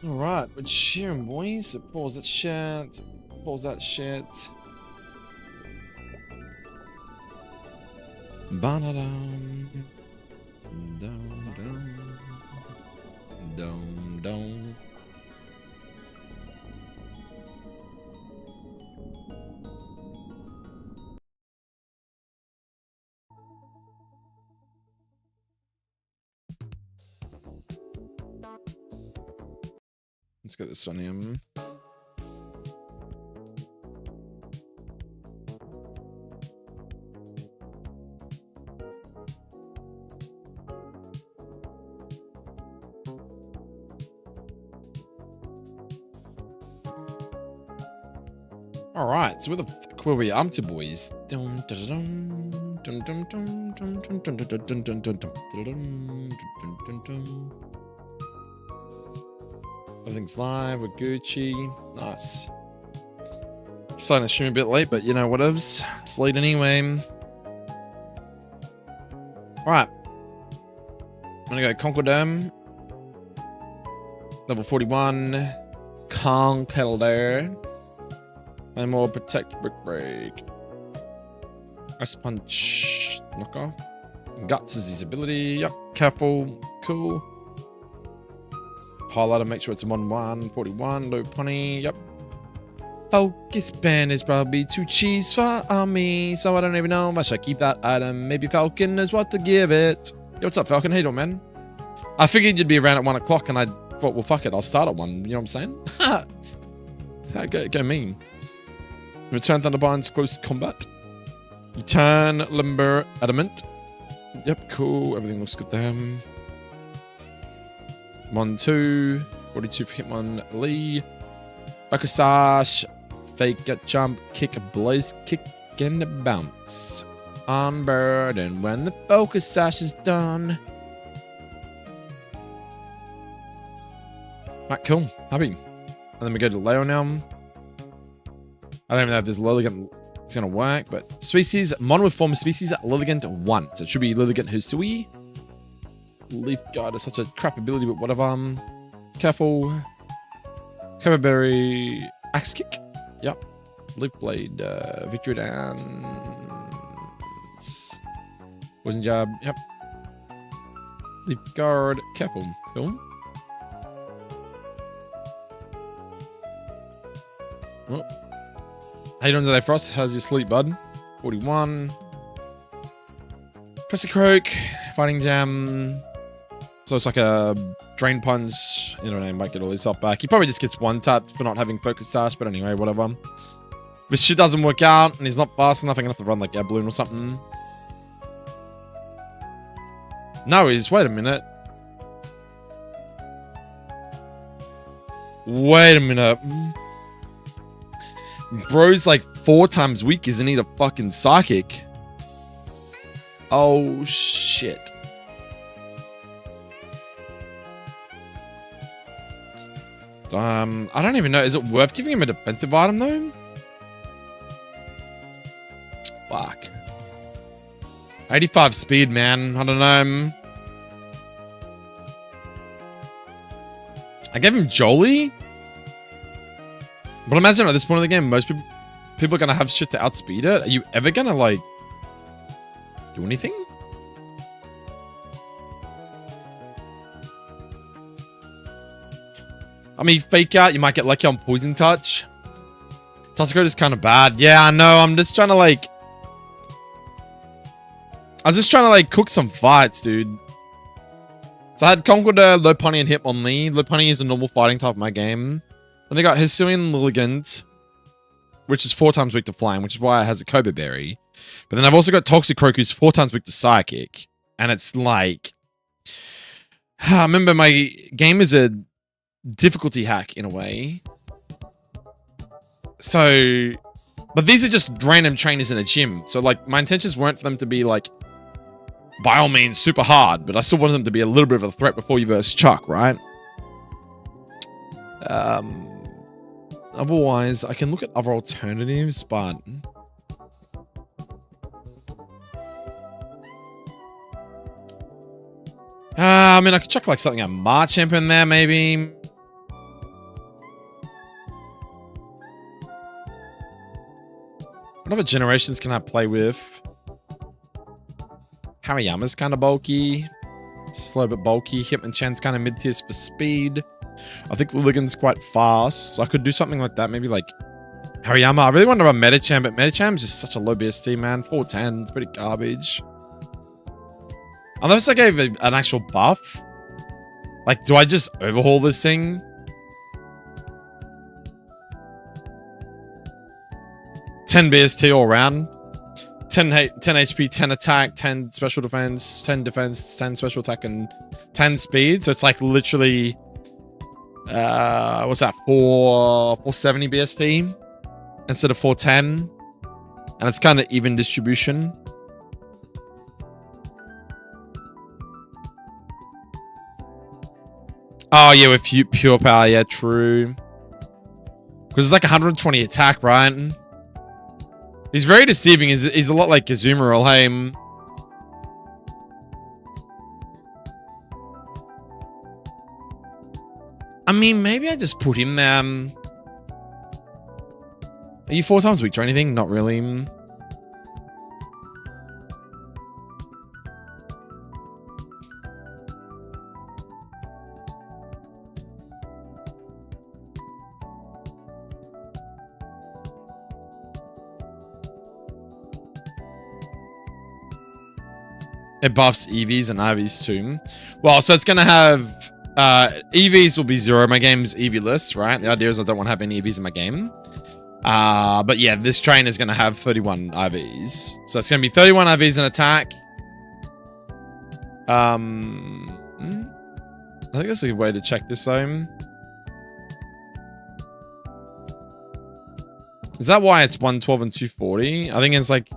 Alright, we're cheering, boys. So pause that shit. Pause that shit. Ba-da-dum. Dum-dum. Dum-dum. Let's get this on him. Alright, so where the fuck were we up to, boys? Everything's live, we're Gucci. Nice. Starting to stream a bit late, but you know, whatevs. It's late anyway. Alright. I'm gonna go Conquerdome. Level 41. Conqueror. And more Protect, Brick Break. Ice Punch. Knock off. Guts is his ability. Yep. Careful. Cool. Highlighter, make sure it's a modern 141. Low punny. Yep. Focus Band is probably too cheese for me, so I don't even know if I should keep that item. Maybe Falcon is what to give it. Yo, what's up, Falcon? How you doing, man? I figured you'd be around at 1 o'clock, and I thought, well, fuck it, I'll start at 1. You know what I'm saying? Go mean. Return Thunderbind's close combat. You turn Limber Adamant. Yep, cool. Everything looks good there. Mon 2. 42 for Hitmon Lee. Bakusash. Fake get jump. Kick a blaze kick and bounce. On bird. And when the focus sash is done. Right, cool. Happy. And then we go to Leo now. I don't even know if this Lilligant is going to work, but species, mono form species, Lilligant 1. So it should be Lilligant Husui. Leaf Guard is such a crap ability, but whatever. Careful. Coverberry Axe Kick. Yep. Leaf Blade, Victory Dance. Poison Jab. Yep. Leaf Guard. Careful. Cool. Oh. How you doing today, Frost? How's your sleep, bud? 41. Pressy Croak. Fighting Jam. So it's like a Drain Punch. You know what I mean? Might get all this up back. He probably just gets one tap for not having Focus Sash, but anyway, whatever. If this shit doesn't work out and he's not fast enough, I'm gonna have to run like Air Balloon or something. No, he's. Wait a minute. Wait a minute. Bro's like 4 times weak, isn't he? The fucking psychic. Oh shit. I don't even know. Is it worth giving him a defensive item though? Fuck. 85 speed, man. I don't know. I gave him Jolie. But imagine at this point of the game, most people are going to have shit to outspeed it. Are you ever going to, like, do anything? I mean, fake out, you might get lucky on Poison Touch. Tusker is kind of bad. Yeah, I know. I'm just trying to, like... I was just trying to, like, cook some fights, dude. So I had Conqueror, Low Punny, and Hitmonlee. Low Punny is the normal fighting type of my game. Then I got Hisuian Lilligant, which is 4 times weak to flying, which is why it has a Cobra Berry. But then I've also got Toxic Croak, who's 4 times weak to Psychic. And it's like... I remember my game is a difficulty hack, in a way. So... But these are just random trainers in a gym. So, like, my intentions weren't for them to be, like, by all means, super hard. But I still wanted them to be a little bit of a threat before you verse Chuck, right? Otherwise, I can look at other alternatives, but... I mean, I could chuck, like, something at Marchamp in there, maybe. What other generations can I play with? Hariyama's kind of bulky. Slow but bulky. Hitmonchan's kind of mid-tier for speed. I think Lilligant's quite fast. So I could do something like that. Maybe like Hariyama. I really want to run Metachan, but Metachan's just such a low BST, man. 410. It's pretty garbage. Unless I gave an actual buff. Like, do I just overhaul this thing? $10 BST all around. 10 HP, 10 attack, 10 special defense, 10 defense, 10 special attack, and 10 speed. So it's like literally, what's that? 470 BST instead of 410. And it's kind of even distribution. Oh, yeah, with pure power. Yeah, true. Because it's like 120 attack, right? He's very deceiving. He's a lot like Kazuma or Helheim. I mean, maybe I just put him there. Are you 4 times weak or anything? Not really. It buffs EVs and IVs too. Well, so it's going to have... EVs will be 0. My game's EV-less, right? The idea is I don't want to have any EVs in my game. But yeah, this train is going to have 31 IVs. So it's going to be 31 IVs in attack. I think that's a good way to check this though. Is that why it's 112 and 240? I think it's like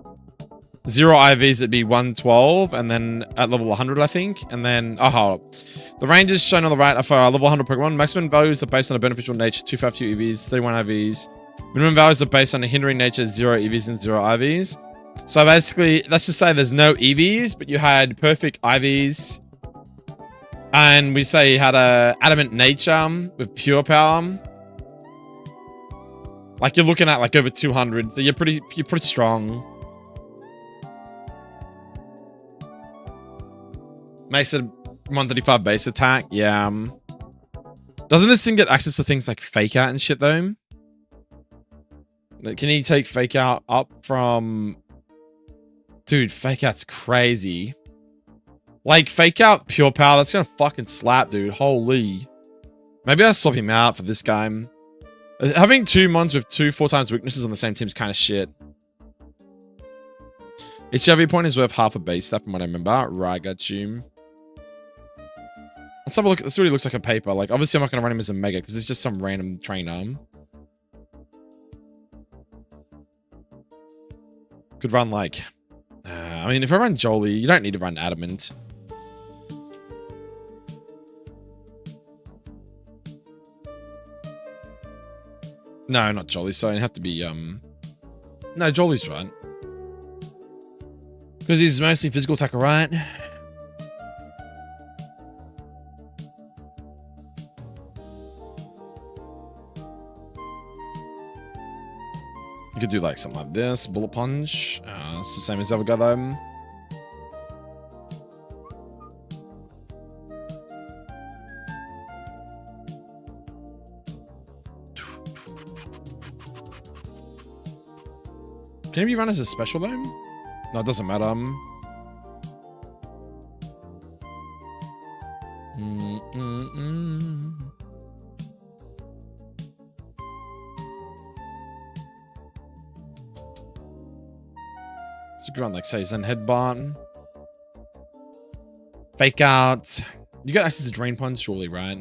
0 IVs, it'd be 112, and then at level 100, I think. And then, oh, hold up. The ranges shown on the right are for level 100 Pokemon. Maximum values are based on a beneficial nature, 252 EVs, 31 IVs. Minimum values are based on a hindering nature, 0 EVs and 0 IVs. So basically, let's just say there's no EVs, but you had perfect IVs. And we say you had a adamant nature with pure power. Like you're looking at like over 200, so you're pretty strong. Makes it 135 base attack. Yeah. Doesn't this thing get access to things like fake out and shit though? Can he take fake out up from... Dude, fake out's crazy. Like fake out pure power, that's gonna fucking slap, dude. Holy. Maybe I'll swap him out for this guy. Having 2 mons with 2 4 times weaknesses on the same team is kind of shit. Each EV point is worth half a base stat from what I remember. Right, got you. Let's have a look. This really looks like a paper. Like, obviously, I'm not going to run him as a mega because it's just some random trainer. Could run like... I mean, if I run Jolie, you don't need to run Adamant. No, not Jolie. Sorry, it'd have to be... No, Jolie's right. Because he's mostly physical attacker, right? You could do like something like this, bullet punch. It's the same as the other guy though. Can he be run as a special though? No, it doesn't matter. Let's go on like say Zen Headbutt. Fake out. You got access to Drain Punch, surely, right?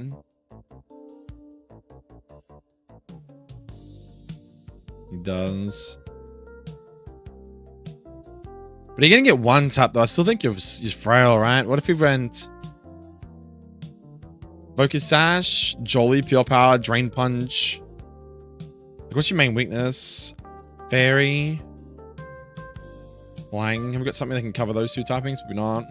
He does. But you're gonna get one tap though. I still think you're frail, right? What if he went Focus Sash, Jolly, Pure Power, Drain Punch? Like, what's your main weakness? Fairy, Flying. Have we got something that can cover those 2 typings? Maybe not.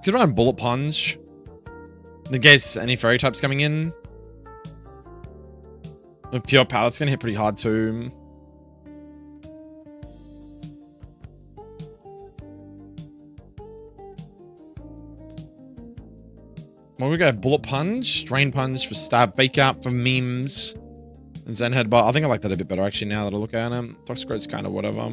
Could run Bullet Punch. Negates any fairy types coming in. With pure power, that's gonna hit pretty hard too. Well, we go bullet punch, drain punch for stab, fake out for memes, and Zen headbutt. I think I like that a bit better actually now that I look at him. Toxic Road's kind of whatever.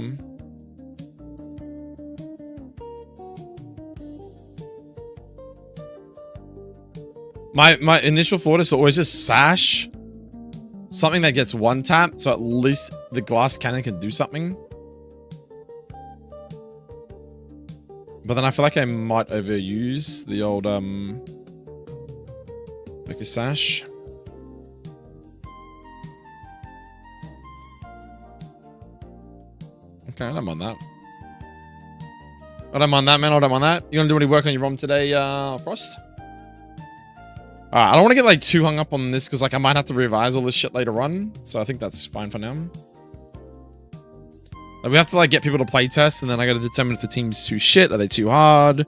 My initial thought is to always just sash something that gets one tap, so at least the glass cannon can do something. But then I feel like I might overuse the old like a sash. Okay, I don't mind that. I don't mind that, man. I don't mind that. You gonna do any work on your ROM today, Frost? Alright, I don't want to get like too hung up on this because like I might have to revise all this shit later on. So I think that's fine for now. Like, we have to like get people to play test, and then I got to determine if the team's too shit, are they too hard,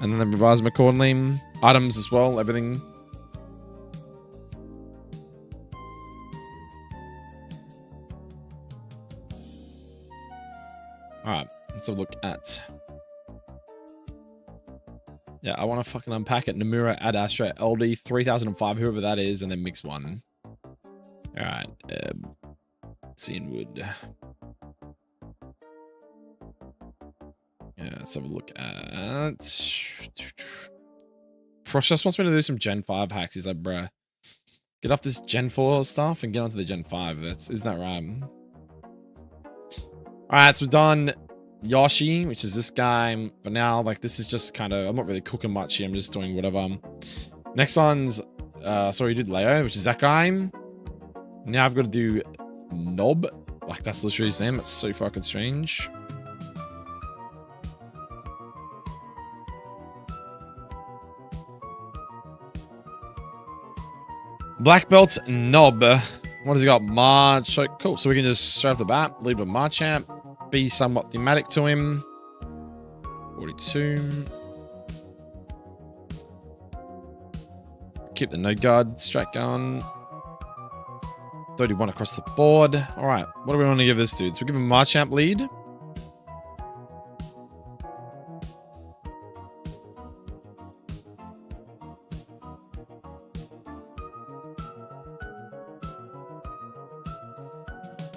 and then revise them accordingly. Items as well, everything. Alright, let's have a look at... Yeah, I want to fucking unpack it. Nomura, Ad Astra, LD, 3005, whoever that is, and then mix one. Alright, Cianwood. Yeah, let's have a look at... Frost just wants me to do some Gen 5 hacks. He's like, bruh, get off this Gen 4 stuff and get onto the Gen 5. Isn't that right? Alright, so we've done Yoshi, which is this guy. But now, like, this is just kind of... I'm not really cooking much here. I'm just doing whatever. Next one's... sorry, you did Leo, which is that guy. Now I've got to do Knob. Like, that's literally his name. It's so fucking strange. Black belt Knob. What has he got? March. Cool. So we can just straight off the bat leave a Marchamp. Be somewhat thematic to him. 42. Keep the no guard strat going. 31 across the board. All right. What do we want to give this dude? So we give him Marchamp lead.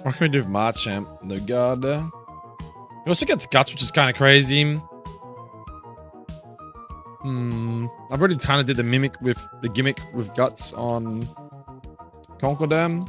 What can we do with Marchamp? No guard. He also gets guts, which is kind of crazy. I've already kind of did the gimmick with guts on Conquerdam.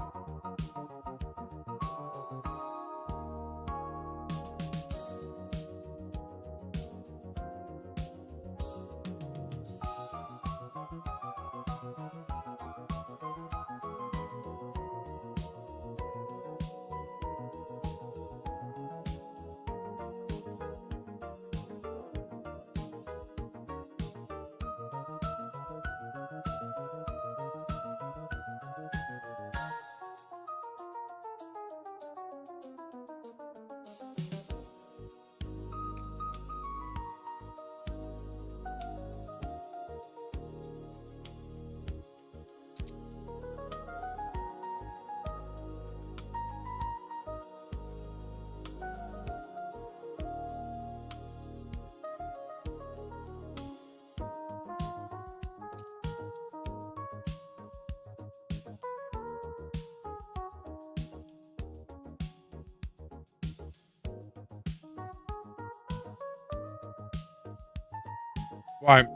Right.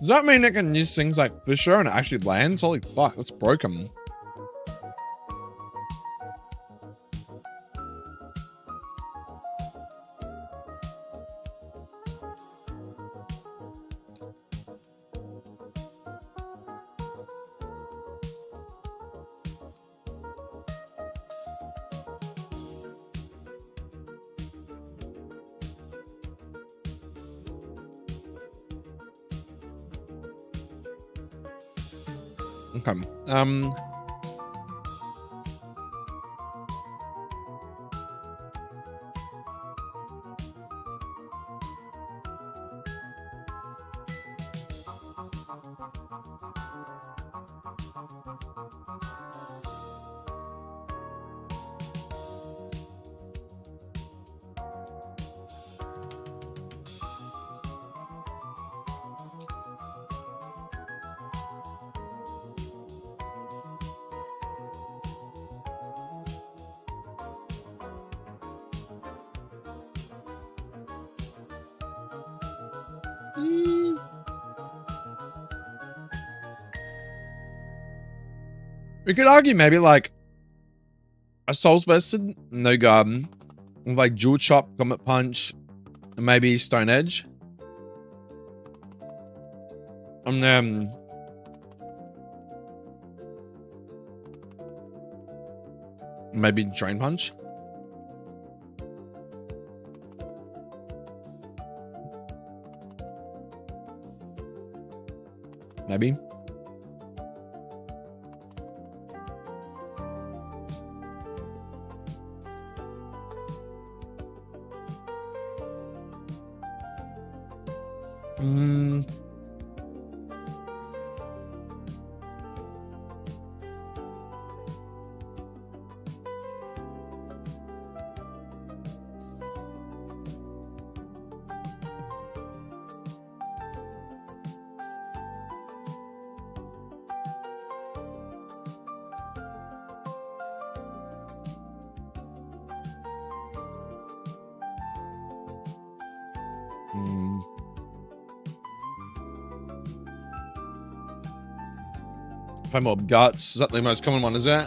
Does that mean I can use things like Fisher and it actually lands? Holy fuck, that's broken. Okay. We could argue maybe like Assault Vested, no garden, with like Jewel Chop, Comet Punch, and maybe Stone Edge. And then maybe Drain Punch. Maybe. Find more guts. Is that the most common one, is it?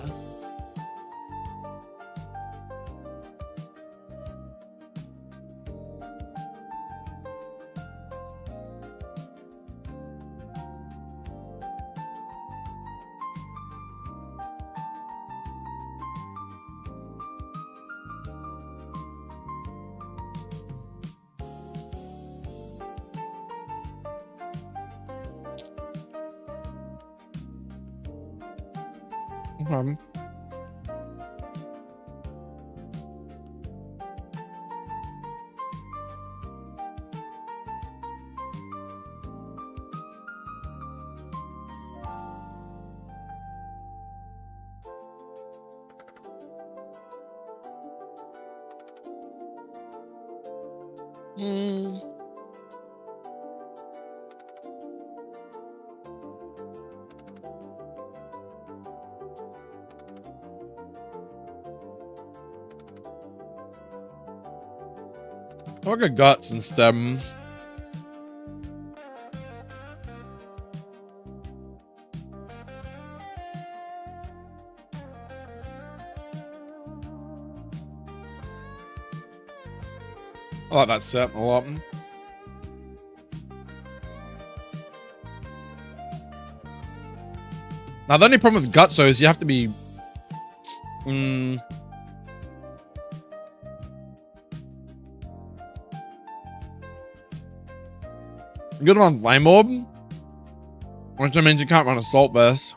I'll go guts instead. I like that set a lot. Now, the only problem with guts, though, is you have to be... good on Flame Orb, which means you can't run Assault Vest.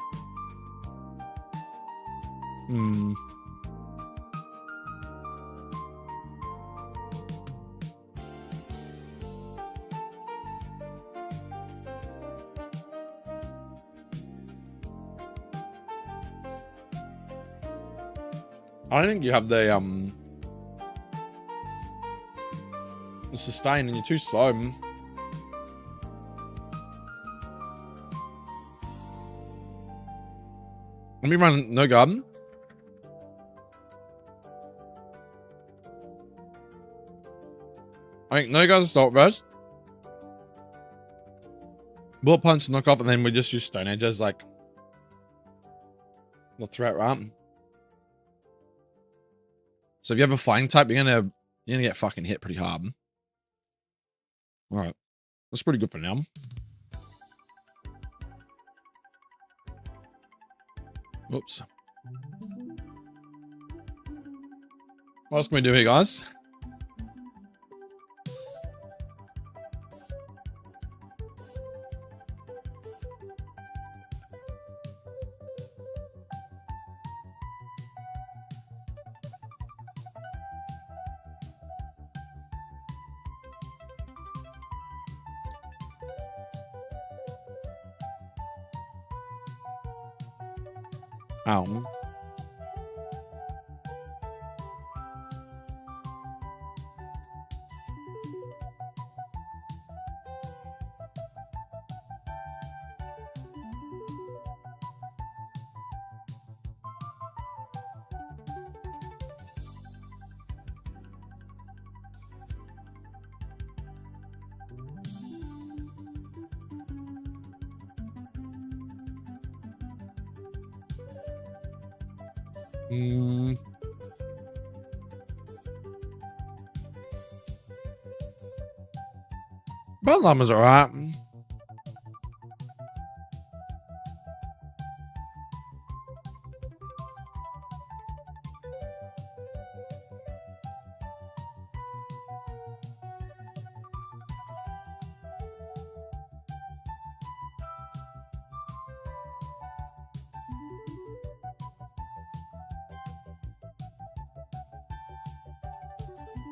I think you have the sustain and you're too slow. Let me run no garden. I think no guys Assault Vest. Bullet Punch knock off, and then we just use Stone Edge as like the threat, right? So if you have a flying type, you're gonna get fucking hit pretty hard. All right, that's pretty good for now. Oops. What else can we do here, guys? Ow. But llama's alright.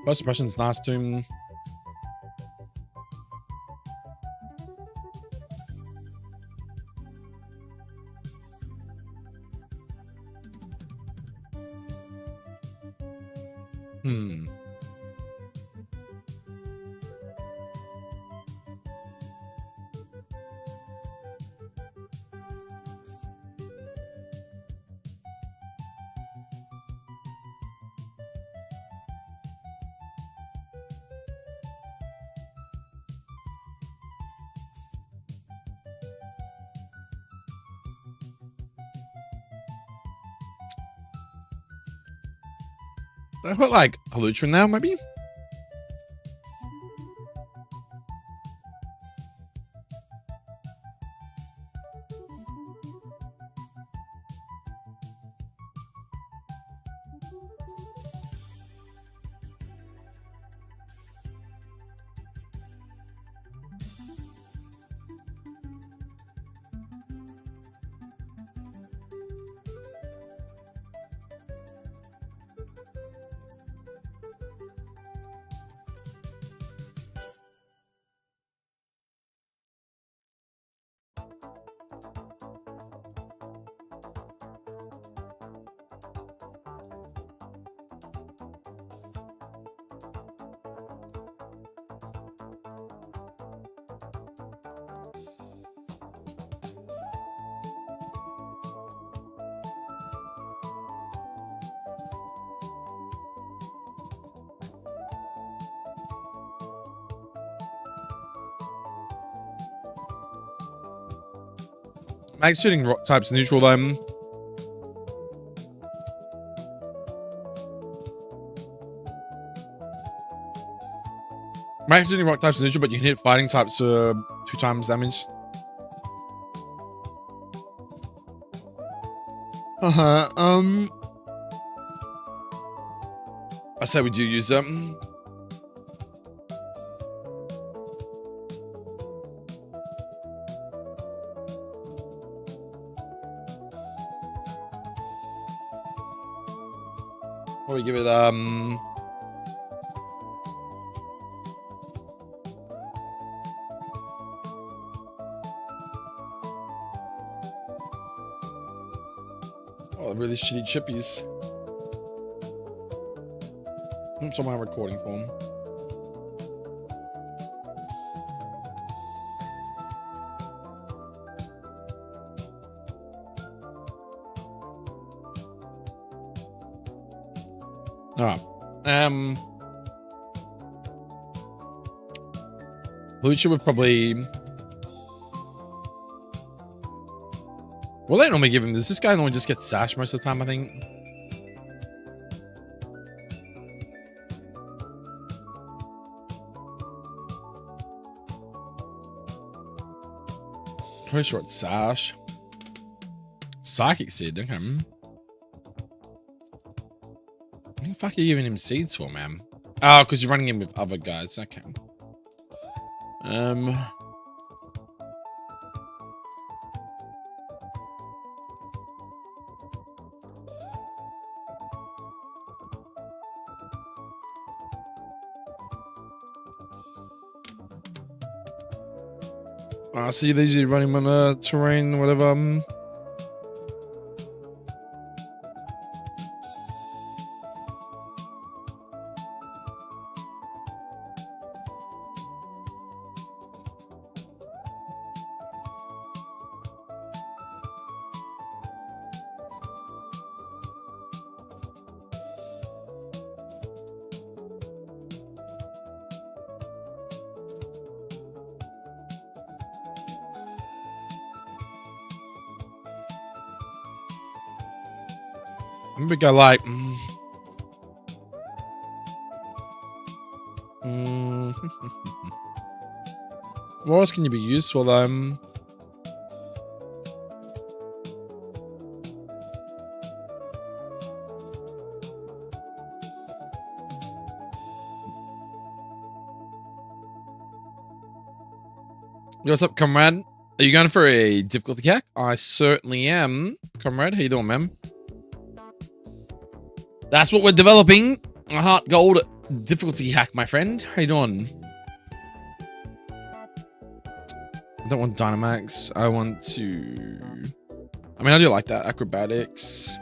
First impression's nice too. I put like Halucha in there, maybe? Max shooting rock types neutral them. Max shooting rock types neutral, but you can hit fighting types for 2 times damage. I say we do use them. Probably give it oh, really shitty chippies. Oops, on my recording form. Alright. Lucha would probably... Well, they normally give him this. This guy normally just gets Sash most of the time, I think. Pretty short Sash. Psychic Seed, okay. What the fuck are you giving him seeds for, man? Oh, because you're running him with other guys. Okay. I see they usually run him on terrain, whatever. Maybe go like... What else can you be useful though? What's up, comrade? Are you going for a difficulty hack? I certainly am. Comrade, how you doing, man? That's what we're developing. A HeartGold difficulty hack, my friend. How you doing? I don't want Dynamax. I want to... I mean, I do like that. Acrobatics.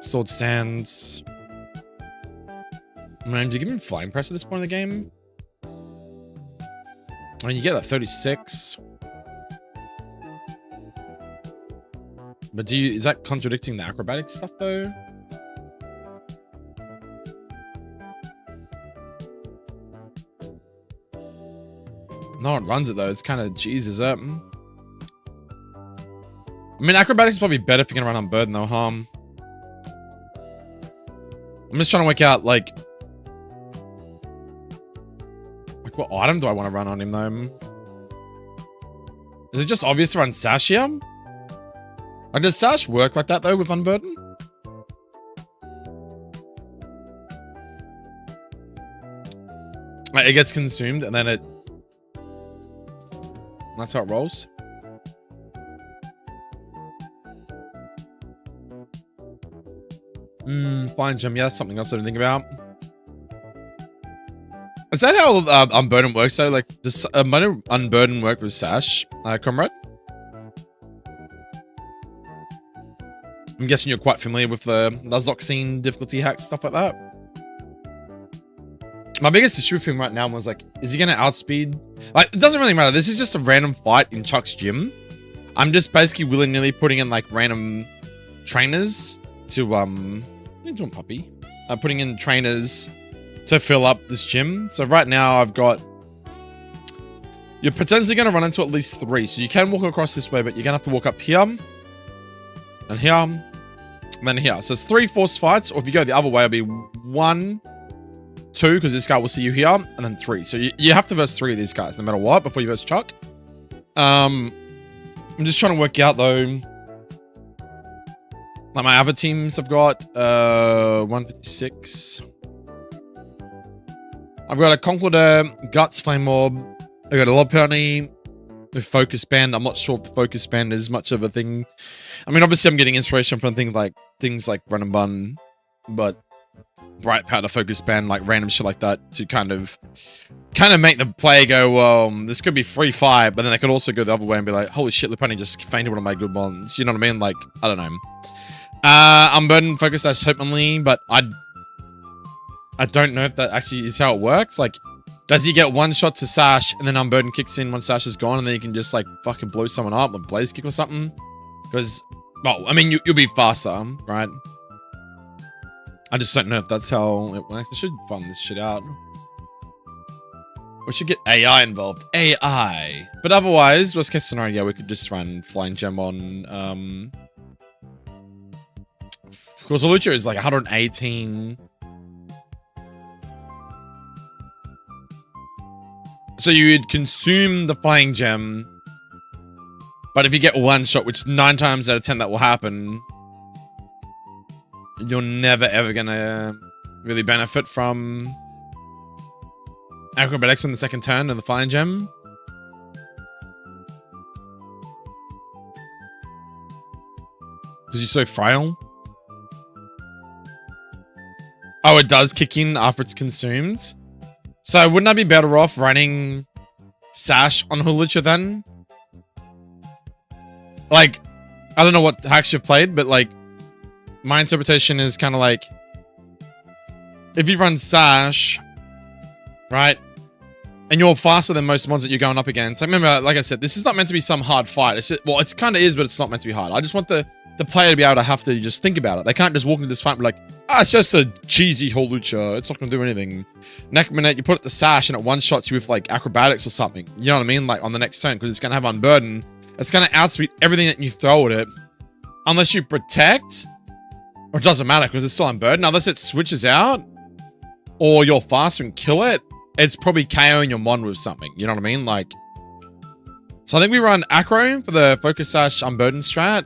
Sword stance. Man, do you give me flying press at this point in the game? I mean, you get a 36. But do you... Is that contradicting the acrobatic stuff, though? No one runs it though. It's kind of Jesus up. I mean, acrobatics is probably better if you're gonna run Unburden though, I'm just trying to work out like what item do I want to run on him though? Is it just obvious to run Sash here? Like, does Sash work like that though with Unburden? Like, it gets consumed and then it... That's how it rolls. Flying gem. Yeah, that's something else I didn't think about. Is that how Unburden works though? Like, does Unburden work with Sash, comrade? I'm guessing you're quite familiar with the nuzlocke difficulty hacks, stuff like that. My biggest issue with him right now was like, is he gonna outspeed? Like, it doesn't really matter. This is just a random fight in Chuck's gym. I'm just basically willy-nilly putting in like random trainers to what are you doing, puppy? Putting in trainers to fill up this gym. So right now I've got... You're potentially gonna run into at least 3. So you can walk across this way, but you're gonna have to walk up here and here and then here. So it's 3 forced fights, or if you go the other way, it'll be 1, 2, because this guy will see you here, and then 3. So you have to verse 3 of these guys, no matter what, before you verse Chuck. I'm just trying to work out, though, like my other teams I've got, 156. I've got a Conqueror, Guts, Flame Orb. I've got a Lob Penalty with Focus Band. I'm not sure if the Focus Band is much of a thing. I mean, obviously I'm getting inspiration from things like Run and Bun, but Bright Powder, Focus Band, like random shit like that to kind of make the player go, well, this could be free fight, but then I could also go the other way and be like, holy shit, Lupani just fainted one of my good ones. You know what I mean? Like, I don't know. Unburden, Focus Dash, Hope Only, but I don't know if that actually is how it works. Like, does he get one shot to Sash and then Unburden kicks in when Sash is gone and then you can just like fucking blow someone up with Blaze Kick or something? Because, well, I mean, you'll be faster, right? I just don't know if that's how it works. I should fund this shit out. We should get AI involved. AI. But otherwise, worst case scenario, yeah, we could just run Flying Gem on... Of course, Lucha is like 118. So you'd consume the Flying Gem. But if you get one shot, which 9 times out of 10 that will happen... You're never ever gonna really benefit from acrobatics on the second turn and the Flying Gem. Because you're so frail. Oh, it does kick in after it's consumed. So wouldn't I be better off running Sash on Hulucha then? Like, I don't know what hacks you've played, but like, my interpretation is kind of like, if you run Sash, right, and you're faster than most mods that you're going up against. I remember, like I said, this is not meant to be some hard fight. Well, it's kind of is, but it's not meant to be hard. I just want the player to be able to have to just think about it. They can't just walk into this fight and be like, it's just a cheesy Holucha. It's not going to do anything. Next minute, you put it to Sash and it one-shots you with like acrobatics or something. You know what I mean? Like on the next turn, because it's going to have Unburden. It's going to outspeed everything that you throw at it. Unless you protect. Or it doesn't matter because it's still unburdened. Unless it switches out or you're faster and kill it, it's probably KOing your mon with something. You know what I mean? Like, so I think we run acro for the focus / unburden strat.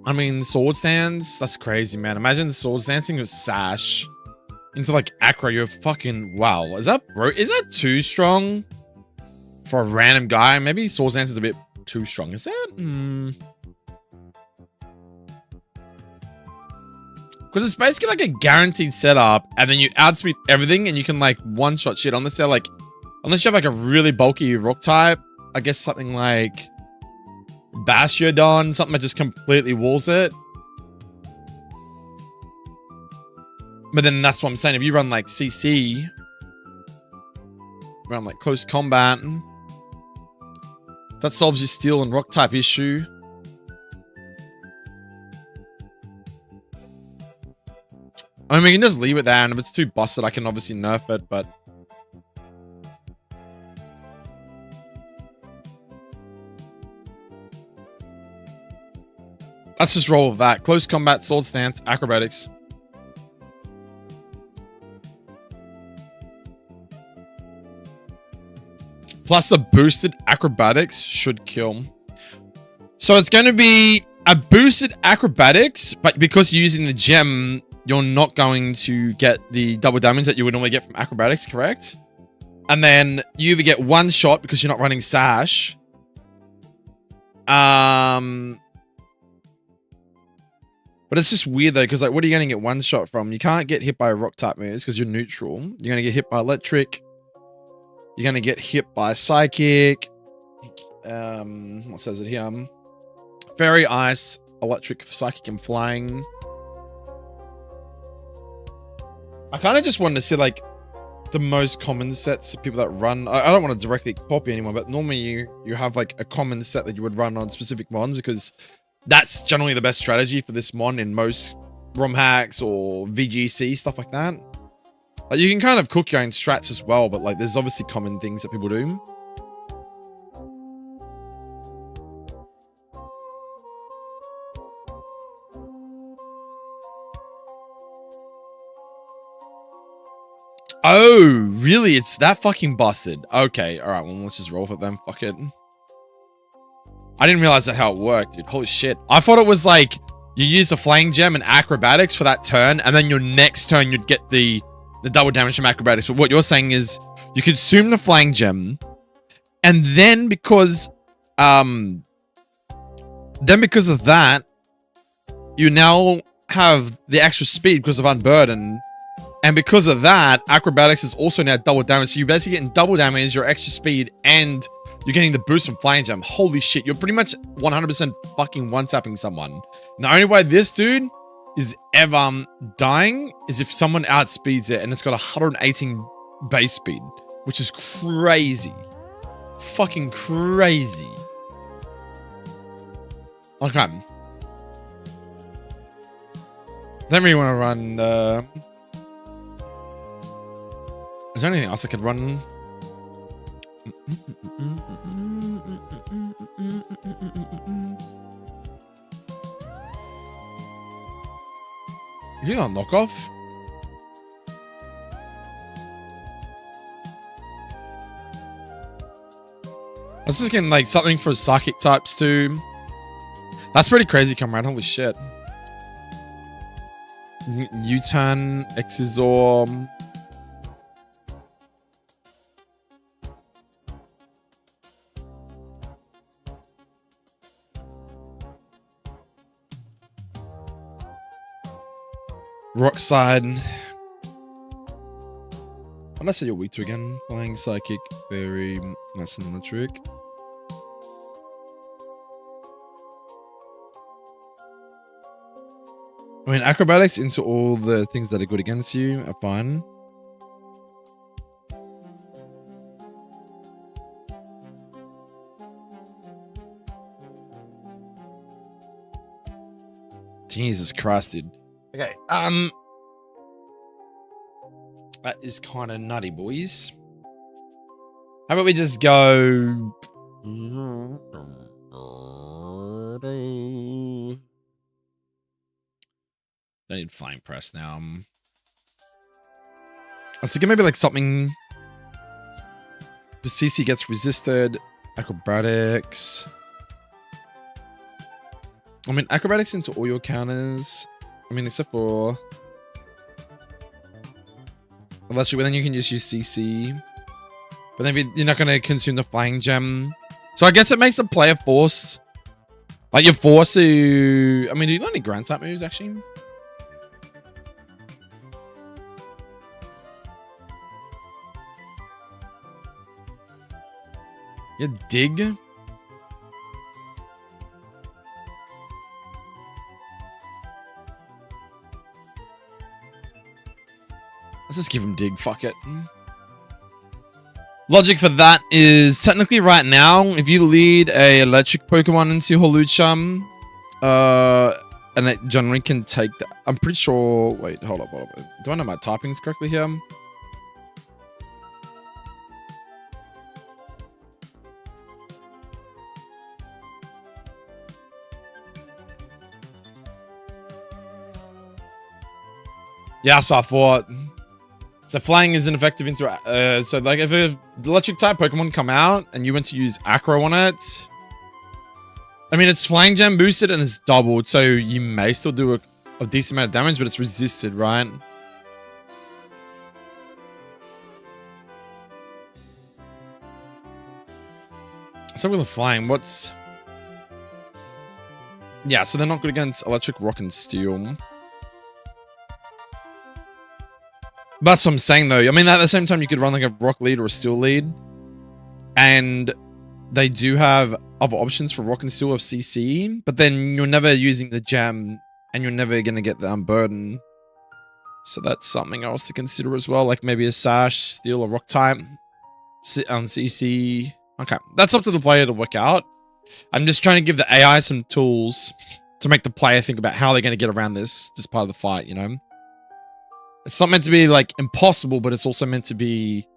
I mean, sword stance, that's crazy, man. Imagine sword dancing with sash into like acro. You're fucking wow. Is that too strong for a random guy? Maybe sword dance is a bit too strong. Is that? Because it's basically like a guaranteed setup, and then you outspeed everything, and you can like one-shot shit. Unless you have like a really bulky rock type, I guess something like Bastiodon, something that just completely walls it. But then that's what I'm saying. If you run like CC, run like close combat, that solves your steel and rock type issue. I mean, we can just leave it there, and if it's too busted, I can obviously nerf it, but let's just roll with that. Close combat, sword stance, acrobatics. Plus the boosted acrobatics should kill. So it's going to be a boosted acrobatics, but because you're using the gem, you're not going to get the double damage that you would normally get from acrobatics, correct? And then you either get one shot because you're not running sash. But it's just weird though, because like, what are you going to get one shot from? You can't get hit by rock type moves because you're neutral. You're going to get hit by electric. You're going to get hit by psychic. What says it here? Fairy, ice, electric, psychic, and flying. I kind of just wanted to see like the most common sets of people that run. I don't want to directly copy anyone, but normally you have like a common set that you would run on specific mons, because that's generally the best strategy for this mon in most ROM hacks or VGC, stuff like that. Like, you can kind of cook your own strats as well, but like there's obviously common things that people do. Oh, really? It's that fucking busted. Okay, alright, well, let's just roll with it then. Fuck it. I didn't realize that how it worked, dude. Holy shit. I thought it was like, you use a flying gem and acrobatics for that turn, and then your next turn you'd get the double damage from acrobatics. But what you're saying is, you consume the flying gem, and then because of that, you now have the extra speed because of Unburden. And because of that, acrobatics is also now double damage. So you're basically getting double damage, your extra speed, and you're getting the boost from flying gem. Holy shit, you're pretty much 100% fucking one-tapping someone. And the only way this dude is ever dying is if someone outspeeds it, and it's got 118 base speed, which is crazy. Fucking crazy. Okay. Don't really want to run... Is there anything else I could run? Is he not knockoff? Let's just get like something for psychic types too. That's pretty crazy, comrade. Holy shit. U-turn, Exizorm. Rock side. What did I say you're weak to again? Flying, psychic, very nice and electric. I mean, acrobatics into all the things that are good against you are fine. Jesus Christ, dude. Okay, that is kind of nutty, boys. How about we just go... Don't need flying press now. I was thinking maybe like something. The CC gets resisted. Acrobatics. I mean, acrobatics into all your counters. I mean, except for electric, but then you can just use CC. But then you're not going to consume the flying gem. So I guess it makes a player force. Like you're forced to. I mean, do you learn any ground type moves actually? Yeah, dig. Let's just give him dig. Fuck it. Logic for that is technically right now, if you lead a electric Pokemon into Holuchum, and it generally can take the. I'm pretty sure. Wait, hold up. Do I know my typings correctly here? Yeah, so I thought. So flying is ineffective into so like if a electric type Pokemon come out and you went to use Acro on it, I mean it's flying gem boosted and it's doubled, so you may still do a decent amount of damage, but it's resisted, right? So with the flying, what's yeah, so they're not good against electric, rock, and steel. That's what I'm saying, though. I mean, at the same time, you could run like a rock lead or a steel lead. And they do have other options for rock and steel of CC. But then you're never using the gem. And you're never going to get the unburden. So that's something else to consider as well. Like maybe a sash, steel, or rock type. On CC. Okay. That's up to the player to work out. I'm just trying to give the AI some tools to make the player think about how they're going to get around this part of the fight, you know? It's not meant to be, like, impossible, but it's also meant to be,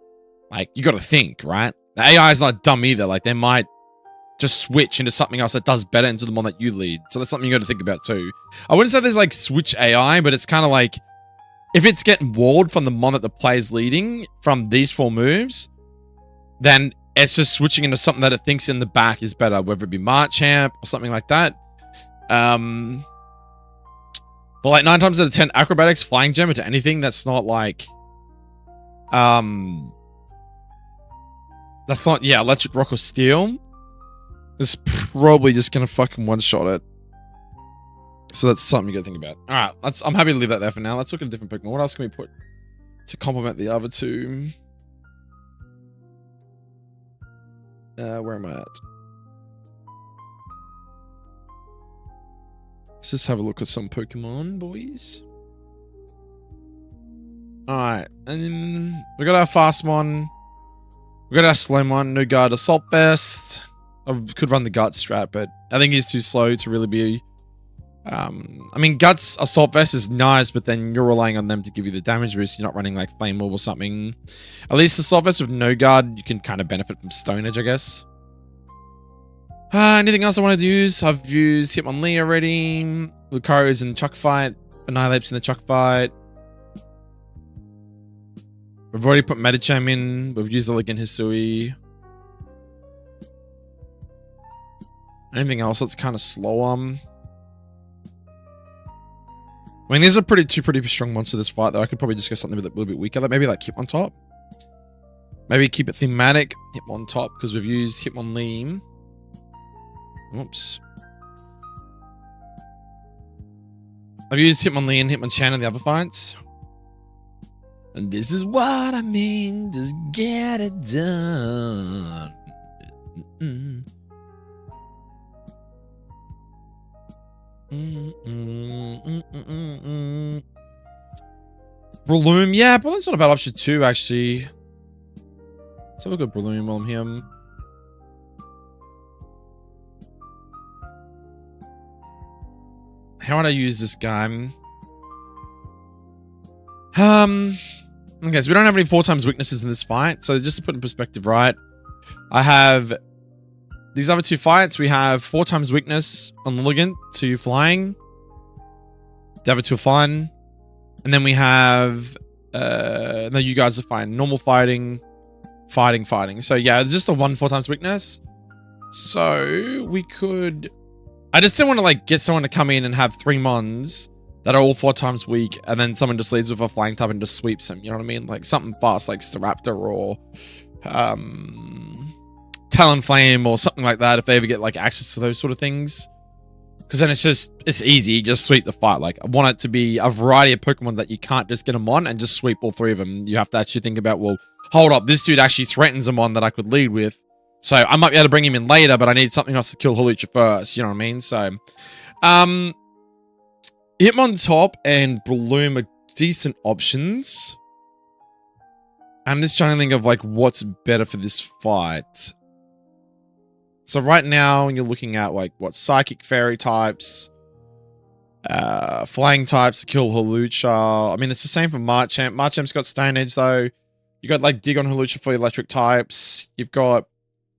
like, you got to think, right? The AI is not dumb either. Like, they might just switch into something else that does better into the one that you lead. So that's something you got to think about, too. I wouldn't say there's, like, switch AI, but it's kind of like, if it's getting walled from the mon that the player's leading from these 4 moves, then it's just switching into something that it thinks in the back is better, whether it be Marchamp or something like that. But like 9 times out of 10, acrobatics, flying gem into anything that's not like, that's not, yeah, electric, rock, or steel, is probably just gonna fucking one-shot it. So that's something you gotta think about. All right, I'm happy to leave that there for now. Let's look at a different Pokemon. What else can we put to complement the other 2? Where am I at? Let's just have a look at some Pokemon, boys. Alright, and then we got our fast one. We got our slow one, no guard, Assault Vest. I could run the Guts strat, but I think he's too slow to really be... I mean, Guts, Assault Vest is nice, but then you're relying on them to give you the damage boost. You're not running like Flame Orb or something. At least Assault Vest with no guard, you can kind of benefit from Stone Edge, I guess. Anything else I wanted to use? I've used Hitmonlee already. Lucario's in the Chuck fight. Annihilape's in the Chuck fight. We've already put Medicham in. We've used the Ligan Hisui. Anything else that's kind of slow? I mean, these are two pretty strong monsters this fight, though. I could probably just go something a little bit weaker. Like maybe like Hitmontop. Maybe keep it thematic. Hitmontop, because we've used Hitmonlee. Oops. I've used Hitmonlee and Hitmonchan in the other fights. And this is what I mean. Just get it done. Breloom. Yeah, Breloom's not a bad option too, actually. Let's have a look at Breloom while I'm here. How would I use this guy? Okay, so we don't have any 4 times weaknesses in this fight. So just to put in perspective, right? I have these other two fights, we have 4 times weakness on the Ligant to flying. The other two are fine. And then we have, no, you guys are fine. Normal fighting, fighting. So yeah, it's just a 4 times weakness. So we could, I just didn't want to like get someone to come in and have 3 mons that are all 4 times weak, and then someone just leads with a flying type and just sweeps him. You know what I mean? Like something fast, like Staraptor or Talonflame or something like that. If they ever get like access to those sort of things, because then it's easy. Just sweep the fight. Like I want it to be a variety of Pokemon that you can't just get them on and just sweep all 3 of them. You have to actually think about, well, hold up, this dude actually threatens them on that I could lead with. So I might be able to bring him in later, but I need something else to kill Hawlucha first. You know what I mean? So, Hitmontop and Breloom are decent options. I'm just trying to think of like what's better for this fight. So right now you're looking at like what Psychic Fairy types, Flying types to kill Hawlucha. I mean, it's the same for Marchant. Marchamp's got Stone Edge though. You got like Dig on Hawlucha for electric types. You've got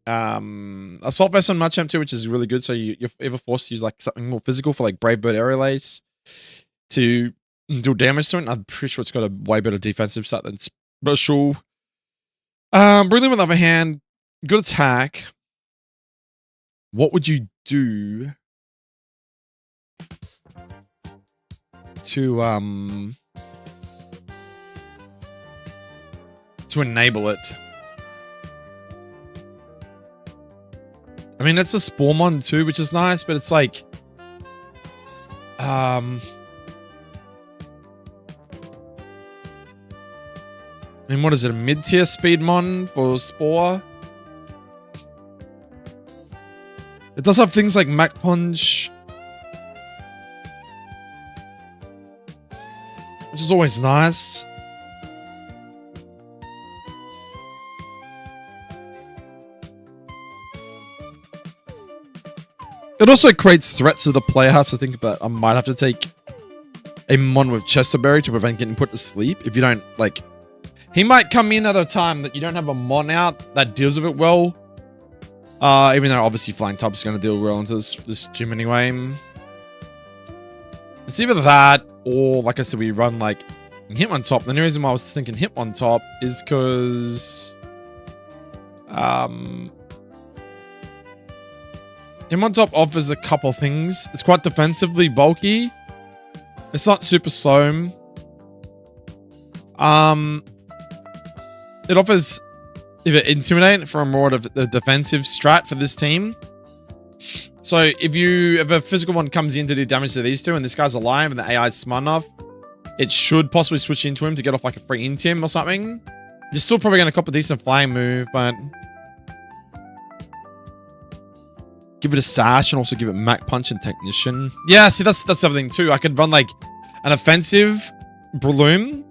Assault Vest on Marchant too, which is really good. So you're ever forced to use like something more physical for like Brave Bird Aerial Ace to do damage to it. I'm pretty sure it's got a way better defensive set than special. Breloom on the other hand, good attack. What would you do to enable it? I mean, it's a Sporemon too, which is nice, but it's like, I mean, what is it? A mid-tier Speedmon for Spore? It does have things like Mach Punch, which is always nice. It also creates threats to the player has to think about. I might have to take a mon with Chesterberry to prevent getting put to sleep. If you don't, like, he might come in at a time that you don't have a mon out that deals with it well. Even though obviously Flying Type is going to deal well into this gym anyway. It's either that or, like I said, we run like Hitmontop. The only reason why I was thinking Hitmontop is because Hitmontop offers a couple things. It's quite defensively bulky. It's not super slow. It offers either Intimidate for a more of the defensive strat for this team. So if a physical one comes in to do damage to these two and this guy's alive and the AI is smart enough, it should possibly switch into him to get off like a free Intim or something. You're still probably going to cop a decent flying move, but give it a Sash and also give it Mach Punch and Technician. Yeah, see, that's everything too. I could run like an offensive Breloom,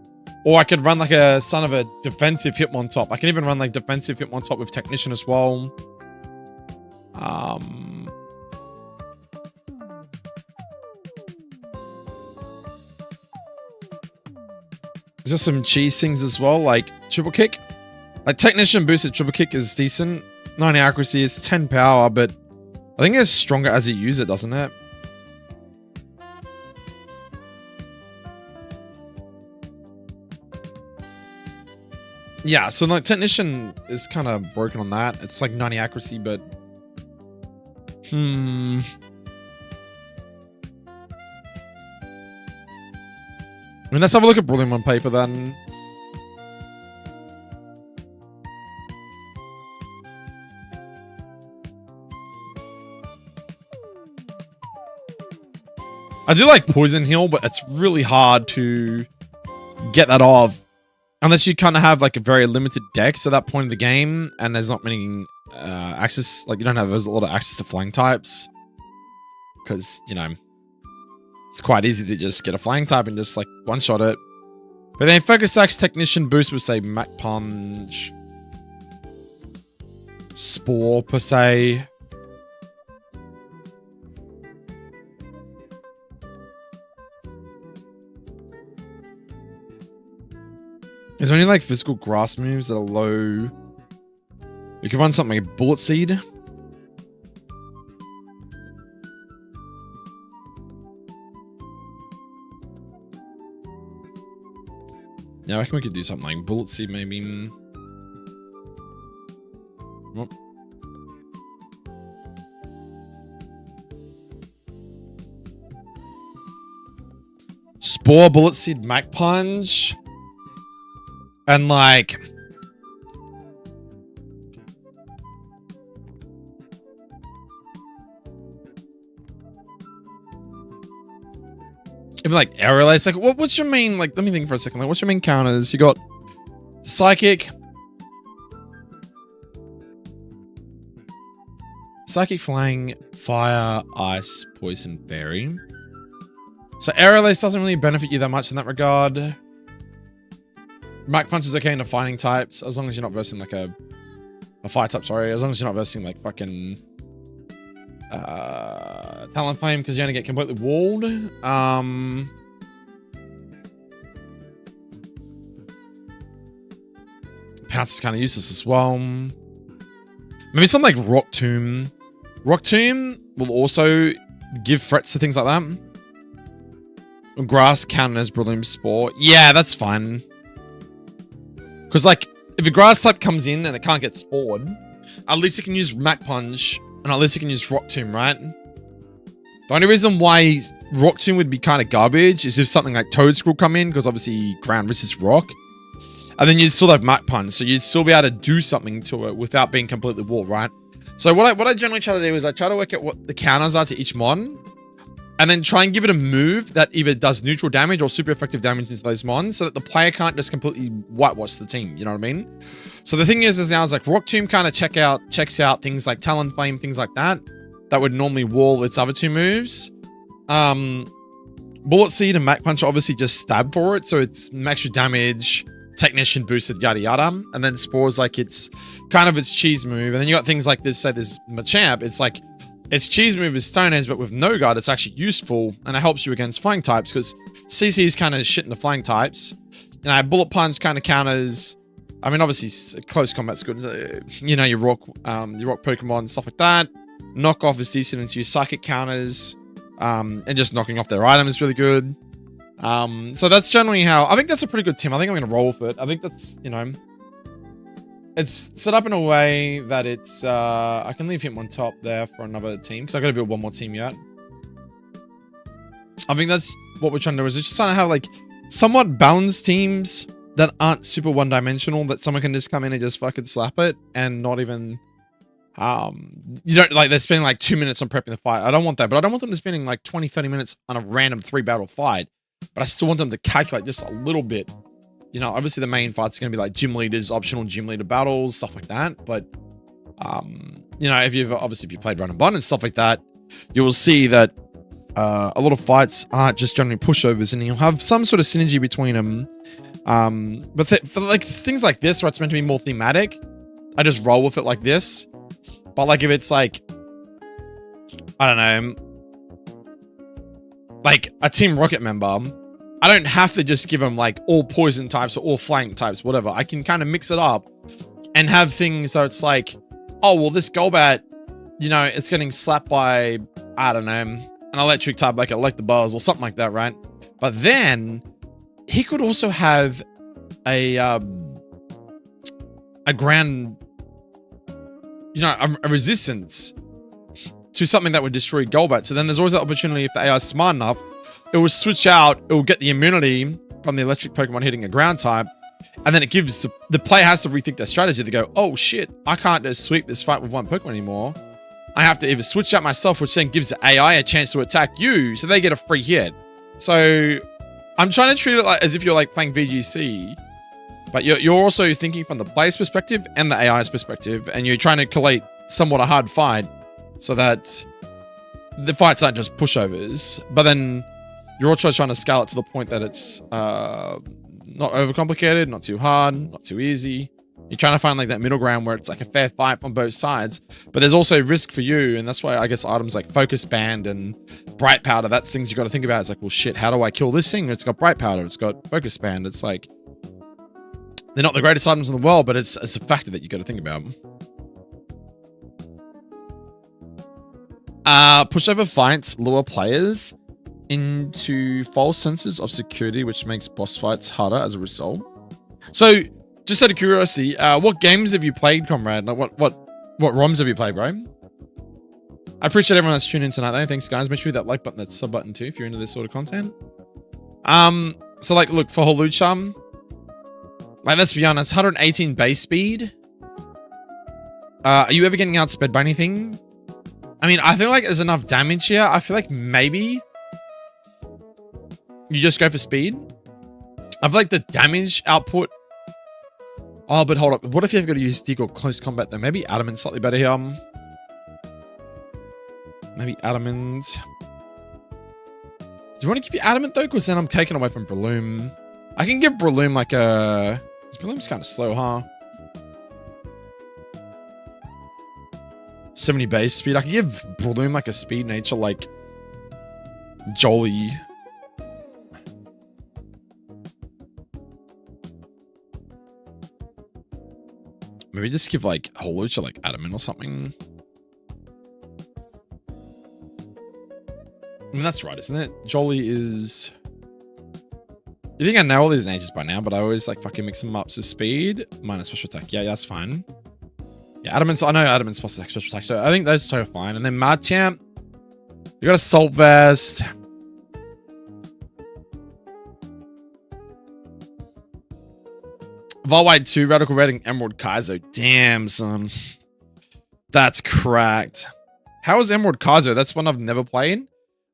or I could run like a son of a defensive Hitmontop. I can even run like defensive Hitmontop with Technician as well. There's just some cheese things as well, like Triple Kick. Like Technician boosted Triple Kick is decent. 90 accuracy, it's 10 power, but I think it's stronger as you use it, doesn't it? Yeah, so like Technician is kind of broken on that. It's like 90 accuracy, but I mean, let's have a look at Breloom on paper then. I do like Poison Heal, but it's really hard to get that off unless you kind of have like a very limited dex at that point of the game, and there's not many access, like you don't have a lot of access to flying types, because you know it's quite easy to just get a flying type and just like one shot it. But then Focus Sax Technician boost would say Mach Punch, Spore per se. Is there any like physical grass moves that are low? You can run something like Bullet Seed. Yeah, I reckon we could do something like bullet seed maybe. Oh. Spore, bullet seed, Mac punch. And like... even like aerial, it's like, what's your main, like, let me think for a second. Like, what's your main counters? You got Psychic. Psychic, Flying, Fire, Ice, Poison, Fairy. So aerial doesn't really benefit you that much in that regard. Mac Punch is okay into fighting types, as long as you're not versing like a fire type, sorry. As long as you're not versing like fucking Talonflame, because you only get completely walled. Pounce is kind of useless as well. Maybe something like Rock Tomb. Rock Tomb will also give threats to things like that. Grass counters Brilliant Spore. Yeah, that's fine. Because like, if a grass type comes in and it can't get spored, at least it can use Mac Punch, and at least it can use Rock Tomb, right? The only reason why Rock Tomb would be kind of garbage is if something like Toadstool come in, because obviously ground resists rock. And then you'd still have Mac Punch, so you'd still be able to do something to it without being completely walled, right? So what I generally try to do is I try to work out what the counters are to each mon, and then try and give it a move that either does neutral damage or super effective damage into those mons, so that the player can't just completely whitewash the team, you know what I mean? So the thing is now, like Rock Tomb kind of checks out things like Talonflame, things like that would normally wall its other two moves. Bullet Seed and Mac Punch obviously just stab for it, so it's extra damage, Technician boosted, yada yada. And then Spore's like it's kind of its cheese move. And then you got things like this, say there's Machamp, it's like its cheese move is Stone Edge, but with no guard, it's actually useful, and it helps you against flying types, because CC is kind of shit in the flying types. You know, Bullet Punch kind of counters. I mean, obviously, close combat's good. You know, your rock Pokemon, stuff like that. Knockoff is decent into your Psychic counters, and just knocking off their item is really good. So that's generally how, I think that's a pretty good team. I think I'm going to roll with it. I think that's, you know, it's set up in a way that it's, I can leave him on top there for another team, because I've got to build one more team yet. I think that's what we're trying to do, is just trying to have like somewhat balanced teams that aren't super one-dimensional, that someone can just come in and just fucking slap it and not even, you don't, like, they're spending like 2 minutes on prepping the fight. I don't want that, but I don't want them spending like 20-30 minutes on a random 3-battle fight, but I still want them to calculate just a little bit. You know, obviously the main fight's going to be like gym leaders, optional gym leader battles, stuff like that. But, you know, if you've played Run and Bun and stuff like that, you will see that a lot of fights aren't just generally pushovers, and you'll have some sort of synergy between them. But for like things like this, where it's meant to be more thematic, I just roll with it like this. But like if it's like, I don't know, like a Team Rocket member, I don't have to just give them like all poison types or all flank types, whatever. I can kind of mix it up and have things so it's like, oh, well, this Golbat, you know, it's getting slapped by, I don't know, an electric type like Electabuzz or something like that, right? But then he could also have a ground, you know, a resistance to something that would destroy Golbat. So then there's always that opportunity, if the AI is smart enough, it will switch out, it will get the immunity from the electric Pokemon hitting a ground type, and then it gives, the player has to rethink their strategy. They go, oh shit, I can't just sweep this fight with one Pokemon anymore. I have to either switch out myself, which then gives the AI a chance to attack you, so they get a free hit. So I'm trying to treat it like as if you're like playing VGC, but you're also thinking from the player's perspective and the AI's perspective, and you're trying to collate somewhat a hard fight so that the fights aren't just pushovers, but then you're also trying to scale it to the point that it's not overcomplicated, not too hard, not too easy. You're trying to find like that middle ground where it's like a fair fight on both sides, but there's also risk for you, and that's why I guess items like Focus Band and Bright Powder, that's things you got to think about. It's like, well, shit, how do I kill this thing? It's got Bright Powder, it's got Focus Band. It's like, they're not the greatest items in the world, but it's a factor that you got to think about. Pushover fights lure players into false senses of security, which makes boss fights harder as a result. So, just out of curiosity, what games have you played, comrade? Like, what ROMs have you played, bro? I appreciate everyone that's tuned in tonight, though. Thanks, guys. Make sure that like button, that sub button, too, if you're into this sort of content. So, like, look, for Holuchum, like, let's be honest, 118 base speed. Are you ever getting outsped by anything? I mean, I feel like there's enough damage here. I feel like maybe you just go for speed. I feel like the damage output. Oh, but hold up. What if you've got to use stick or close combat, though? Maybe Adamant's slightly better here. Maybe Adamant. Do you want to give you Adamant, though? Because then I'm taking away from Breloom. I can give Breloom like a... Breloom's kind of slow, huh? 70 base speed. I can give Breloom like a speed nature like Jolly. Maybe just give like Holucha like Adamant or something. I mean, that's right, isn't it? Jolly is... You think I know all these natures by now, but I always like fucking mix them up. So speed minus special attack. Yeah, that's fine. Yeah, Adamant's... I know Adamant's supposed to have special attack, so I think those two are fine. And then Machamp. You got Assault Vest. Volwide 2, Radical Red, and Emerald Kaizo. Damn, son. That's cracked. How is Emerald Kaizo? That's one I've never played.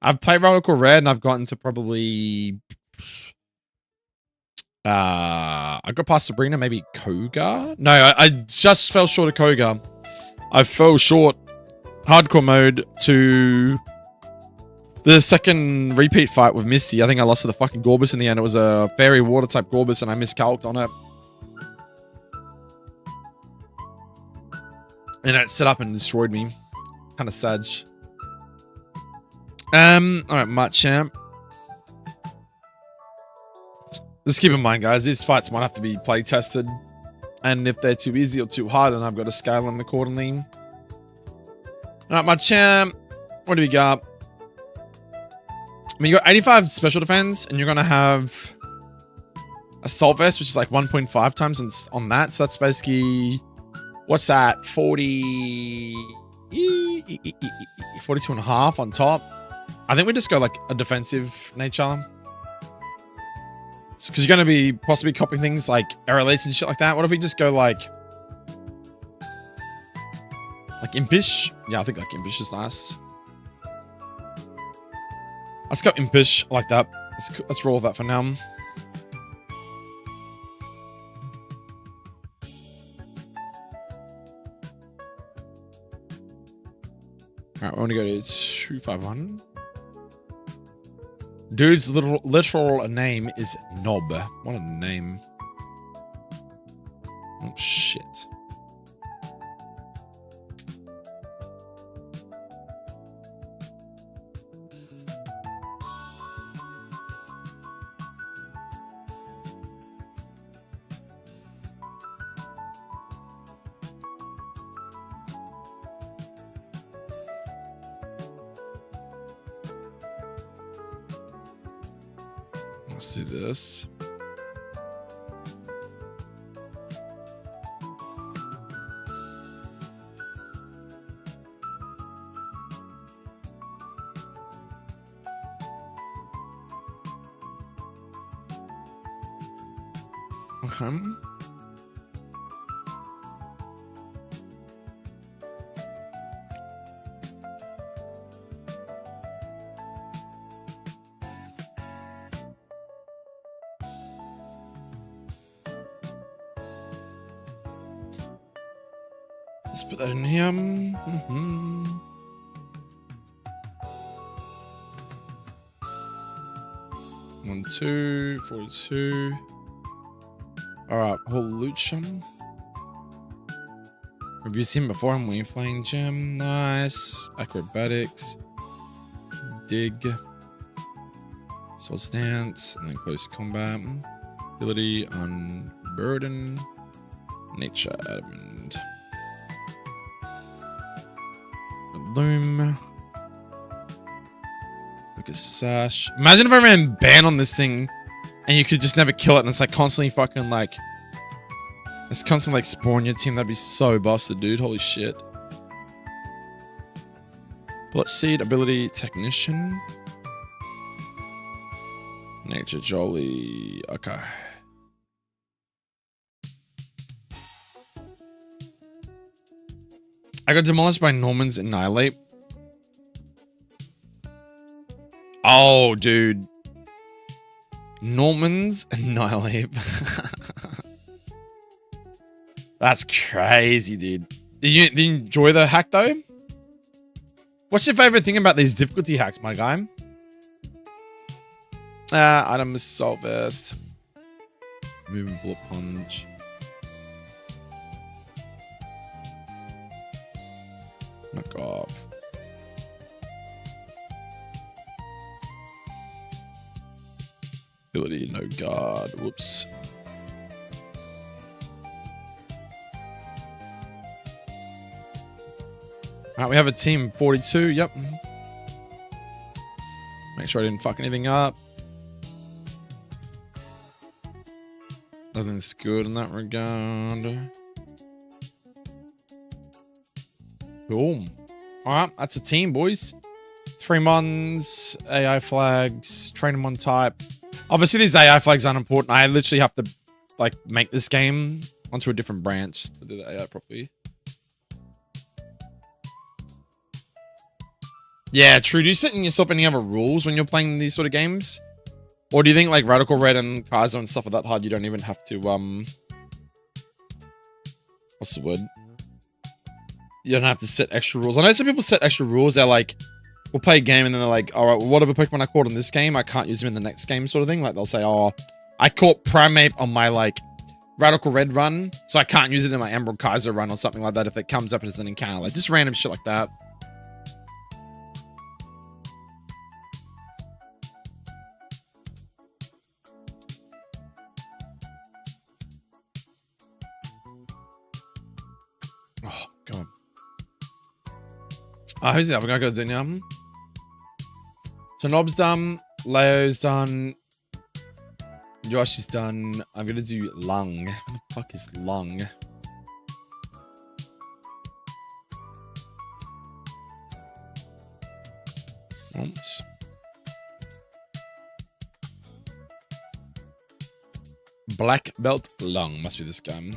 I've played Radical Red, and I've gotten to probably... I got past Sabrina, maybe Koga? No, I just fell short of Koga. I fell short hardcore mode to the second repeat fight with Misty. I think I lost to the fucking Gorbis in the end. It was a fairy water type Gorbis and I miscalced on it. And it set up and destroyed me. Kind of sad. Alright, Machamp. Just keep in mind, guys, these fights might have to be play tested. And if they're too easy or too hard, then I've got to scale them accordingly. Alright, Machamp. What do we got? I mean, you got 85 special defense, and you're going to have Assault Vest, which is like 1.5 times on that. So that's basically, what's that? 42 and a half on top. I think we just go like a defensive nature. Because you're going to be possibly copying things like air release and shit like that. What if we just go like Impish? Yeah, I think like Impish is nice. Let's go Impish. I like that. Let's roll with that for now. Alright, we want to go to 251. Dude's literal name is Knob. What a name. Oh, shit. Let's do this. Okay. Let's put that in here. 1, 2, 42. Alright, Holuchum. Have you seen him before? I'm Wave Flying Gem. Nice. Acrobatics. Dig. Sword Stance. And then Close Combat. Ability Unburden. Nature Adamant. Loom. Look at Sash. Imagine if I ran ban on this thing and you could just never kill it and it's like constantly fucking like It's constantly like spawn your team. That'd be so busted, dude. Holy shit. Bullet seed, ability, technician. Nature Jolly. Okay. I got demolished by Norman's Annihilate. Oh, dude. Norman's Annihilate. That's crazy, dude. Did you enjoy the hack, though? What's your favorite thing about these difficulty hacks, my guy? Item assault vest. Moving bullet punch. Knock off. Ability, no guard. Whoops. Alright, we have a team 42. Yep. Make sure I didn't fuck anything up. Nothing's good in that regard. Boom. Alright, that's a team, boys. 3 mons, AI flags, train them on type. Obviously, these AI flags aren't important. I literally have to, like, make this game onto a different branch to do the AI properly. Yeah, true. Do you set in yourself any other rules when you're playing these sort of games? Or do you think, like, Radical Red and Kaiser and stuff are that hard you don't even have to, what's the word? You don't have to set extra rules. I know some people set extra rules. They're like, we'll play a game and then they're like, all right, well, whatever Pokemon I caught in this game, I can't use them in the next game sort of thing. Like they'll say, oh, I caught Primeape on my like Radical Red run, so I can't use it in my Emerald Kaiser run or something like that if it comes up as an encounter. Like just random shit like that. Oh, God. Who's the other guy got to do now? So Nob's done, Leo's done, Josh is done. I'm gonna do Lung. What the fuck is Lung? Oops. Black Belt Lung must be this guy.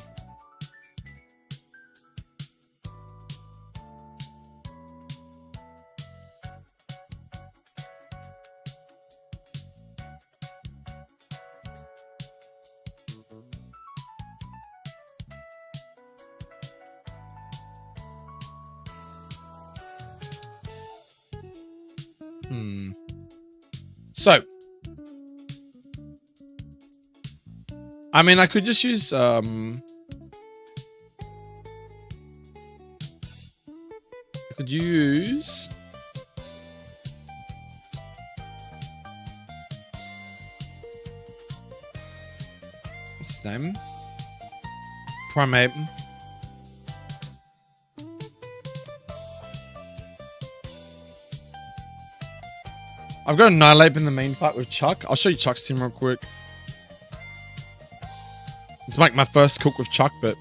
So, I mean, I could just use, I could use, what's his name? Primeape. I've got Annihilate in the main fight with Chuck. I'll show you Chuck's team real quick. It's like my first cook with Chuck, but...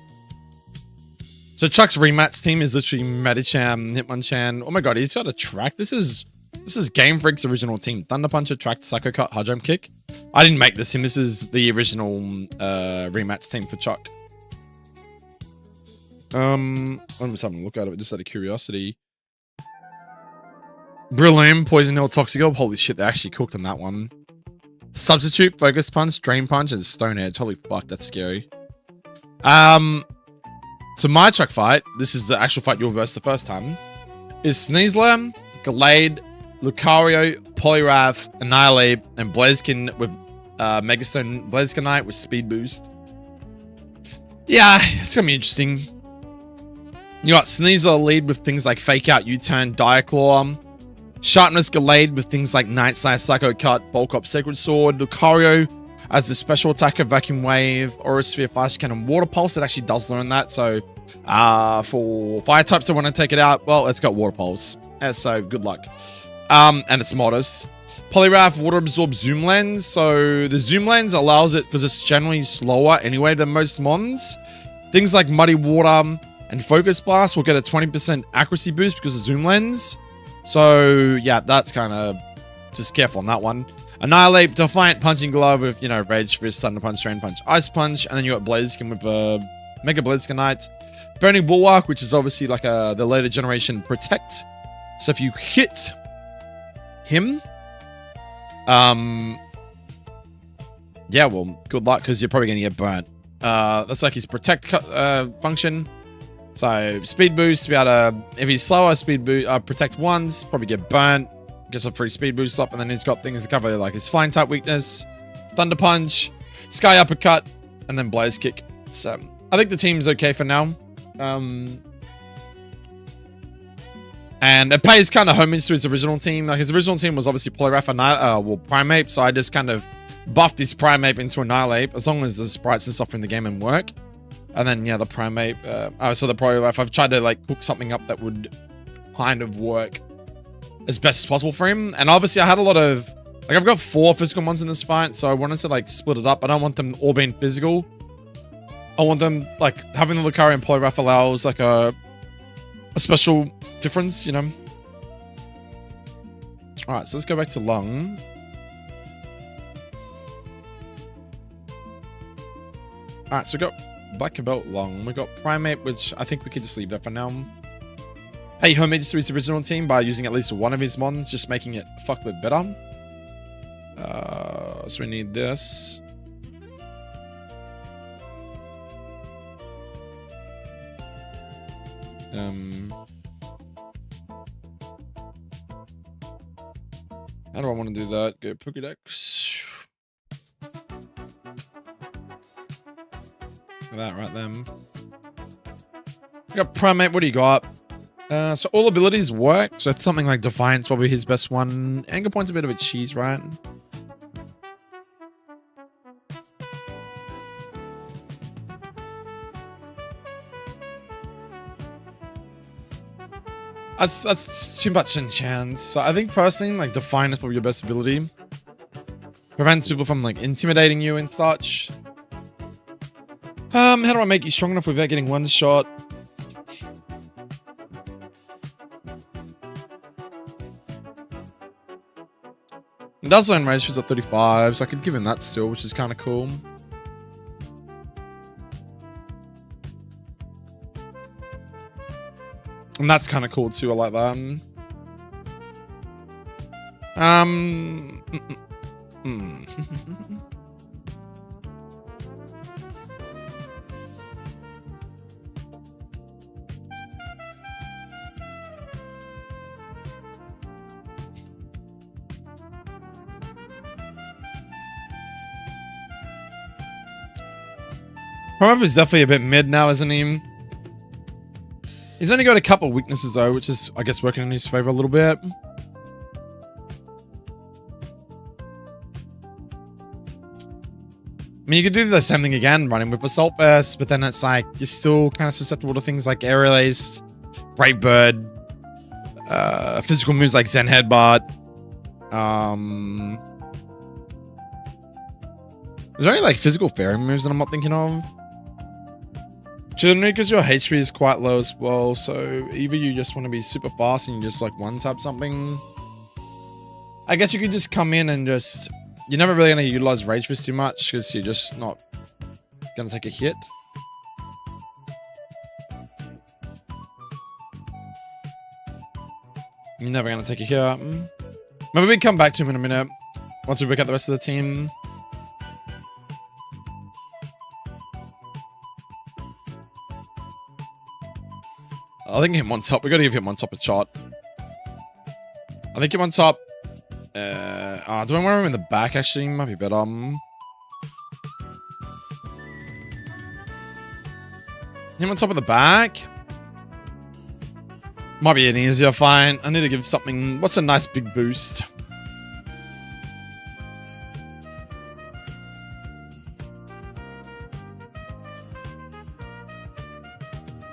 So Chuck's rematch team is literally Medicham, Hitmonchan. Oh my god, he's got a track. This is Game Freak's original team. Thunder Punch, Track, Psycho Cut, Hard Jump Kick. I didn't make this team. This is the original rematch team for Chuck. Let me just have a look at it just out of curiosity. Brilliant, Poison Hill, Toxic Orb. Holy shit, they actually cooked on that one. Substitute, Focus Punch, Drain Punch, and Stone Edge. Holy fuck, that's scary. So my Chuck fight, this is the actual fight you'll verse the first time, is Sneasler, Gallade, Lucario, Poliwrath, Annihilate, and Blaziken with Megastone Blazikenite with Speed Boost. Yeah, it's gonna be interesting. You got Sneasler lead with things like Fake Out, U-Turn, Diaclaw. Sharpness Gallade with things like Night Size, Psycho Cut, Bulk Up, Sacred Sword. Lucario as the special attacker, Vacuum Wave, Aura Sphere, Flash Cannon, Water Pulse. It actually does learn that. So for fire types that want to take it out, well, it's got Water Pulse. So good luck. And it's modest. Poliwrath, Water Absorb, Zoom Lens. So the Zoom Lens allows it, because it's generally slower anyway than most mons. Things like Muddy Water and Focus Blast will get a 20% accuracy boost because of Zoom Lens. So, yeah, that's kind of just careful on that one. Annihilate, Defiant Punching Glove with, you know, Rage Fist, Thunder Punch, Drain Punch, Ice Punch. And then you got Blaziken with Mega Blazeskinite. Burning Bulwark, which is obviously like the later generation Protect. So if you hit him, yeah, well, good luck because you're probably going to get burnt. That's like his Protect function. So speed boost, to be able to, if he's slower, speed boost, Protect once, probably get burnt, gets a free speed boost up, and then he's got things to cover like his flying type weakness, Thunder Punch, Sky Uppercut, and then Blaze Kick. So I think the team's okay for now. And it pays kind of homage to his original team. Like his original team was obviously Poliwrath and Primeape, so I just kind of buffed his Primeape into Annihilate as long as the sprites and stuff in the game and work. And then yeah, the Primeape, so the Poliwrath, I've tried to like cook something up that would kind of work as best as possible for him. And obviously I had a lot of, like I've got 4 physical ones in this fight, so I wanted to like split it up. I don't want them all being physical. I want them like having the Lucario and Poliwrath allows like a special difference, you know. All right, so let's go back to Lung. All right, so we got Black Belt Lung. We got Primeape, which I think we could just leave that for now. Pay homage to his original team by using at least one of his mons, just making it a fuckload better. So we need this. How do I want to do that? Go Pokédex. That right then. We got Primeape. What do you got? So all abilities work. So something like Defiance probably his best one. Anger Point's a bit of a cheese, right? That's too much enchant. So I think personally, like Define is probably your best ability. Prevents people from like intimidating you and such. How do I make you strong enough without getting one shot? It does learn Rage Fist at 35, so I could give him that still, which is kind of cool. And that's kind of cool too, I like that. Primeape is definitely a bit mid now, isn't he? He's only got a couple weaknesses though, which is, I guess, working in his favor a little bit. I mean, you could do the same thing again, running with Assault Vest, but then it's like, you're still kind of susceptible to things like Aerial Ace, Great Bird, physical moves like Zen Headbutt. Is there any like physical fairy moves that I'm not thinking of? Generally, because your HP is quite low as well, so either you just want to be super fast and you just like one-tap something. I guess you could just come in and just... You're never really going to utilize Rage Fist too much because you're just not going to take a hit. You're never going to take a hit. Maybe we come back to him in a minute once we work out the rest of the team. I think Hitmontop. We gotta give Hitmontop a shot. I think Hitmontop. Do I want him in the back? Actually, might be better. Hitmontop in the back. Might be an easier fight. I need to give something. What's a nice big boost?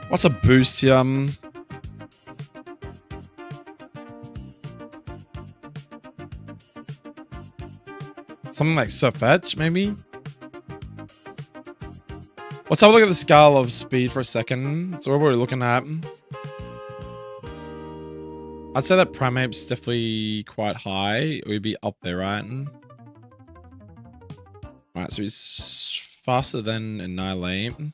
What's a boost here? Something like Surf Edge, maybe? Let's have a look at the scale of speed for a second. So what we're looking at. I'd say that Primeape's definitely quite high. It would be up there, right? Alright, so he's faster than Annihilate. And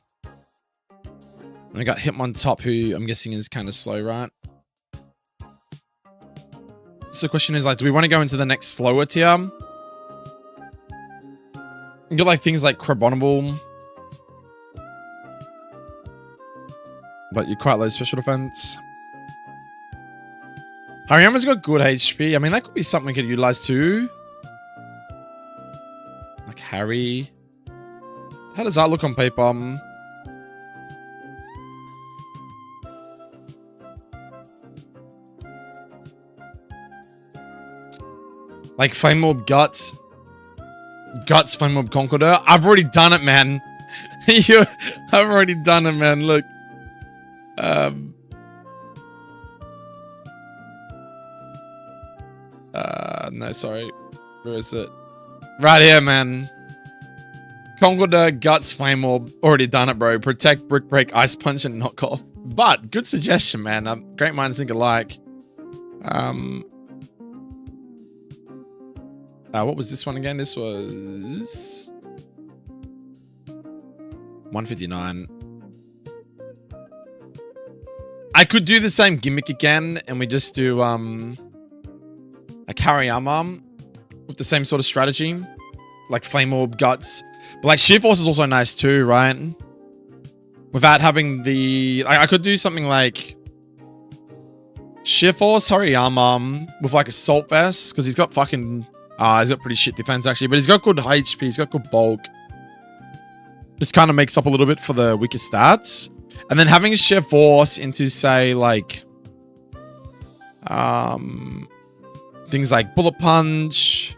I got Hitmontop, who I'm guessing is kind of slow, right? So the question is, like, do we want to go into the next slower tier? You got, like, things like Crabominable. But you're quite low special defense. Hariyama's got good HP. I mean, that could be something we could utilize too. Like Harry. How does that look on paper? Like Flame Orb Guts. Guts, Flame Orb Conqueror. I've already done it, man. I've already done it, man. Look. No, sorry. Where is it? Right here, man. Conqueror, Guts, Flame Orb. Already done it, bro. Protect, Brick Break, Ice Punch, and Knock Off. But, good suggestion, man. Great minds think alike. What was this one again? This was 159. I could do the same gimmick again, and we just do a Hariyama with the same sort of strategy, like Flame Orb, Guts. But like Sheer Force is also nice too, right? Without having the, I could do something like Sheer Force Hariyama with like Assault Vest, because he's got fucking, he's got pretty shit defense actually, but he's got good HP, he's got good bulk. Just kind of makes up a little bit for the weaker stats. And then having a Sheer Force into, say, like, things like Bullet Punch.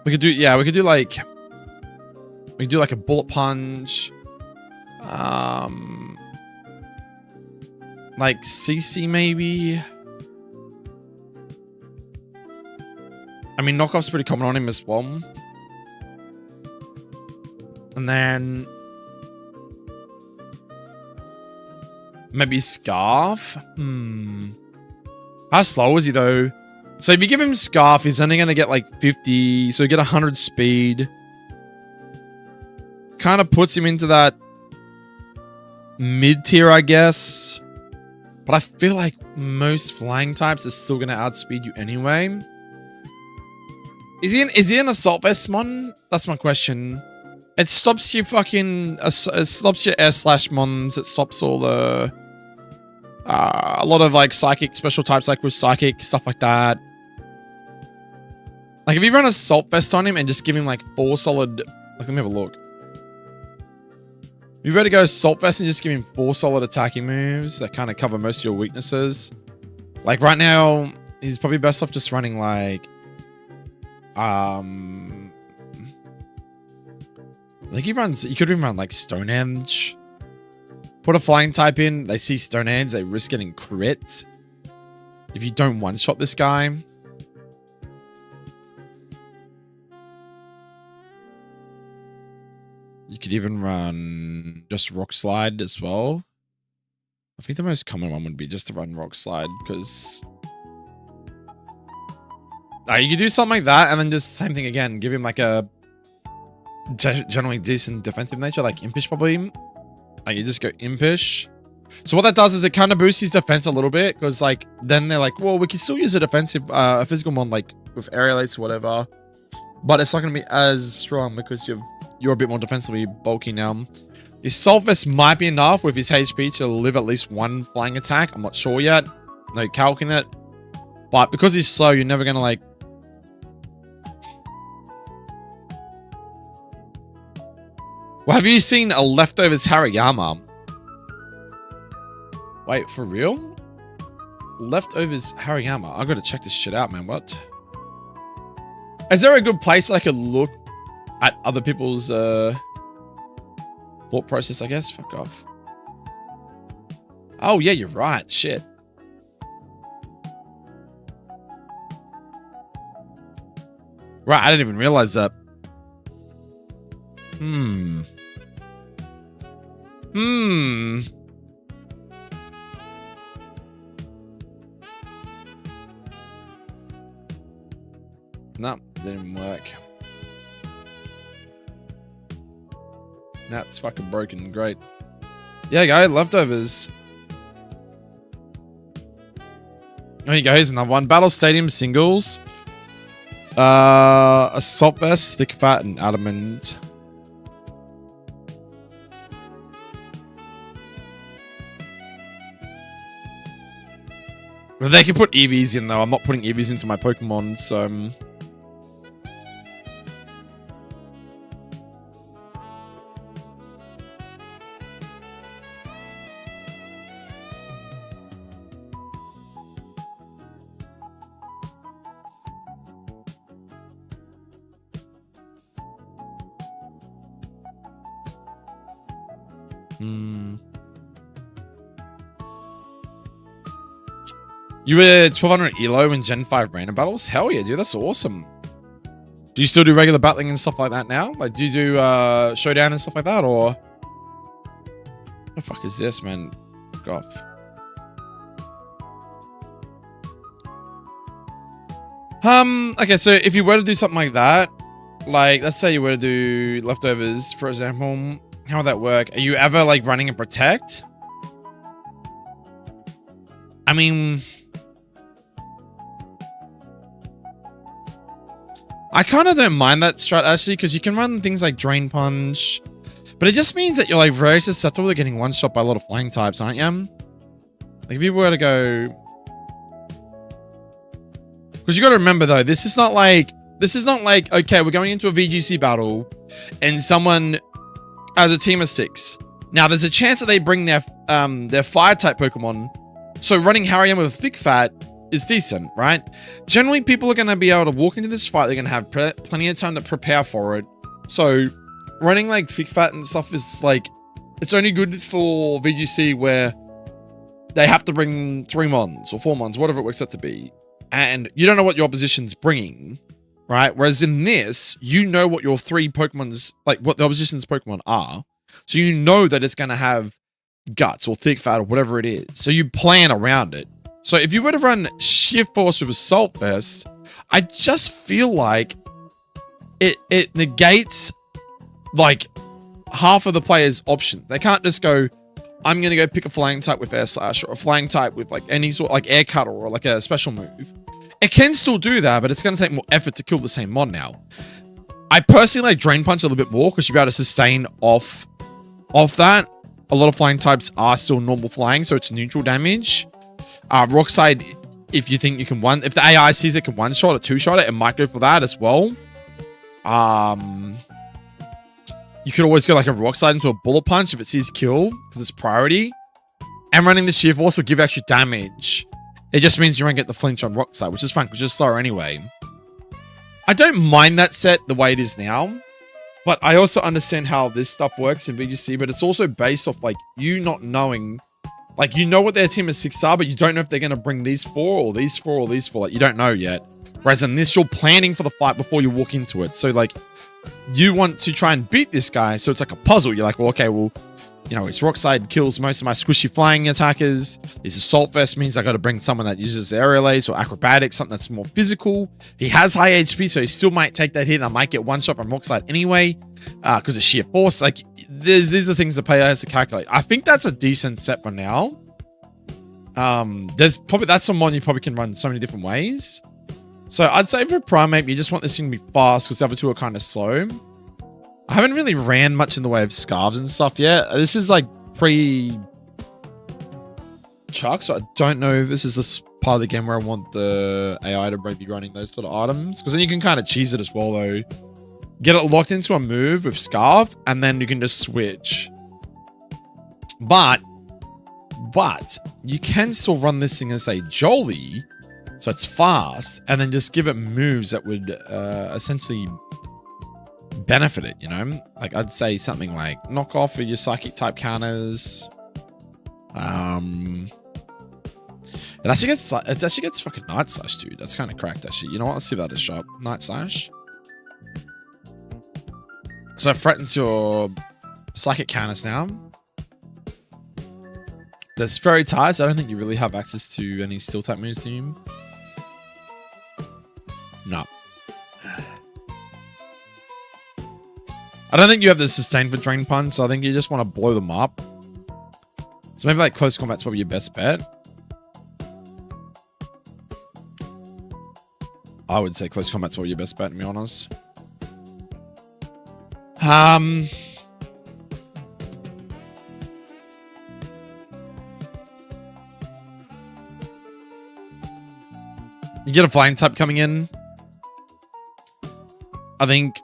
We could do, yeah, we could do like a Bullet Punch. Like CC maybe. I mean, Knockoff's pretty common on him as well. And then maybe Scarf. How slow is he though? So if you give him Scarf, he's only going to get like 50. So you get 100 speed. Kind of puts him into that mid tier, I guess. But I feel like most flying types are still going to outspeed you anyway. Is he an Assault Vest mon? That's my question. It stops you fucking, it stops your air slash mons. It stops all the, a lot of like psychic special types, like with psychic, stuff like that. Like if you run Assault Vest on him and just give him like 4 solid, like let me have a look. You better go Assault Vest and just give him 4 solid attacking moves that kind of cover most of your weaknesses. Like right now, he's probably best off just running like, like he runs, you could even run like Stonehenge. Put a flying type in, they see Stonehenge, they risk getting crit. If you don't one-shot this guy. You could even run just Rock Slide as well. I think the most common one would be just to run Rock Slide, because you could do something like that, and then just same thing again. Give him like a generally decent defensive nature, like Impish probably. Like you just go Impish. So what that does is it kind of boosts his defense a little bit, because like then they're like, well, we can still use a defensive, a physical mon like with aerialates or whatever, but it's not going to be as strong because you're a bit more defensively bulky now. His Assault Vest might be enough with his HP to live at least 1 flying attack. I'm not sure yet. No calcing it. But because he's slow, you're never going to like... Well, have you seen a Leftovers Hariyama? Wait, for real? Leftovers Hariyama. I gotta check this shit out, man. What? Is there a good place I could look at other people's thought process, I guess? Fuck off. Oh, yeah, you're right. Shit. Right, I didn't even realize that. Hmm. No, didn't even work. That's fucking broken. Great. Yeah, guys, leftovers. There you go. Here's another one. Battle Stadium singles. Assault vest, thick fat, and adamant. Well, they can put EVs in though. I'm not putting EVs into my Pokemon, so. You were 1200 ELO in Gen 5 random battles? Hell yeah, dude. That's awesome. Do you still do regular battling and stuff like that now? Like, do you do showdown and stuff like that, or? What the fuck is this, man? Fuck off. Okay, so if you were to do something like that, like, let's say you were to do leftovers, for example, how would that work? Are you ever, like, running a protect? I mean, I kind of don't mind that strat, actually, because you can run things like Drain Punch, but it just means that you're, like, very susceptible to getting one-shot by a lot of flying types, aren't you? Like, if you were to go... Because you got to remember, though, this is not like, okay, we're going into a VGC battle, and someone has a team of 6. Now, there's a chance that they bring their fire-type Pokemon, so running Harrier with Thick Fat is decent, right? Generally, people are going to be able to walk into this fight. They're going to have plenty of time to prepare for it. So, running like Thick Fat and stuff is like, it's only good for VGC where they have to bring 3 mons or 4 mons, whatever it works out to be. And you don't know what your opposition's bringing, right? Whereas in this, you know what your 3 Pokemon's, like what the opposition's Pokemon are. So you know that it's going to have Guts or Thick Fat or whatever it is. So you plan around it. So if you were to run Sheer Force with Assault Vest, I just feel like it negates like half of the player's options. They can't just go, I'm going to go pick a flying type with Air Slash or a flying type with like any sort of like Air Cutter or like a special move. It can still do that, but it's going to take more effort to kill the same mon now. I personally like Drain Punch a little bit more because you'll be able to sustain off that. A lot of flying types are still normal flying, so it's neutral damage. Rock Slide, if you think you can if the AI sees it can one-shot or two-shot it might go for that as well. You could always go like a Rock Slide into a Bullet Punch if it sees kill, because it's priority. And running the Sheer Force will give extra damage. It just means you won't get the flinch on Rock Slide, which is fun, because you're slower anyway. I don't mind that set the way it is now, but I also understand how this stuff works in VGC, but it's also based off like you not knowing. Like, you know what their team of 6 are, but you don't know if they're going to bring these 4 or these 4 or these 4. Like, you don't know yet. Whereas in this, you're planning for the fight before you walk into it. So, like, you want to try and beat this guy. So, it's like a puzzle. You're like, well, okay, well, you know, his Rock Slide kills most of my squishy flying attackers. His Assault Vest means I got to bring someone that uses Aerial Ace or Acrobatics, something that's more physical. He has high HP, so he still might take that hit. And I might get one shot from Rock Slide anyway, because of Sheer Force. Like, these are things the player has to calculate. I think that's a decent set for now. That's someone you probably can run so many different ways. So I'd say for Primate, you just want this thing to be fast because the other 2 are kind of slow. I haven't really ran much in the way of Scarves and stuff yet. This is like pre-Chuck, so I don't know if this is this part of the game where I want the AI to be running those sort of items. Because then you can kind of cheese it as well, though. Get it locked into a move with Scarf, and then you can just switch. But you can still run this thing and say Jolly, so it's fast, and then just give it moves that would essentially benefit it, you know? Like, I'd say something like knock off for your psychic type counters. It actually gets fucking Night Slash, dude. That's kind of cracked, actually. You know what? Let's see if that is shot. Night Slash. So it threatens your psychic counters now. That's very tight, so I don't think you really have access to any steel type moves, do you? No. I don't think you have the sustain for Drain Punch, so I think you just want to blow them up. So maybe like close combat's probably your best bet. I would say close combat's probably your best bet, to be honest. You get a flying type coming in. I think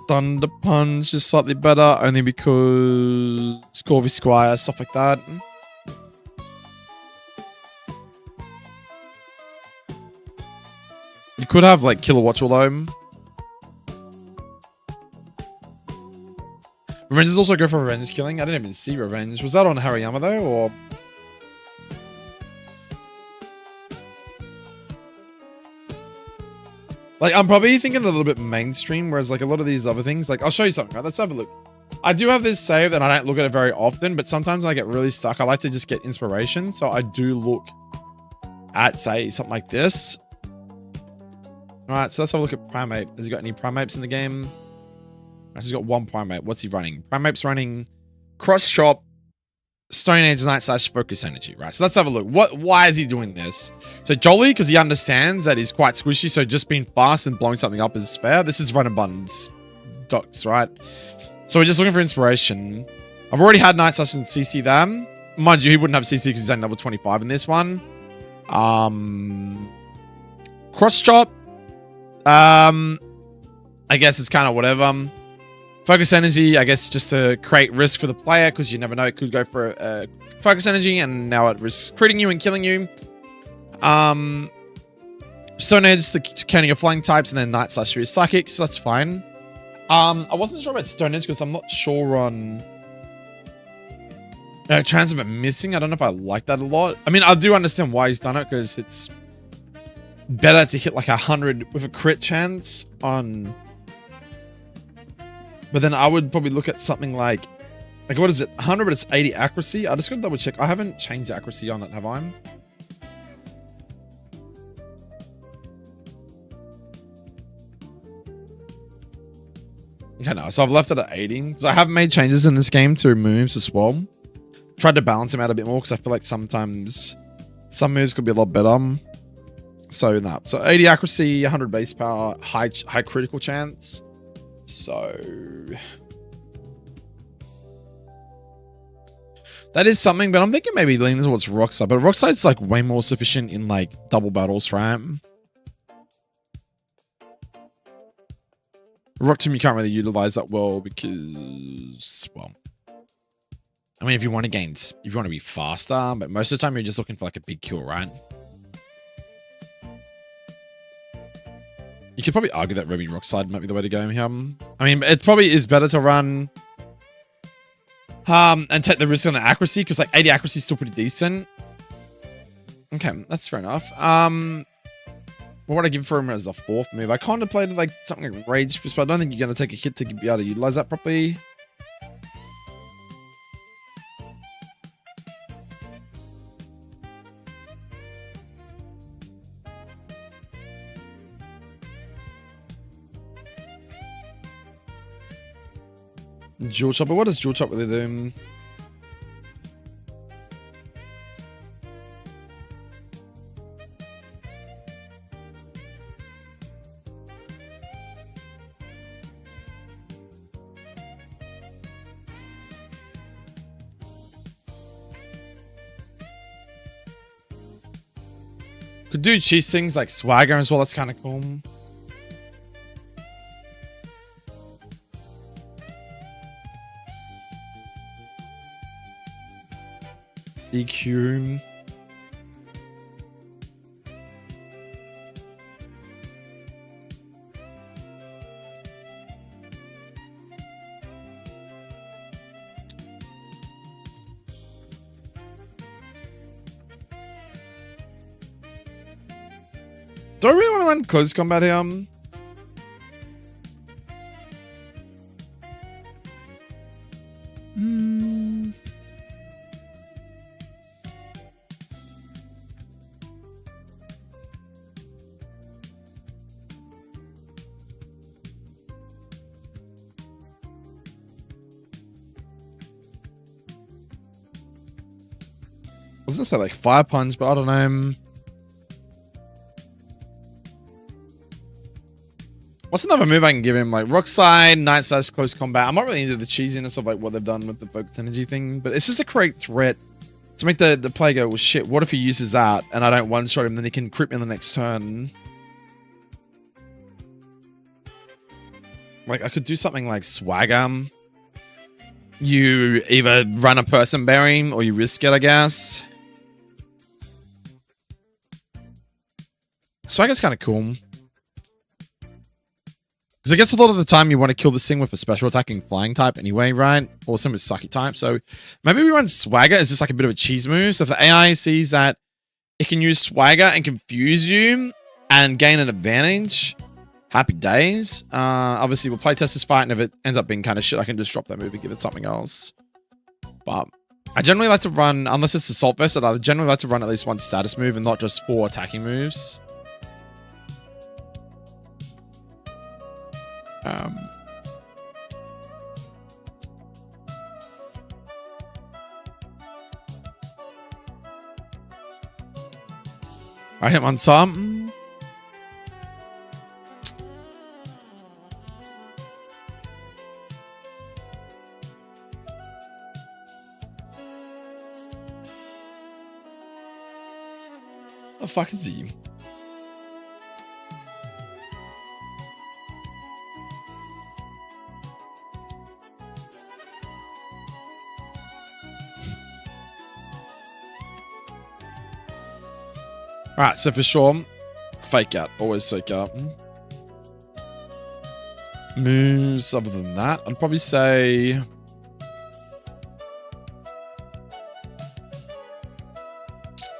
Thunder Punch is slightly better, only because Corvus Squire, stuff like that. You could have like Killer Watch although. Revenge is also go for revenge killing. I didn't even see revenge. Was that on Hariyama though, or? Like, I'm probably thinking a little bit mainstream, whereas like a lot of these other things, like I'll show you something, right? Let's have a look. I do have this saved and I don't look at it very often, but sometimes when I get really stuck, I like to just get inspiration. So I do look at, say, something like this. All right, so let's have a look at Primate. Has he got any Primates in the game? He's got one Primate. What's he running? Primate's running Cross Chop, Stone Age Knight / Focus Energy, right? So let's have a look. Why is he doing this? So Jolly, because he understands that he's quite squishy, so just being fast and blowing something up is fair. This is Run and Buns docs, right? So we're just looking for inspiration. I've already had Knight / CC them. Mind you, he wouldn't have CC because he's only level 25 in this one. Cross Chop. I guess it's kind of whatever. Focus Energy, I guess, just to create risk for the player, because you never know, it could go for Focus Energy, and now it risks critting you and killing you. Stone Edge to counter your flying types, and then Knight / Psychic, so that's fine. I wasn't sure about Stone Edge, because I'm not sure on chance of it missing. I don't know if I like that a lot. I mean, I do understand why he's done it, because it's better to hit like 100 with a crit chance on... But then I would probably look at something like what is it? 100, but it's 80 accuracy. I just got to double check. I haven't changed the accuracy on it, have I? Okay, no. So I've left it at 80. So I have made changes in this game to moves as well. Tried to balance them out a bit more, because I feel like sometimes some moves could be a lot better. So no. So 80 accuracy, 100 base power, high critical chance. So that is something, but I'm thinking maybe leaning towards Rockside. But Rockside's like way more sufficient in like double battles, right? Rock Tomb you can't really utilize that well because, well, I mean, if you want to be faster, but most of the time you're just looking for like a big kill, right? You could probably argue that Ruby Rockside might be the way to go here. I mean, it probably is better to run and take the risk on the accuracy, because like 80 accuracy is still pretty decent. Okay, that's fair enough. What would I give for him as a fourth move? I contemplated like something like Rage Fist, but I don't think you're going to take a hit to be able to utilize that properly. Jewel Chop, but what does Jewel Chop really do? Could do cheese things like Swagger as well, that's kind of cool. EQ. Do I really want to run close combat here? was gonna say like Fire Punch, but I don't know. What's another move I can give him? Like Rock Slide, Night Slash, Close Combat. I'm not really into the cheesiness of like what they've done with the focus energy thing, but it's just a great threat to make the player go, well shit, what if he uses that and I don't one-shot him, then he can crit me on the next turn. Like I could do something like Swagger. You either run a person bearing or you risk it, I guess. Swagger's kind of cool. Because I guess a lot of the time you want to kill this thing with a special attacking flying type anyway, right? Or some with sucky type. So maybe we run Swagger as just like a bit of a cheese move. So if the AI sees that it can use Swagger and confuse you and gain an advantage, happy days. Obviously we'll play test this fight, and if it ends up being kind of shit, I can just drop that move and give it something else. But I generally like to run, unless it's Assault Vest, I generally like to run at least one status move and not just 4 attacking moves. I hit him on top. The fuck is he? Alright, so for sure, fake out. Always fake out. Moves other than that, I'd probably say...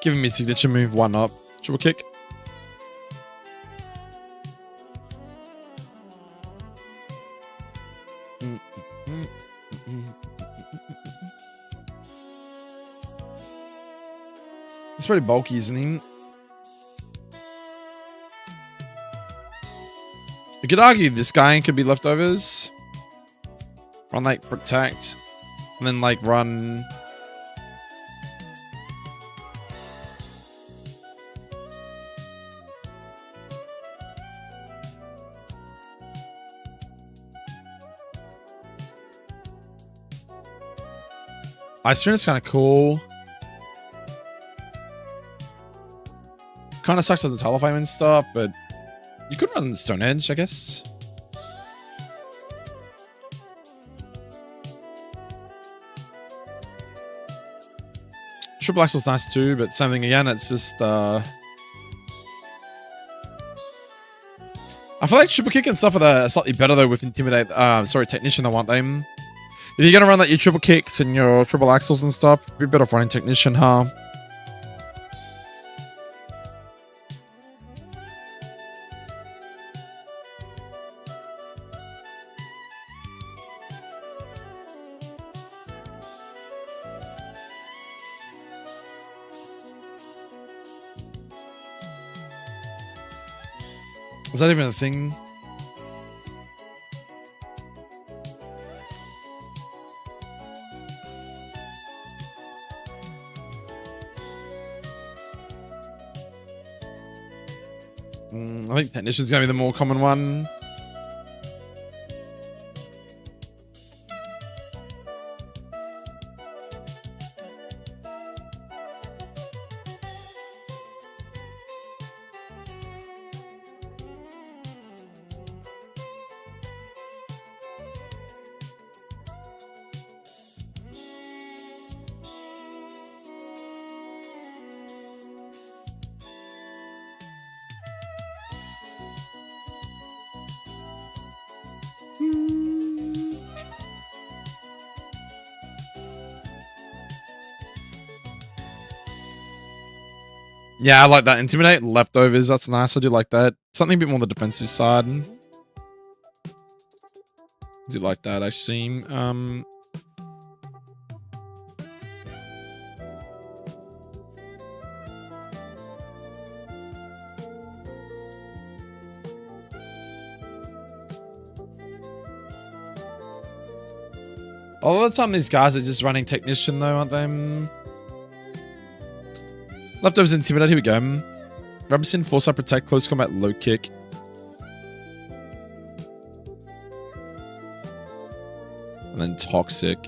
giving me a signature move, one up. Triple kick. It's pretty bulky, isn't he? You could argue this guy could be leftovers. Run like protect. And then like run... Ice Spin is kind of cool. Kind of sucks with the Talifame and stuff, but you could run Stone Edge, I guess. Triple Axle's nice too, but same thing again, it's just I feel like Triple Kick and stuff are slightly better though with Intimidate, Technician, I want them. If you're gonna run like your Triple Kicks and your Triple Axles and stuff, you'd be better off running Technician, huh? Is that even a thing? I think Technician's gonna be the more common one. Yeah, I like that. Intimidate, leftovers, that's nice. I do like that. Something a bit more on the defensive side. I do like that, actually. A lot of the time, these guys are just running Technician, though, aren't they? Leftovers Intimidate. Here we go. Robinson, Foresight, Protect, Close Combat, Low Kick. And then Toxic.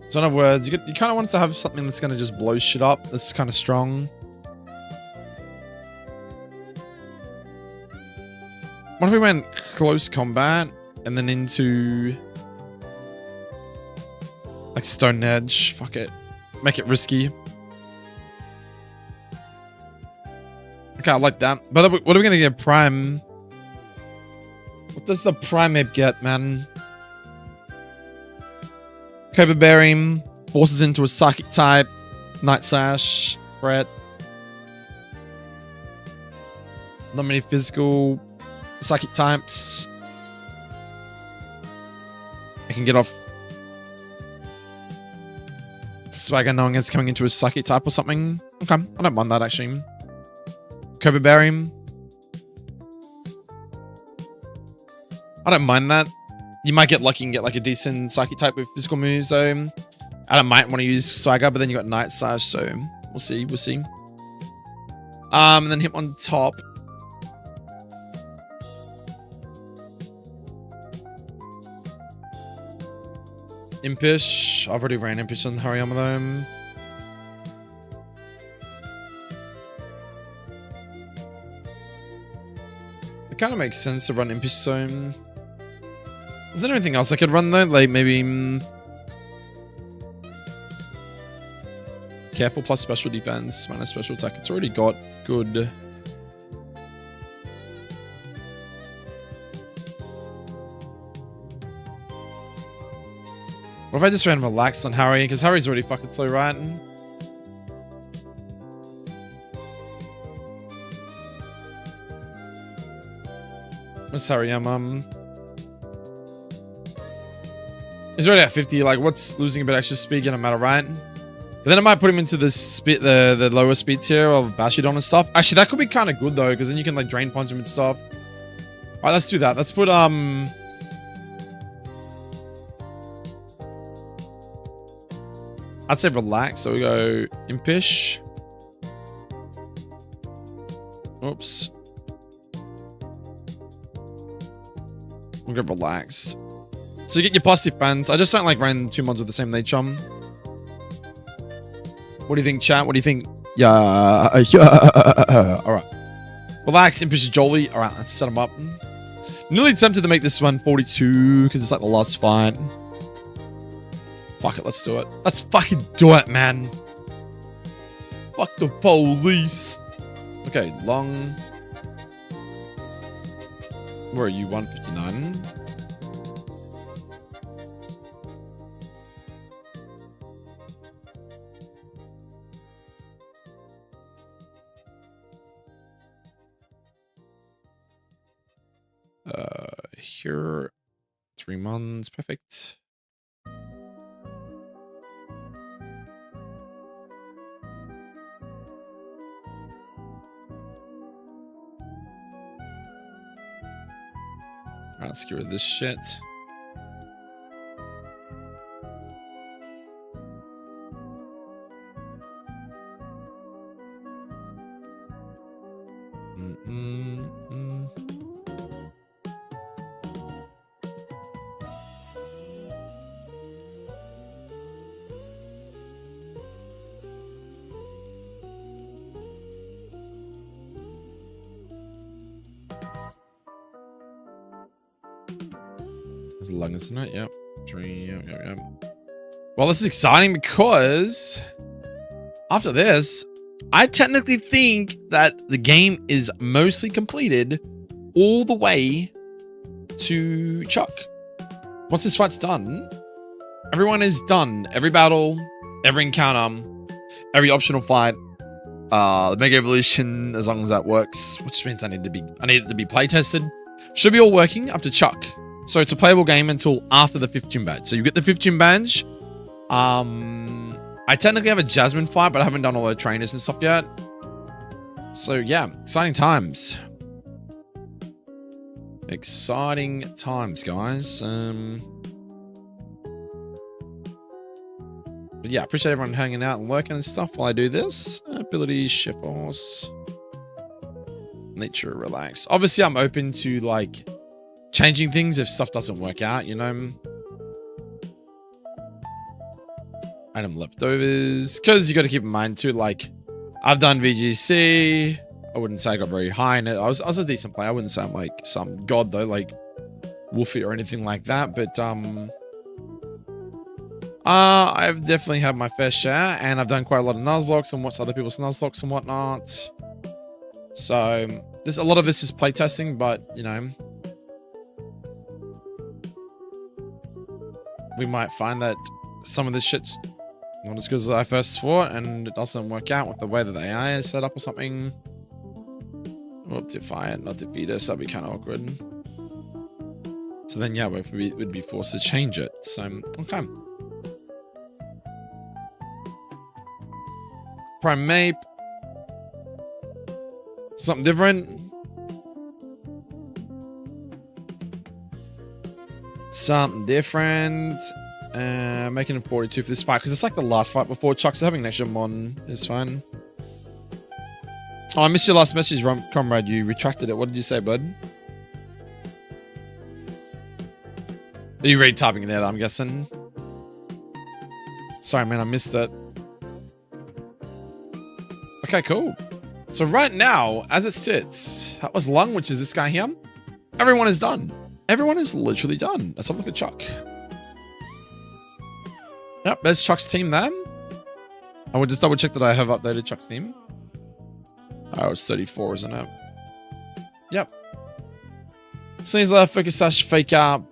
So in other words, you kind of want to have something that's going to just blow shit up. That's kind of strong. What if we went Close Combat and then into like Stone Edge? Fuck it. Make it risky. Okay, I like that. But what are we going to get? Prime. What does the Prime Ape get, man? Cobra Bearing forces into a Psychic type. Night Sash. Brett. Not many physical Psychic types. I can get off Swagger knowing it's coming into a Psychic type or something. Okay, I don't mind that actually. Cobra Bearing. I don't mind that. You might get lucky and get like a decent Psychic type with physical moves, so I might want to use Swagger, but then you got Night Sash, so we'll see, we'll see. And then him on top. Impish. I've already ran Impish on Hariyama though. It kind of makes sense to run Impish Zone. Is there anything else I could run though? Like maybe... Careful plus special defense, minus special attack. It's already got good... What if I just ran Relax on Harry? Because Harry's already fucking slow, right? What's Harry? He's already at 50. Like, what's losing a bit extra speed gonna matter, right? But then I might put him into the lower speed tier of Bashidon and stuff. Actually, that could be kind of good though, because then you can like drain punch him and stuff. All right, let's do that. Let's put I'd say Relax. So we go Impish. Oops. We'll go Relaxed. So you get your positive bands. I just don't like running two mods with the same nature. What do you think, chat? What do you think? Yeah. All right. Relax, Impish Jolie. All right, let's set them up. Nearly tempted to make this one 42 because it's like the last fight. Fuck it, let's do it. Let's fucking do it, man. Fuck the police. Okay, long. Where are you? 159. Here, 3 months, perfect. Alright, let's get rid of this shit. As long as not, yep. 3, yep. Well, this is exciting because after this, I technically think that the game is mostly completed all the way to Chuck. Once this fight's done, everyone is done. Every battle, every encounter, every optional fight, the Mega Evolution, as long as that works, which means I need it to be play tested, should be all working up to Chuck. So it's a playable game until after the 5th gym badge. So you get the 5th gym badge. I technically have a Jasmine fight, but I haven't done all the trainers and stuff yet. So yeah, exciting times. Exciting times, guys. But yeah, appreciate everyone hanging out and lurking and stuff while I do this. Abilities, shift force. Nature, relax. Obviously, I'm open to like changing things if stuff doesn't work out, you know. Item leftovers. Because you got to keep in mind too, like, I've done VGC. I wouldn't say I got very high in it. I was a decent player. I wouldn't say I'm like some god though, like Wolfie or anything like that. But I've definitely had my fair share, and I've done quite a lot of nuzlocks and watched other people's nuzlocks and whatnot. So there's a lot of this is playtesting, but you know, we might find that some of this shit's not as good as I first thought, and it doesn't work out with the way that the AI is set up or something. Well, defiant, not defeat us. That'd be kind of awkward. So then, yeah, we'd be forced to change it. So, okay. Primate. Something different. Something different. Making it 42 for this fight, because it's like the last fight before Chuck, so having an extra mon is fine. Oh, I missed your last message, comrade. You retracted it. What did you say, bud? Are you retyping it there, I'm guessing? Sorry, man, I missed it. Okay, cool. So right now, as it sits, that was Lung, which is this guy here. Everyone is done. Everyone is literally done. Let's have a look at Chuck. Yep, there's Chuck's team there. I would just double check that I have updated Chuck's team. Oh, it's 34, isn't it? Yep. Sneeze left, focus sash, fake out,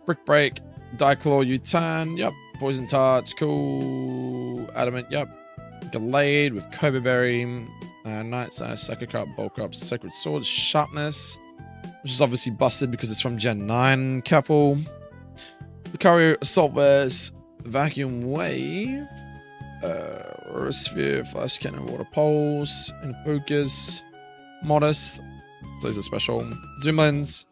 brick break, die claw, U-turn. Yep. Poison touch, cool. Adamant, yep. Delayed with Cobra Berry, Night Sash, Psychic Up, Bulk Up, Sacred Sword, Sharpness, which is obviously busted because it's from Gen 9. Careful. Lucario, Assault Vest, Vacuum Wave, Aura Sphere, Flash Cannon, Water Pulse, and Focus, Modest. Those are special. Zoom Lens.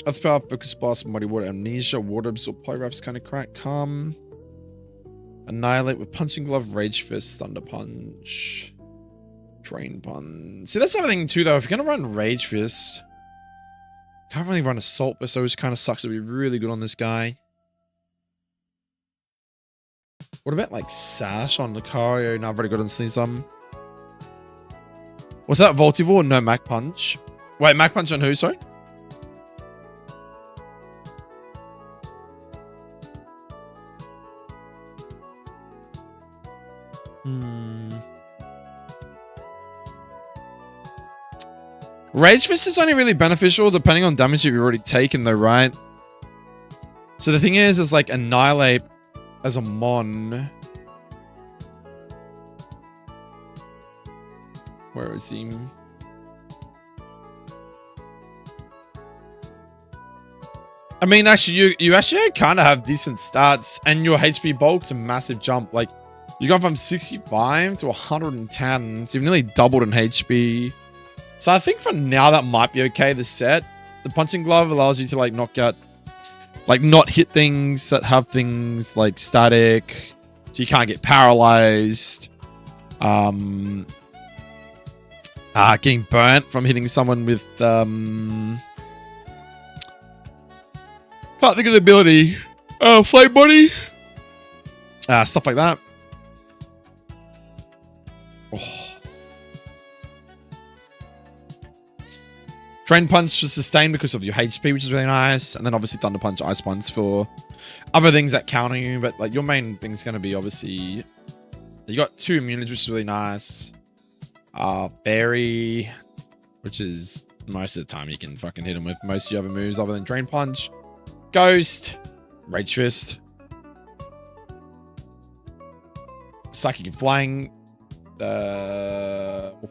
Earth Power, Focus Blast, Muddy Water, Amnesia, Water Absorb, Polygraph's kind of crack, Calm. Annihilate with Punching Glove, Rage Fist, Thunder Punch, Drain Punch. See, that's the other thing too, though. If you're gonna run Rage Fist, can't really run Assault Fist, so it kind of sucks to be really good on this guy. What about like Sash on Lucario? Not very good on Sneeze. What's that? Voltivore? No, Mac Punch. Wait, Mac Punch on who? Sorry. Rage Fist is only really beneficial depending on damage you've already taken, though, right? So the thing is like Annihilate as a mon. Where is he? I mean, actually, you actually kind of have decent stats, and your HP bulk's a massive jump. Like, you gone from 65 to 110, so you've nearly doubled in HP. So I think for now that might be okay. The set, the Punching Glove allows you to like not hit things that have things like static, so you can't get paralyzed. Getting burnt from hitting someone with can't think of the ability. Flame Body. Stuff like that. Oh. Drain Punch for sustain because of your HP, which is really nice. And then obviously Thunder Punch, Ice Punch for other things that counter you. But like your main thing is going to be obviously... You got 2 immunities, which is really nice. Fairy, which is most of the time you can fucking hit him with most of your other moves other than Drain Punch. Ghost. Rage Fist. Psychic and Flying.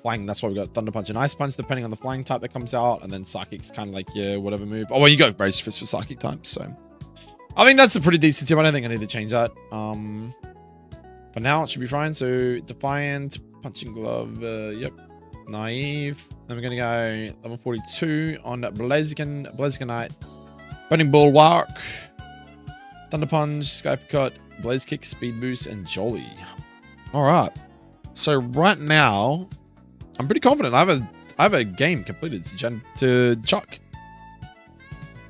Flying, that's why we got Thunder Punch and Ice Punch, depending on the flying type that comes out, and then Psychic's kind of like, yeah, whatever move. Oh, well, you got Rage Fist for Psychic types, so I think that's a pretty decent tip. I don't think I need to change that. For now, it should be fine. So, Defiant, Punching Glove, yep, Naive. Then we're gonna go level 42 on Blaziken Knight, Burning Bulwark, Thunder Punch, Skype Cut, Blaze Kick, Speed Boost, and Jolly. All right. So right now, I'm pretty confident I have a game completed to Chuck.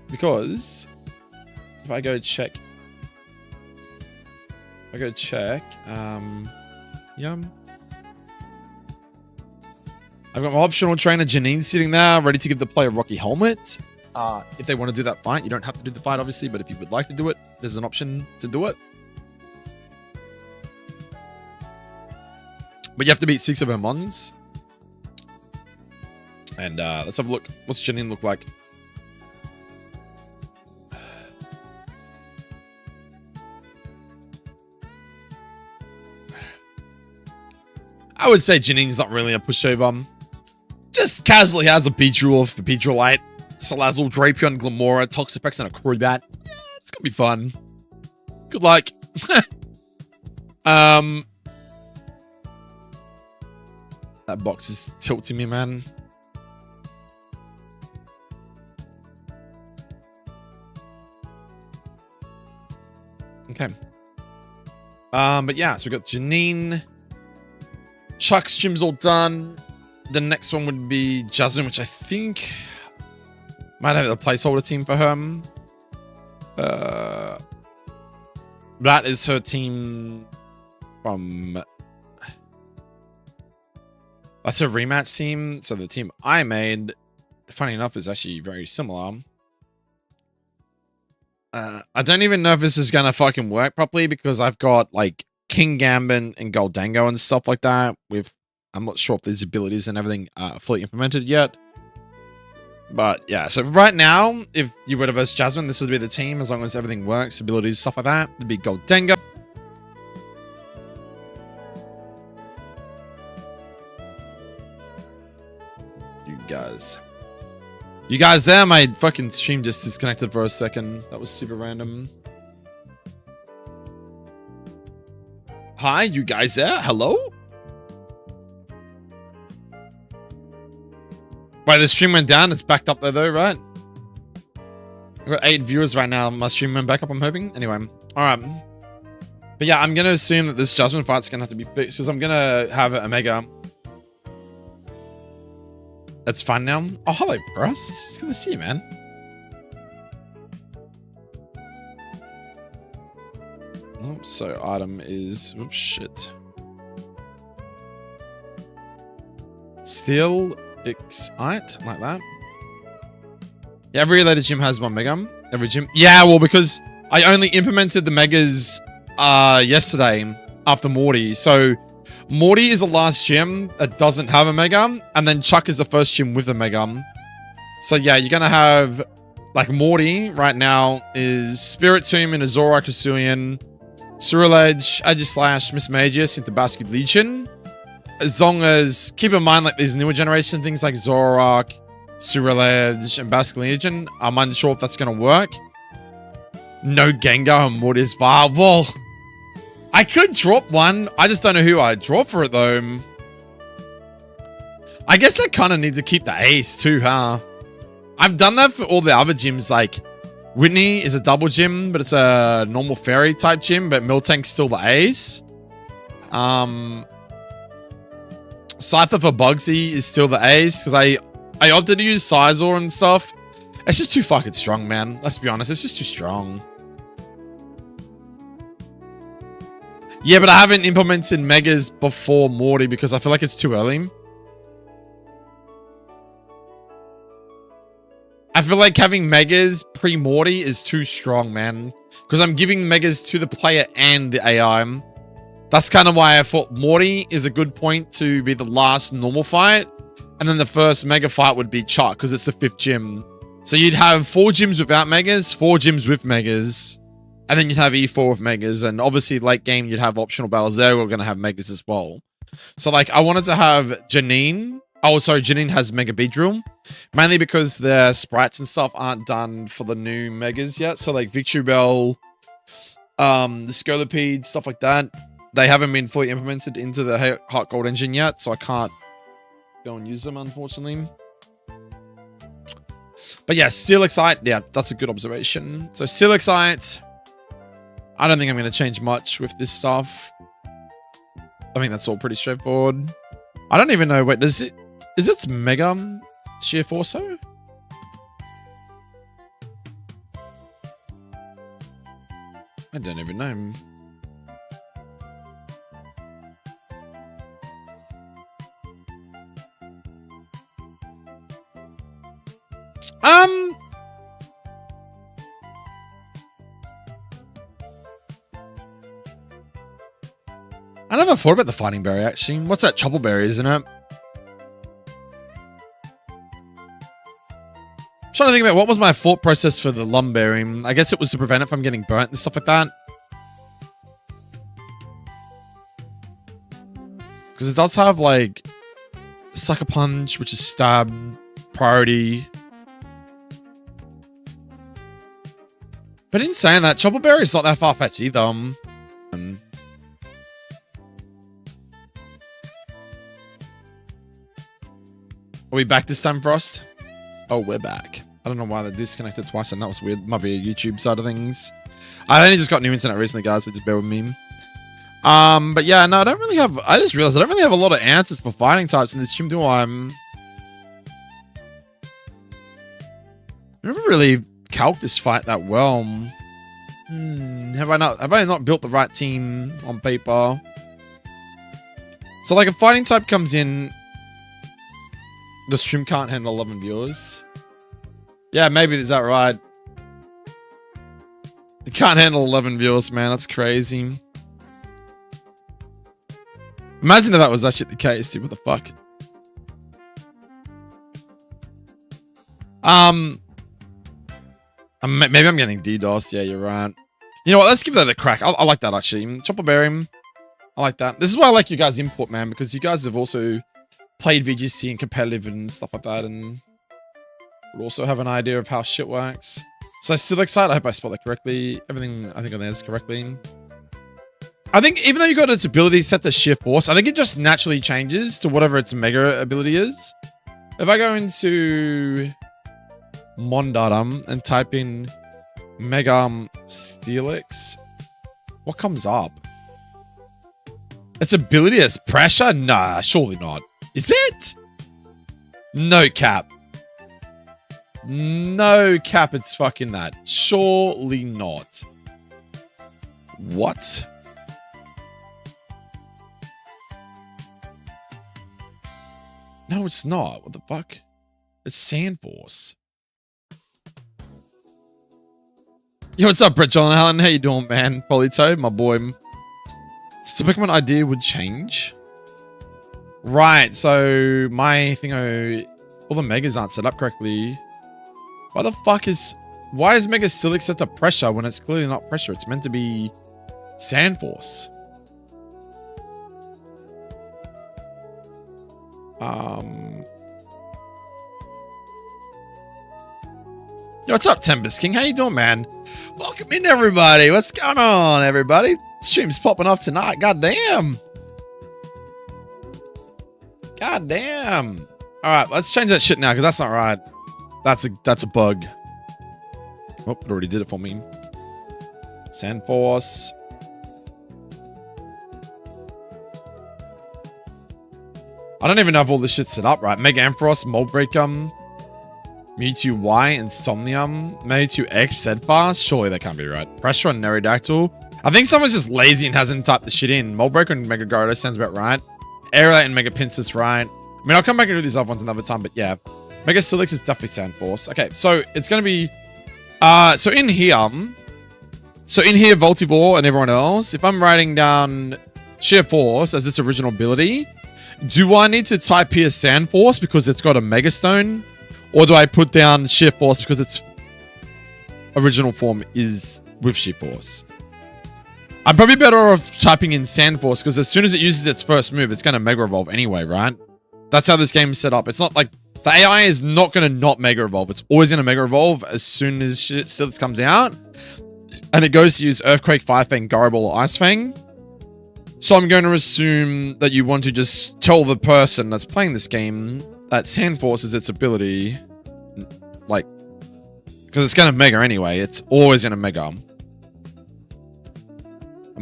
Because if I go check, yeah. I've got my optional trainer Janine sitting there, ready to give the player Rocky Helmet. If they want to do that fight, you don't have to do the fight, obviously, but if you would like to do it, there's an option to do it. But you have to beat 6 of her mons. And let's have a look. What's Janine look like? I would say Janine's not really a pushover. Just casually has a Beedrill, a Beedrillite, Salazzle, Drapion, Glamora, Toxapex, and a Crobat. Yeah, it's gonna be fun. Good luck. That box is tilting me, man. Okay. But yeah, so we got Janine. Chuck's gym's all done. The next one would be Jasmine, which I think might have a placeholder team for her. That is her team from... That's her rematch team. So the team I made, funny enough, is actually very similar. I don't even know if this is going to fucking work properly because I've got like King Gambit and Goldango and stuff like that. I'm not sure if these abilities and everything are fully implemented yet. But yeah, so right now, if you were to verse Jasmine, this would be the team as long as everything works, abilities, stuff like that. It'd be Goldango. You guys there? My fucking stream just disconnected for a second. That was super random. Hi, you guys there? Hello? Wait, the stream went down. It's backed up there though, right? I've got 8 viewers right now. My stream went back up, I'm hoping. Anyway, all right. But yeah, I'm going to assume that this Jasmine fight's going to have to be fixed because I'm going to have a Mega. That's fine now. Oh, hello, bros. It's good to see you, man. Oh, so item is... Oops, shit. Steel Excite, like that. Yeah, every related gym has one Mega. Every gym. Yeah, well, because I only implemented the Megas yesterday after Morty. So... Morty is the last gym that doesn't have a Mega, and then Chuck is the first gym with a Mega. So yeah, you're gonna have, like, Morty right now is Spiritomb and Azora Kasuian, Ceruledge, Aegislash, Miss Magius into Basket Legion. As long as, keep in mind, like, these newer generation things like Zoroark, Ceruledge, and Basket Legion, I'm unsure if that's gonna work. No Gengar and Morty is far. Well, I could drop one. I just don't know who I'd drop for it, though. I guess I kind of need to keep the ace, too, huh? I've done that for all the other gyms. Like, Whitney is a double gym, but it's a normal fairy type gym, but Miltank's still the ace. Scyther for Bugsy is still the ace, because I opted to use Scizor and stuff. It's just too fucking strong, man. Let's be honest. It's just too strong. Yeah, but I haven't implemented Megas before Morty because I feel like it's too early. I feel like having Megas pre-Morty is too strong, man. Because I'm giving Megas to the player and the AI. That's kind of why I thought Morty is a good point to be the last normal fight. And then the first Mega fight would be Chuck because it's the 5th gym. So you'd have 4 gyms without Megas, 4 gyms with Megas. And then you'd have E4 with Megas. And obviously, late game, you'd have optional battles. They're all going to have Megas as well. So, like, I wanted to have Janine. Oh, sorry, Janine has Mega Beedrill. Mainly because the sprites and stuff aren't done for the new Megas yet. So, like, Victreebel, the Scolipede, stuff like that. They haven't been fully implemented into the HeartGold engine yet. So, I can't go and use them, unfortunately. But yeah, Steel Excite. Yeah, that's a good observation. So, Steel Excite... I don't think I'm going to change much with this stuff. I think that's all pretty straightforward. I don't even know. Wait, is it Mega Sheer Force? I don't even know. I never thought about the fighting berry, actually. What's that? Chopple berry, isn't it? I'm trying to think about what was my thought process for the lum berry. I guess it was to prevent it from getting burnt and stuff like that. Because it does have, like, Sucker Punch, which is stab, priority. But in saying that, Chopple berry is not that far-fetched either. Are we back this time, Frost? Oh, we're back. I don't know why they disconnected twice, and that was weird. Might be a YouTube side of things. I only just got new internet recently, guys, so just bear with me. But yeah, no, I don't really have... I just realized I don't really have a lot of answers for fighting types in this stream, do I? I never really calced this fight that well. Have I not built the right team on paper? So, like, a fighting type comes in... The stream can't handle 11 viewers. Yeah, maybe is that right? It can't handle 11 viewers, man. That's crazy. Imagine if that was actually the case, dude. What the fuck? Maybe I'm getting DDoS. Yeah, you're right. You know what? Let's give that a crack. I like that, actually. Chopper Berry. I like that. This is why I like you guys' input, man, because you guys have also played VGC and competitive and stuff like that, and would also have an idea of how shit works. So I'm still excited. I hope I spot that correctly. Everything I think on there is correctly. I think even though you got its ability set to Sheer Force, I think it just naturally changes to whatever its Mega ability is. If I go into Mon Data and type in Mega Steelix, what comes up? Its ability is pressure? Nah, surely not. Is it? No cap. No cap, it's fucking that. Surely not. What? No, it's not. What the fuck? It's Sand Force. Yo, what's up, Brett John Allen? How you doing, man? Polito, my boy. So the Pokemon idea would change. Right, so my thing, all the Megas aren't set up correctly. Why the fuck is... Why is Mega Steelix set to pressure when it's clearly not pressure? It's meant to be Sand Force. Yo, what's up, Tempest King? How you doing, man? Welcome in, everybody. What's going on, everybody? Stream's popping off tonight. Goddamn. Goddamn. All right, let's change that shit now, because that's not right. That's a bug. Oh, it already did it for me. Sand Force. I don't even know if all this shit's set up right. Mega Ampharos, Moldbreaker, Mewtwo Y, Insomnium, Mewtwo X, Steadfast. Surely that can't be right. Pressure on Aerodactyl. I think someone's just lazy and hasn't typed the shit in. Moldbreaker and Mega Gyarados sounds about right. Aerolite and Mega Pinsir's right. I mean, I'll come back and do these other ones another time, but yeah. Mega Steelix is definitely Sand Force. Okay, so it's going to be... So in here, Voltibor and everyone else, if I'm writing down Sheer Force as its original ability, do I need to type here Sand Force because it's got a Mega Stone? Or do I put down Sheer Force because its original form is with Sheer Force? I'm probably better off typing in Sand Force because as soon as it uses its first move, it's going to Mega Evolve anyway, right? That's how this game is set up. It's not like... The AI is not going to not Mega Evolve. It's always going to Mega Evolve as soon as Steelix comes out. And it goes to use Earthquake, Fire Fang, Gyro Ball, or Ice Fang. So I'm going to assume that you want to just tell the person that's playing this game that Sand Force is its ability. Like, because it's going to Mega anyway. It's always going to Mega.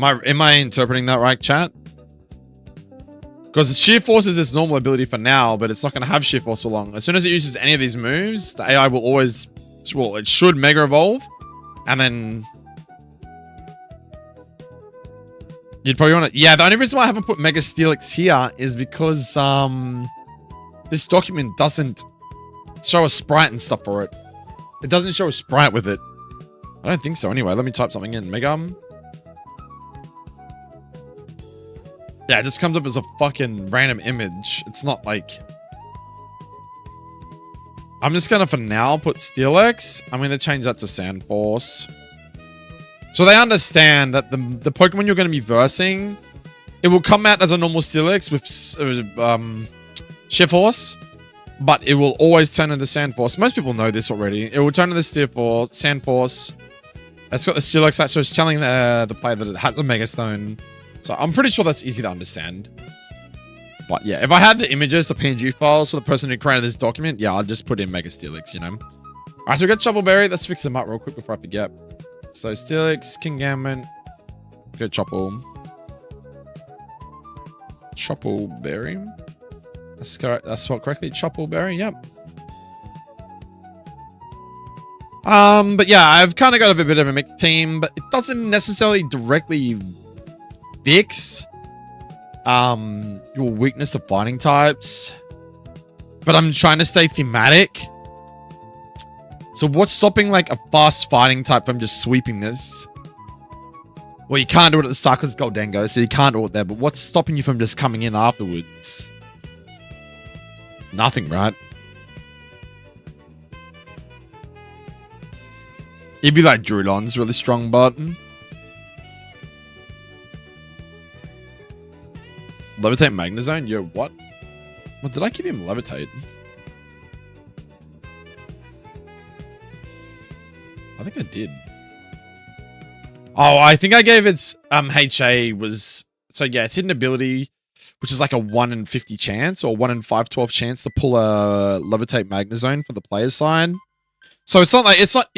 Am I interpreting that right, chat? Because Sheer Force is its normal ability for now, but it's not going to have Sheer Force for long. As soon as it uses any of these moves, the AI will always... Well, it should Mega Evolve. And then... You'd probably want to... Yeah, the only reason why I haven't put Mega Steelix here is because this document doesn't show a sprite and stuff for it. It doesn't show a sprite with it. I don't think so anyway. Let me type something in. Mega... Yeah, it just comes up as a fucking random image. It's not like... I'm just gonna, for now, put Steelix. I'm gonna change that to Sandforce. So they understand that the Pokemon you're gonna be versing, it will come out as a normal Steelix with Sheer Force, but it will always turn into Sandforce. Most people know this already. It will turn into Sandforce. It's got the Steelix, so it's telling the player that it had the Mega Stone. So I'm pretty sure that's easy to understand. But yeah, if I had the images, the PNG files for the person who created this document, yeah, I'll just put in Mega Steelix, you know. Alright, so we got Choppleberry. Let's fix them up real quick before I forget. So Steelix, Kingambit, good Choppleberry. That's correct. That's spelled correctly. Choppleberry, yep. But yeah, I've kind of got a bit of a mixed team, but it doesn't necessarily directly fix your weakness to fighting types, but I'm trying to stay thematic. So what's stopping like a fast fighting type from just sweeping this? Well, you can't do it at the start because it's Goldengo, so you can't do it there, but what's stopping you from just coming in afterwards? Nothing, right? It'd be like Drudon's really strong button. Levitate Magnezone? Yo, what? What did I give him Levitate? I think I did. Oh, I think I gave its HA was... So yeah, its hidden ability, which is like a 1 in 50 chance or 1 in 512 chance to pull a Levitate Magnezone for the player's side. So it's not like it's not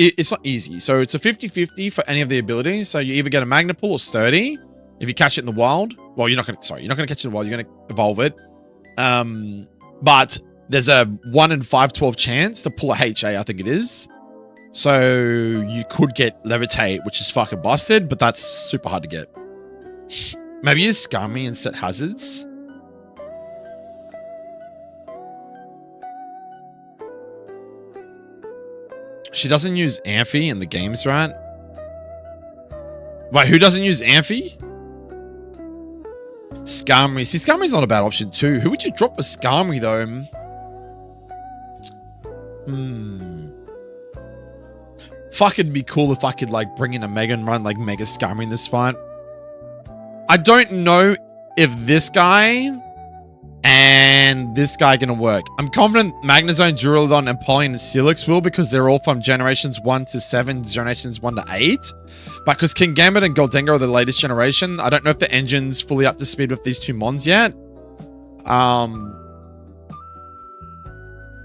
easy. So it's a 50-50 for any of the abilities. So you either get a Magna Pull or Sturdy. If you catch it in the wild, well, you're not gonna catch it in the wild, you're gonna evolve it. But there's a 1 in 512 chance to pull a HA, I think it is. So you could get Levitate, which is fucking busted, but that's super hard to get. Maybe you scam me and set hazards. She doesn't use Amphi in the games, right? Wait, who doesn't use Amphi? Skarmory. See, Skarmory's not a bad option too. Who would you drop for Skarmory though? Fuck, it'd be cool if I could like bring in a Mega and run like Mega Skarmory in this fight. I don't know if this guy and this guy are gonna work. I'm confident Magnezone, Duraludon, and Polion and Steelix will because they're all from generations 1 to 7, generations 1 to 8. But because Kingambit and Goldengo are the latest generation, I don't know if the engine's fully up to speed with these two mons yet.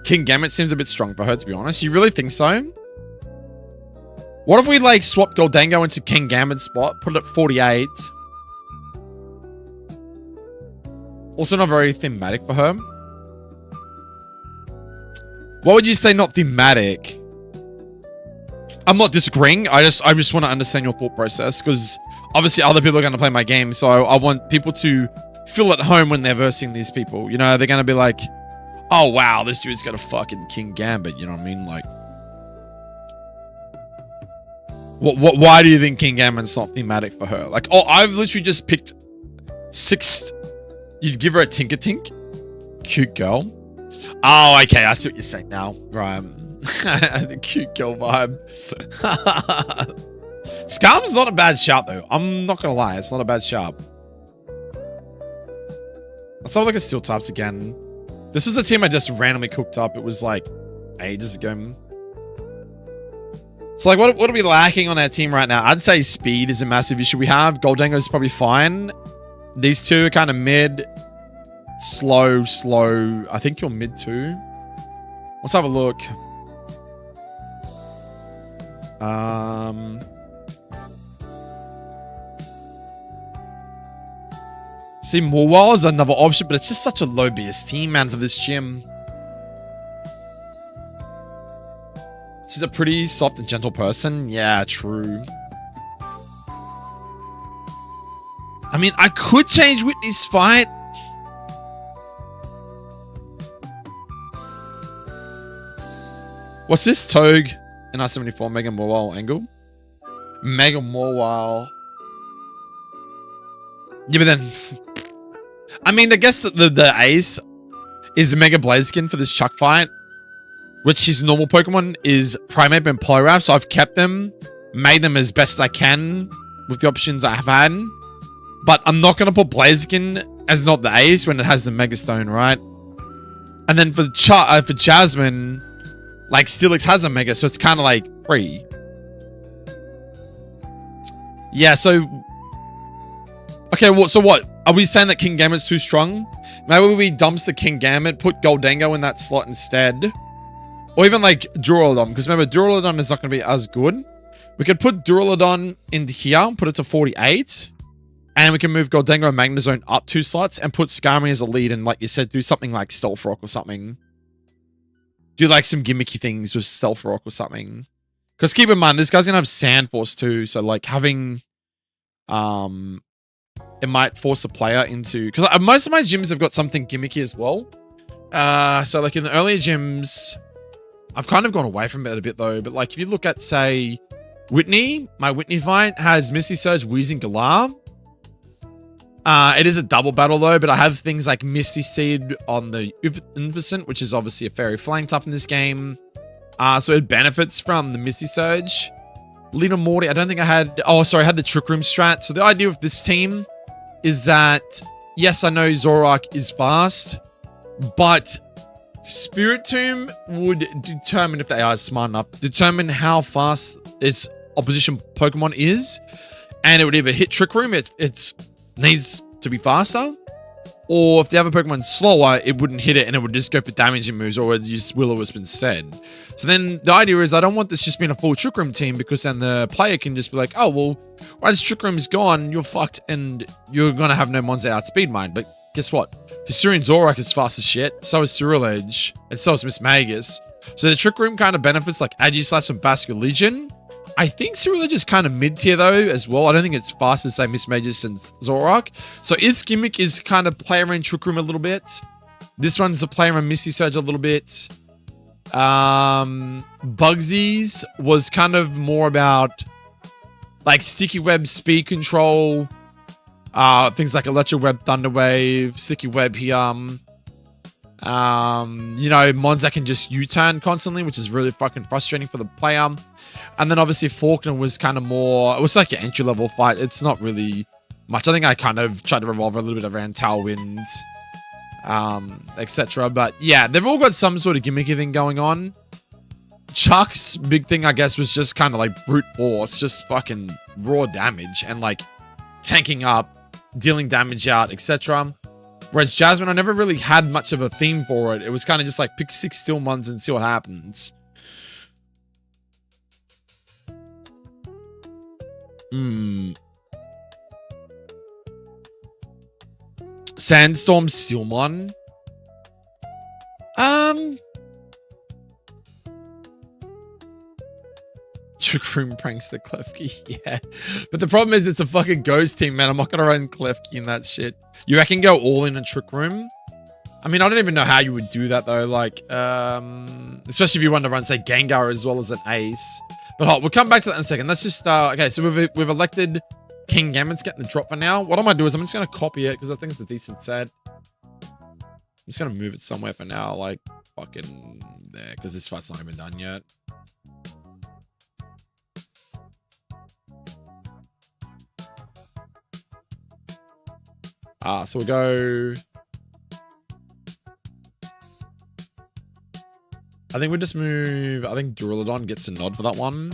Kingambit seems a bit strong for her, to be honest. You really think so? What if we like swap Goldengo into Kingambit's spot, put it at 48? Also not very thematic for her. What would you say not thematic? I'm not disagreeing. I just want to understand your thought process because obviously other people are going to play my game. So I want people to feel at home when they're versing these people. You know, they're going to be like, oh, wow, this dude's got a fucking Kingambit. You know what I mean? Like, why do you think Kingambit's not thematic for her? Like, oh, I've literally just picked 6... You'd give her a Tinkertink? Cute girl. Oh, okay. I see what you're saying now. Right. The cute girl vibe. Scarm's not a bad shout, though. I'm not going to lie. It's not a bad shout. Let's have a look at Steel types again. This was a team I just randomly cooked up. It was like ages ago. So, like, what are we lacking on our team right now? I'd say speed is a massive issue we have. Goldengo's probably fine. These two are kind of mid, slow. I think you're mid too. Let's have a look. See, Morwell is another option, but it's just such a low BST, man, for this gym. She's a pretty soft and gentle person. Yeah, true. I mean, I could change Whitney's fight. What's this Togue in R74 Mega Morwell angle? Mega Morwell. Yeah, but then... I mean, I guess the ace is Mega Blaziken for this Chuck fight. Which his normal Pokemon is Primeape and Poliwrath. So I've kept them. Made them as best as I can with the options I have had. But I'm not going to put Blaziken as not the ace when it has the Mega Stone, right? And then for Jasmine... Like, Steelix has a Mega, so it's kind of like free. Yeah, so... Okay, well, so what? Are we saying that King Gambit's too strong? Maybe we dumps the King Gambit, put Goldango in that slot instead. Or even, like, Duraludon, because remember, Duraludon is not going to be as good. We could put Duraludon into here, put it to 48. And we can move Goldango and Magnezone up 2 slots and put Skarmory as a lead and, like you said, do something like Stealth Rock or something. Do like some gimmicky things with Stealth Rock or something. Because keep in mind, this guy's going to have Sand Force too. So like having... it might force a player into... Because most of my gyms have got something gimmicky as well. So like in the earlier gyms... I've kind of gone away from it a bit though. But like if you look at, say, Whitney. My Whitney fight has Misty Surge, Weezing, Galar. It is a double battle though, but I have things like Misty Seed on the Inficent, which is obviously a fairy flanked up in this game. So it benefits from the Misty Surge. Lina Morty, I don't think I had... Oh, sorry, I had the Trick Room strat. So the idea of this team is that, yes, I know Zoroark is fast, but Spirit Tomb would determine, if they are smart enough, determine how fast its opposition Pokemon is. And it would either hit Trick Room, it's needs to be faster, or if the other Pokemon's slower, it wouldn't hit it and it would just go for damaging moves, or it would use Will-O-Wisp instead. So then the idea is I don't want this just being a full Trick Room team, because then the player can just be like, oh, well, once Trick Room's gone, you're fucked and you're going to have no mons that outspeed mine. But guess what? Hisuian Zoroark is fast as shit, so is Ceruledge, and so is Miss Magus. So the Trick Room kind of benefits like Aegislash and Basculin Legion. I think Ceruledge is kind of mid-tier though as well. I don't think it's fast as, say, Miss Magus and Zoroark. So its gimmick is kind of play around Trick Room a little bit. This one's a play around Misty Surge a little bit. Bugsy's was kind of more about like Sticky Web, speed control, things like Electro Web, Thunder Wave, Sticky Web here. You know, mons that can just U-turn constantly, which is really fucking frustrating for the player. And then obviously Faulkner was kind of more, it was like an entry-level fight. It's not really much. I think I kind of tried to revolve a little bit around Tailwind, etc. But yeah, they've all got some sort of gimmicky thing going on. Chuck's big thing, I guess, was just kind of like brute force, just fucking raw damage and like tanking up, dealing damage out, etc. Whereas Jasmine, I never really had much of a theme for it. It was kind of just like pick 6 Steel Mons and see what happens. Sandstorm Steelmon. Trick Room pranks the Klefki. Yeah. But the problem is it's a fucking ghost team, man. I'm not going to run Klefki in that shit. You reckon go all in a Trick Room? I mean, I don't even know how you would do that, though. Like, especially if you want to run, say, Gengar as well as an Ace. But we'll come back to that in a second. Let's just, okay, so we've elected King Gambit's getting the drop for now. What I might do is I'm just going to copy it because I think it's a decent set. I'm just going to move it somewhere for now, like fucking there, because this fight's not even done yet. So we'll go... I think we just move... I think Duraludon gets a nod for that one.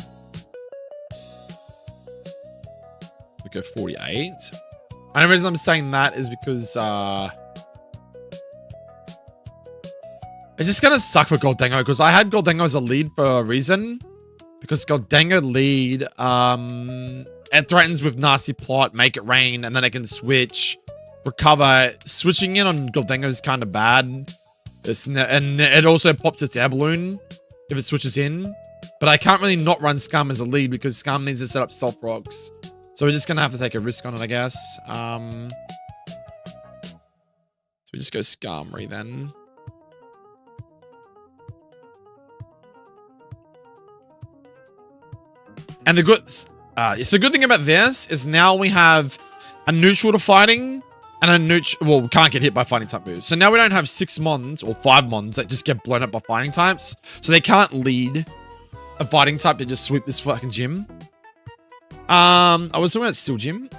We go 48. And the reason I'm saying that is because... it's just gonna suck for Goldango, because I had Goldango as a lead for a reason. Because Goldango lead... it threatens with Nasty Plot, Make It Rain, and then I can switch... recover. Switching in on Goldengo is kind of bad. And it also pops its air balloon if it switches in. But I can't really not run Scum as a lead because Scum needs to set up Stealth Rocks. So we're just going to have to take a risk on it, I guess. So we just go Skarmory then. And the good thing about this is now we have a neutral to fighting and a neutral. Well, we can't get hit by fighting type moves. So now we don't have 6 mons or 5 mons that just get blown up by fighting types. So they can't lead a fighting type to just sweep this fucking gym. I was talking about Steel Gym.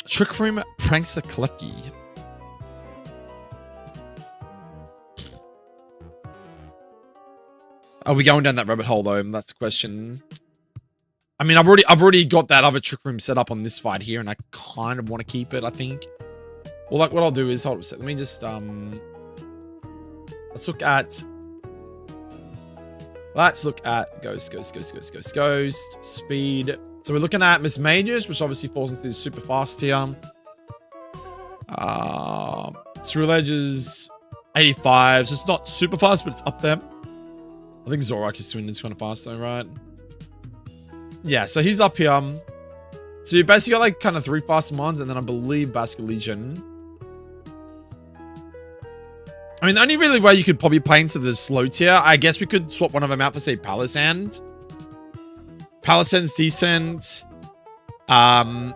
Trick Room pranks the Klefki. Are we going down that rabbit hole though? That's the question. I mean, I've already got that other Trick Room set up on this fight here, and I kind of want to keep it, I think. Well, like what I'll do is hold on a sec. Let me just let's look at Ghost, speed. So we're looking at Miss Mages, which obviously falls into the super fast tier. True Ledge is 85, so it's not super fast, but it's up there. I think Zoroark is kind of fast though, right? Yeah, so he's up here. So you basically got like kind of 3 fast mons, and then I believe Basculegion. I mean, the only really way you could probably play into the slow tier, I guess we could swap one of them out for, say, Palisand. Palisand's decent. I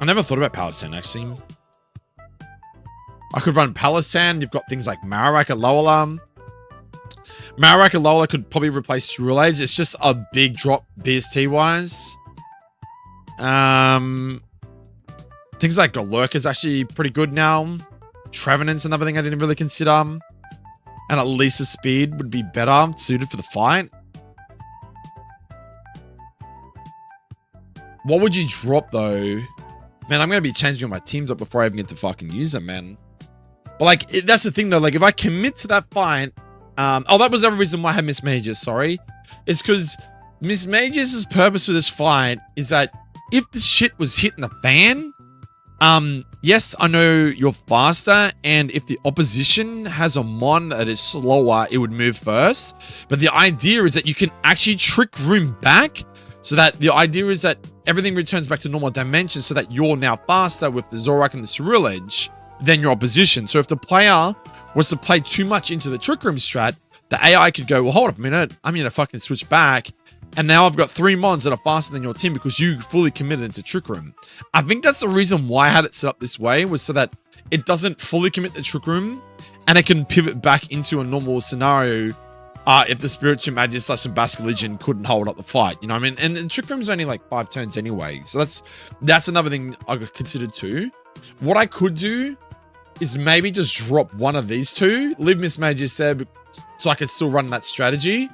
never thought about Palisand, actually. I could run Palisand. You've got things like Marowak at Alola. Marowak at Alola could probably replace Cerulean. It's just a big drop BST-wise. Things like Golurk is actually pretty good now. Trevenant's another thing I didn't really consider. And at least the speed would be better suited for the fight. What would you drop though? Man, I'm going to be changing all my teams up before I even get to fucking use them, man. But like, that's the thing though. Like, if I commit to that fight... oh, that was the other reason why I had Miss Mages, sorry. It's because Miss Mages' purpose for this fight is that if the shit was hitting the fan... yes, I know you're faster, and if the opposition has a mon that is slower, it would move first. But the idea is that you can actually trick room back, so that the idea is that everything returns back to normal dimensions, so that you're now faster with the Zoroark and the Ceruledge than your opposition. So if the player was to play too much into the trick room strat, the AI could go, well, hold up a minute, I'm gonna fucking switch back. And now I've got 3 mons that are faster than your team because you fully committed into Trick Room. I think that's the reason why I had it set up this way, was so that it doesn't fully commit the Trick Room and it can pivot back into a normal scenario if the Spiritomb Aegislash and Basculegion couldn't hold up the fight. You know what I mean? And Trick Room's only like 5 turns anyway. So that's another thing I considered too. What I could do is maybe just drop one of these 2. Leave Miss Mages there so I could still run that strategy.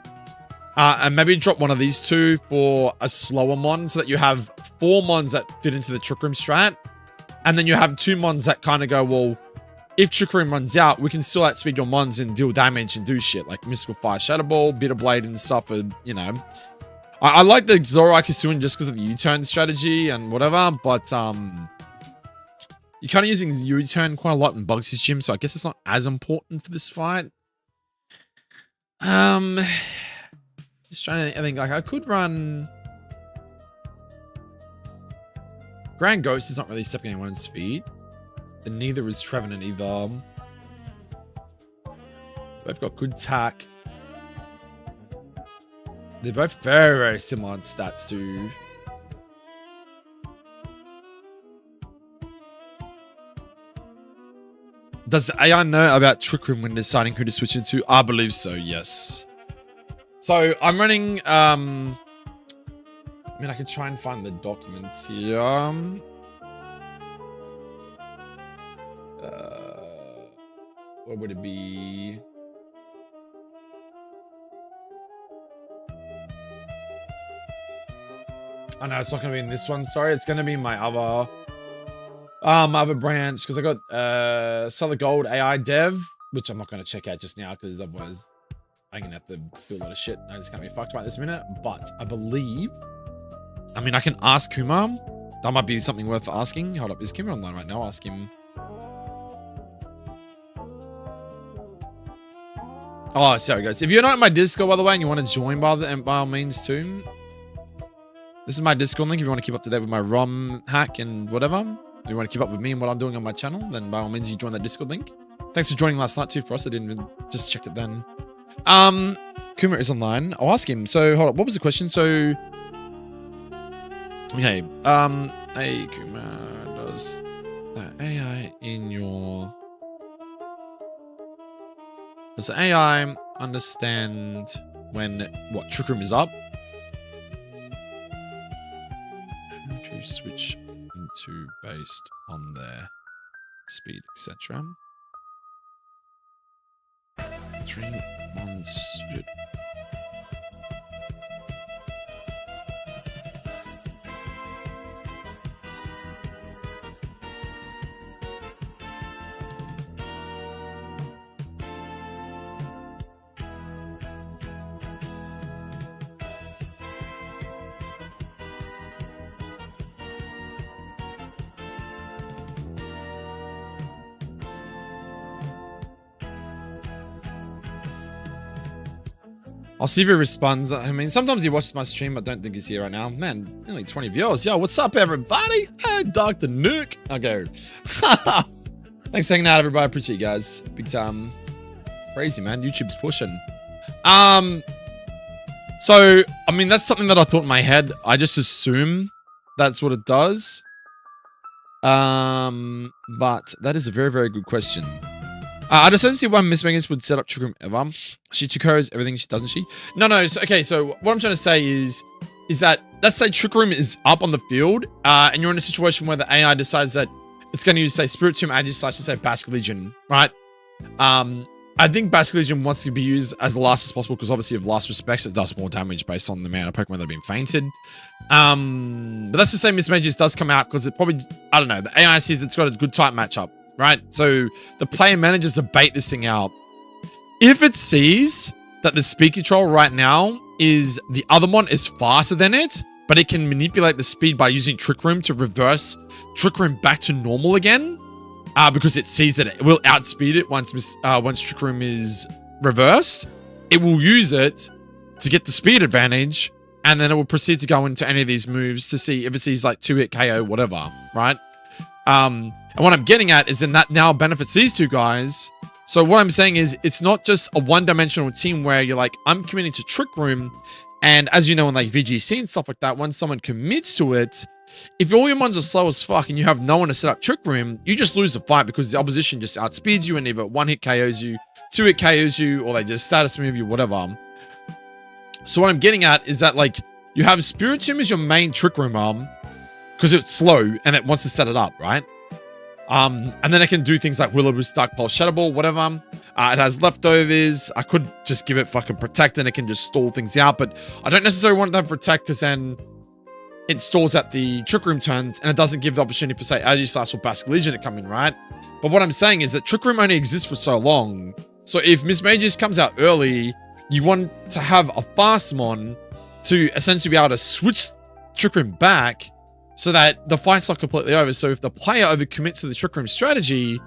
And maybe drop one of these 2 for a slower mon, so that you have 4 mons that fit into the Trick Room strat. And then you have 2 mons that kind of go, well, if Trick Room runs out, we can still outspeed your mons and deal damage and do shit like Mystical Fire, Shadow Ball, Bitter Blade and stuff. You know, I like the Zoroark Hisuian just because of the U-turn strategy and whatever, but you're kind of using U-turn quite a lot in Bugs' gym, so I guess it's not as important for this fight. Just trying to think, like, I could run... Grand Ghost is not really stepping anyone's feet. And neither is Trevenant either. They've got good tack. They're both very, very similar in stats too. Does the AI know about Trick Room when deciding who to switch into? I believe so, yes. So I'm running, I mean, I could try and find the documents here. What would it be? Oh no, it's not gonna be in this one. Sorry, it's gonna be in my other, my other branch, because I got ROMhacking AI Dev, which I'm not gonna check out just now because otherwise I'm gonna have to do a lot of shit. I just can't be fucked right this minute. But I believe, I mean, I can ask Kumar. That might be something worth asking. Hold up, is Kimmer online right now? Ask him. Oh, sorry guys. If you're not in my Discord, by the way, and you want to join by all means too, this is my Discord link. If you want to keep up to date with my ROM hack and whatever, if you want to keep up with me and what I'm doing on my channel, then by all means you join that Discord link. Thanks for joining last night too for us. I didn't even just checked it then. Kuma is online. I'll ask him. So hold up, what was the question? So okay, hey Kuma, does the AI in your does the AI understand when what Trick Room is up? Who to switch into based on their speed, etc. 3 months. I'll see if he responds. I mean, sometimes he watches my stream, but I don't think he's here right now. Man, nearly 20 viewers. Yo, what's up, everybody? Hey, Dr. Nuke. Okay. Thanks for hanging out, everybody. Appreciate you guys. Big time. Crazy, man. YouTube's pushing. So, I mean, that's something that I thought in my head. I just assume that's what it does. But that is a very, very good question. I just don't see why Miss Megan would set up Trick Room ever. She Chikoro's everything, doesn't she? No. So, okay, so what I'm trying to say is that, let's say Trick Room is up on the field, and you're in a situation where the AI decides that it's going to use, say, Spirit Tomb Aegis / say, Basque Legion, right? I think Basque Legion wants to be used as last as possible because obviously of last respects, it does more damage based on the amount of Pokemon that have been fainted. But that's the same Miss Mages does come out because it probably, I don't know, the AI sees it's got a good type matchup. Right? So the player manages to bait this thing out. If it sees that the speed control right now is the other one is faster than it, but it can manipulate the speed by using Trick Room to reverse Trick Room back to normal again, because it sees that it will outspeed it once Trick Room is reversed, it will use it to get the speed advantage, and then it will proceed to go into any of these moves to see if it sees like 2-hit KO, whatever, right? And what I'm getting at is that now benefits these two guys. So what I'm saying is it's not just a one-dimensional team where you're like, I'm committing to Trick Room. And as you know, in like VGC and stuff like that, once someone commits to it, if all your mons are slow as fuck and you have no one to set up Trick Room, you just lose the fight because the opposition just outspeeds you and either 1-hit KOs you, 2-hit KOs you, or they just status move you, whatever. So what I'm getting at is that like you have Spirit Tomb as your main Trick Room arm because it's slow and it wants to set it up, right? And then it can do things like Will-O-Wisp, Dark Pulse, Shadow Ball, whatever. It has leftovers. I could just give it fucking Protect and it can just stall things out, but I don't necessarily want it to have Protect because then it stalls at the Trick Room turns and it doesn't give the opportunity for, say, Aegislash or Basque Legion to come in, right? But what I'm saying is that Trick Room only exists for so long. So if Miss Mages comes out early, you want to have a fast mon to essentially be able to switch Trick Room back so that the fight's not completely over. So if the player overcommits to the Trick Room strategy,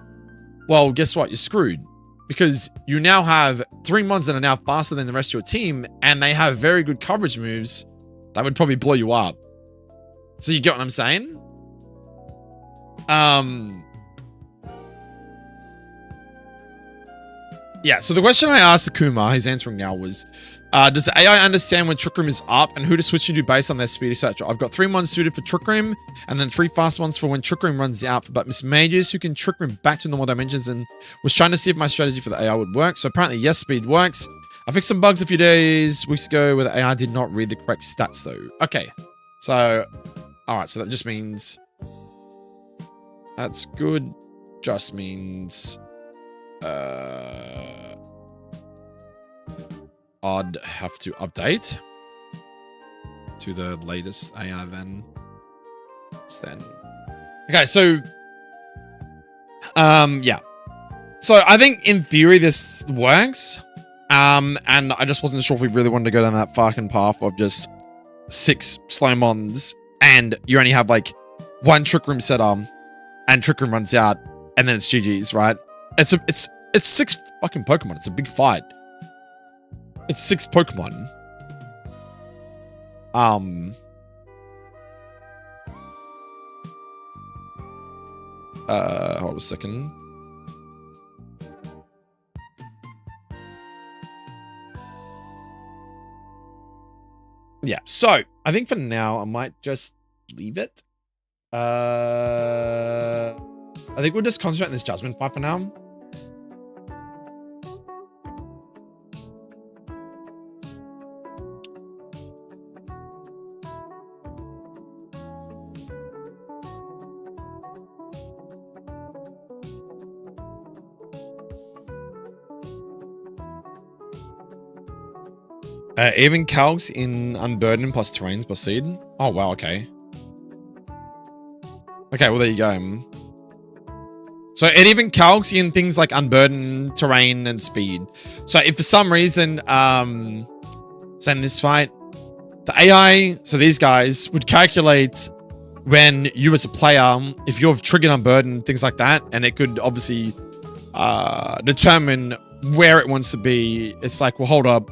well, guess what? You're screwed. Because you now have 3 mons that are now faster than the rest of your team, and they have very good coverage moves that would probably blow you up. So you get what I'm saying? Yeah, so the question I asked Akuma, he's answering now, was, does the AI understand when Trick Room is up and who to switch into based on their speed, etc.? I've got 3 mons suited for Trick Room, and then 3 fast ones for when Trick Room runs out. But Miss Mages who can Trick Room back to normal dimensions, and was trying to see if my strategy for the AI would work. So apparently, yes, speed works. I fixed some bugs a few weeks ago, where the AI did not read the correct stats, though. Okay, so, alright, so that just means... That's good. Just means... I'd have to update to the latest AI then. Okay, so yeah. So I think in theory this works. And I just wasn't sure if we really wanted to go down that fucking path of just 6 slow mons and you only have like one Trick Room setter and Trick Room runs out and then it's GG's, right? It's 6 fucking Pokemon. It's a big fight. It's 6 Pokemon. Hold on a second. Yeah, so I think for now I might just leave it. I think we'll just concentrate on this Jasmine fight for now. Even calcs in Unburden plus terrains plus seed. Oh, wow, okay. Okay, well, there you go. So it even calcs in things like Unburden, terrain, and speed. So if for some reason, say in this fight, the AI, so these guys, would calculate when you as a player, if you've triggered Unburden, things like that, and it could obviously determine where it wants to be. It's like, well, hold up.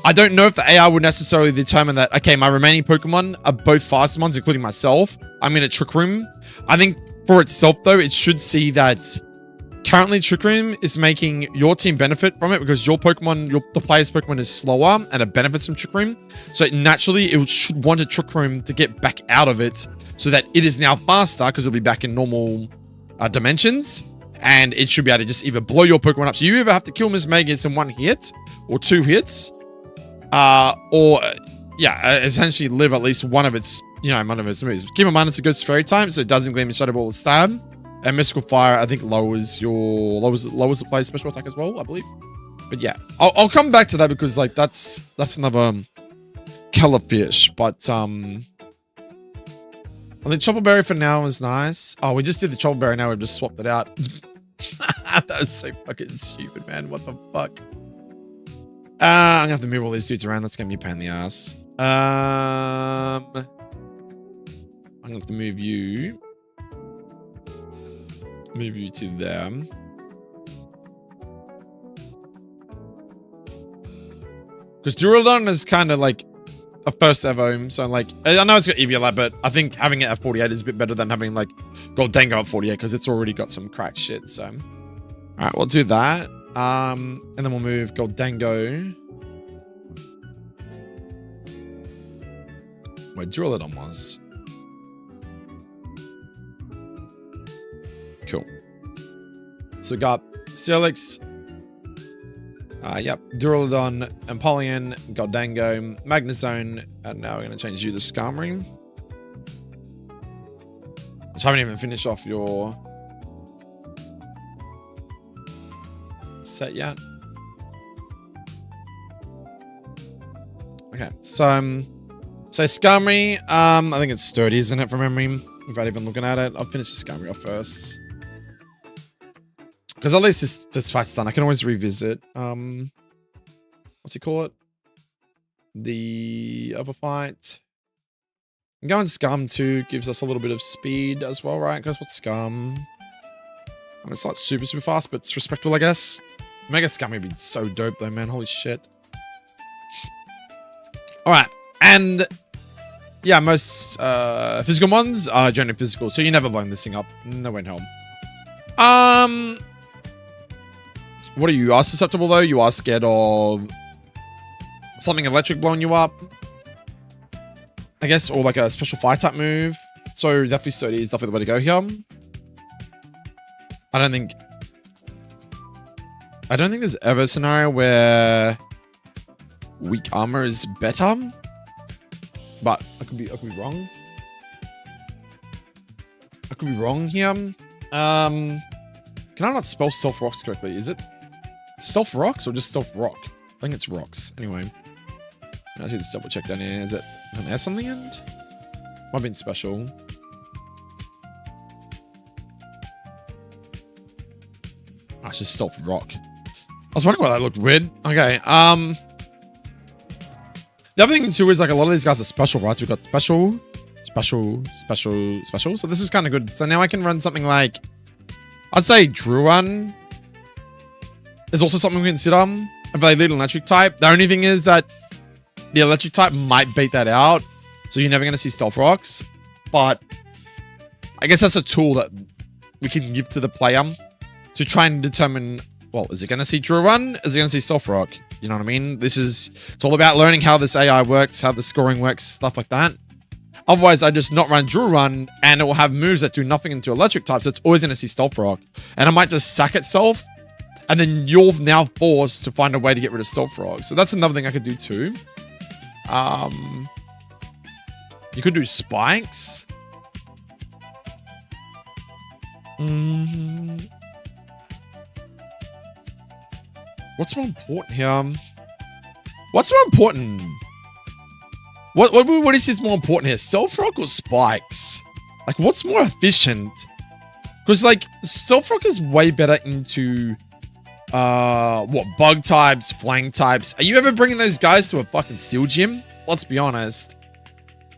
I don't know if the AI would necessarily determine that, okay, my remaining Pokemon are both fast ones, including myself. I'm in a Trick Room. I think for itself, though, it should see that currently Trick Room is making your team benefit from it because your Pokemon, the player's Pokemon is slower and it benefits from Trick Room. So naturally, it should want a Trick Room to get back out of it so that it is now faster because it'll be back in normal dimensions. And it should be able to just either blow your Pokemon up. So you either have to kill Ms. Megas in 1 hit or 2 hits. Essentially live at least one of its moves. Keep in mind it's a Ghost Fairy type, so it doesn't gleam and Shadow Ball or stab. And Mystical Fire, I think lowers the player's special attack as well, I believe. But yeah, I'll come back to that because like that's another killer fish. But I think Chopper Berry for now is nice. Oh, we just did the Chopper Berry, now we've just swapped it out. That was so fucking stupid, man. What the fuck? I'm gonna have to move all these dudes around. That's gonna be a pain in the ass. I'm gonna have to move you to them. Because Duraludon is kind of like a first evo, so like I know it's got EV, but I think having it at 48 is a bit better than having like Goldango at 48 because it's already got some cracked shit. So, all right, we'll do that. And then we'll move Goldango. Where Duraludon was. Cool. So we got Steelix. Yep. Duraludon, Empoleon, Goldango, Magnezone, and now we're going to change you to Skarmory. Which I haven't even finished off your set yet. Okay, so Skarmory, I think it's sturdy, isn't it, from memory? Without even looking at it, I'll finish the Skarmory off first. Because at least this fight's done. I can always revisit. What's it call it? The other fight. And going Scum too gives us a little bit of speed as well, right? Because what's Scum? I mean, it's not super fast, but it's respectable, I guess. Mega Scum would be so dope though, man. Holy shit. Alright. And yeah, most physical ones are generally physical, so you're never blowing this thing up. No way in hell. What are you? You are susceptible though? You are scared of something electric blowing you up, I guess, or like a special fire type move. So definitely sturdy is definitely the way to go here. I don't think there's ever a scenario where weak armor is better, but I could be wrong. I could be wrong here. Can I not spell Stealth Rocks correctly? Is it Stealth Rocks or just Stealth Rock? I think it's Rocks. Anyway, I should just double check down here. Is it an S on the end? Might have been special. Oh, it's just Stealth Rock. I was wondering why that looked weird. Okay. The other thing too is like a lot of these guys are special, right? So we've got special Special. So this is kind of good. So now I can run something like, I'd say Drill Run. There's also something we consider. If they lead an electric type. The only thing is that the electric type might beat that out. So you're never going to see Stealth Rocks. But I guess that's a tool that we can give to the player to try and determine, well, is it going to see Drill Run? Is it going to see Stealth Rock? You know what I mean? It's all about learning how this AI works, how the scoring works, stuff like that. Otherwise, I just not run Drill Run and it will have moves that do nothing into electric types. So it's always going to see Stealth Rock. And it might just sack itself. And then you're now forced to find a way to get rid of Stealth Rock. So that's another thing I could do too. You could do spikes. What's more important here? What's more important? What is more important here? Stealth Rock or spikes? Like, what's more efficient? Because, like, Stealth Rock is way better into, bug types, flank types. Are you ever bringing those guys to a fucking steel gym? Let's be honest.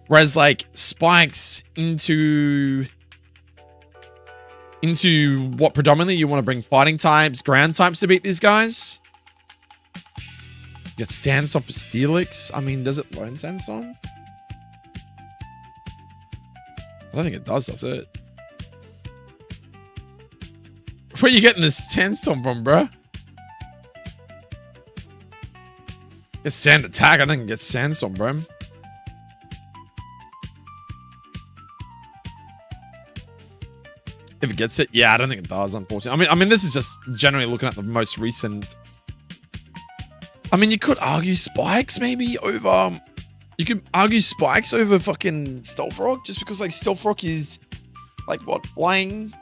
Whereas, like, spikes into what predominantly you want to bring fighting types, ground types to beat these guys. Get Sandstorm for Steelix. I mean, does it learn Sandstorm? I don't think it does it? Where are you getting this Sandstorm from, bro? Get Sand Attack. I didn't get Sandstorm, bro. If it gets it, yeah, I don't think it does, unfortunately. I mean, this is just generally looking at the most recent. I mean, you could argue spikes maybe over. You could argue spikes over fucking Stealth Rock, just because like Stealth Rock is like what, flying.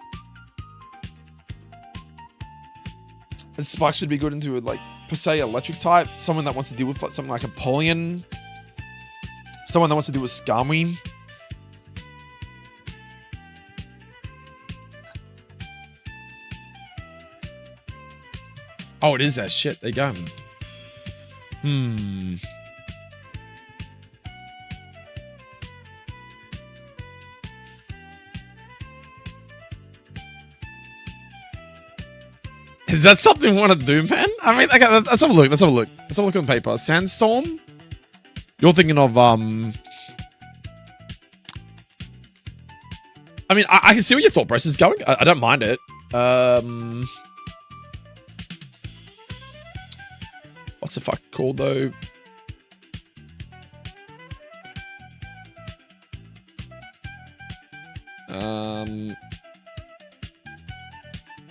And spikes would be good into like per se electric type. Someone that wants to deal with like something like Apollyon. Someone that wants to deal with Skarmory. Oh, it is that shit. There you go. Is that something we want to do, man? I mean, okay, let's have a look. Let's have a look. Let's have a look on paper. Sandstorm? You're thinking of, I mean, I can see where your thought process is going. I don't mind it. What's the fuck called though?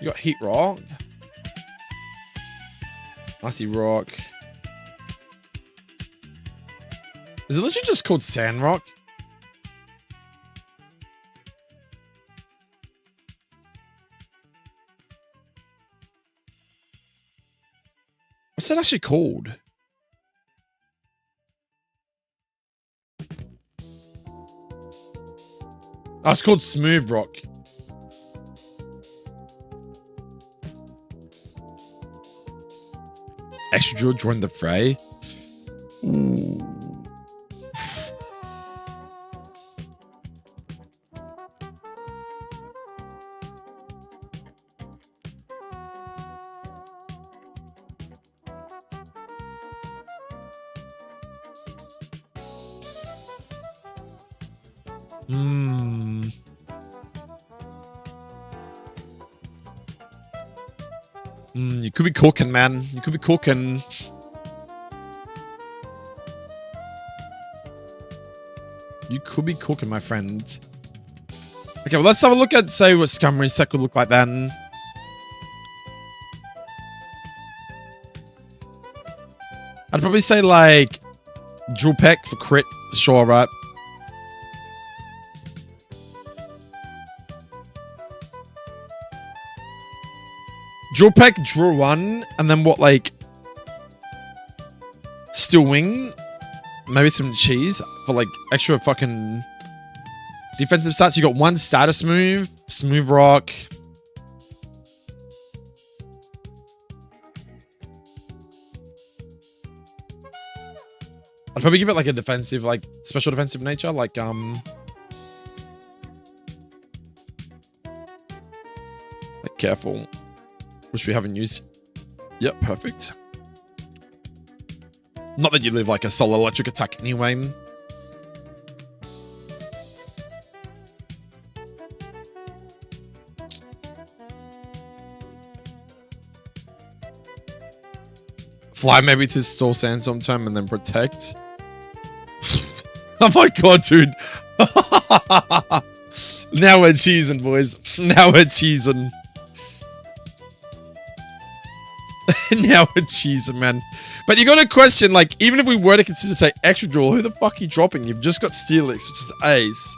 You got Heat Rock. Icy Rock. Is it literally just called Sand Rock? What's that actually called? Oh, it's called Smooth Rock. Extra Drill joined the fray. Ooh. You could be cooking, man. You could be cooking. You could be cooking, my friend. Okay, well, let's have a look at, say, what Skarmory's set could look like then. I'd probably say, like, Drill Peck for crit, for sure, right? Drill Peck, Drill Run, and then what, like, Steel Wing, maybe some cheese for, like, extra fucking defensive stats. You got one status move, Smooth Rock. I'd probably give it, like, a defensive, like, special defensive nature, like, Careful. Which we haven't used. Yep, perfect. Not that you live like a solo electric attack anyway. Fly maybe to store sandstorm time and then protect. Oh my god, dude. Now we're cheesing, boys. Now we're cheesing. Now we're cheesing, man. But you got to question, like, even if we were to consider, say, extra draw, who the fuck are you dropping? You've just got Steelix, which is the ace.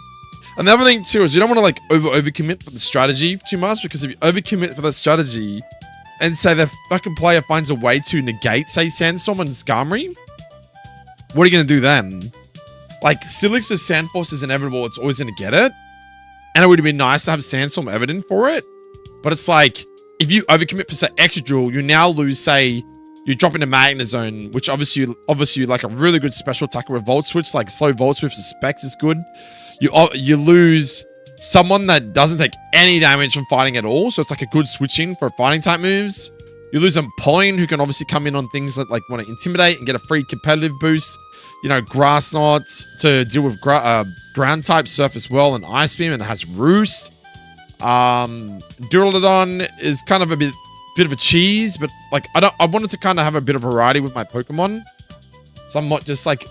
And the other thing, too, is you don't want to, like, overcommit for the strategy too much, because if you overcommit for that strategy, and say the fucking player finds a way to negate, say, Sandstorm and Skarmory, what are you going to do then? Like, Steelix or Sandforce is inevitable. It's always going to get it. And it would have been nice to have Sandstorm evident for it. But it's like, if you overcommit for, say, extra drill, you now lose, say, you drop into Magna Zone, which obviously like a really good special attacker with Volt Switch, like slow Volt Switch with Specs is good. You lose someone that doesn't take any damage from fighting at all, so it's like a good switching for fighting type moves. You lose a Point who can obviously come in on things that like want to intimidate and get a free competitive boost. You know, Grass Knots to deal with ground type Surf as well, and Ice Beam, and it has Roost. Duraludon is kind of a bit of a cheese, but like I wanted to kind of have a bit of variety with my Pokemon, so I'm not just like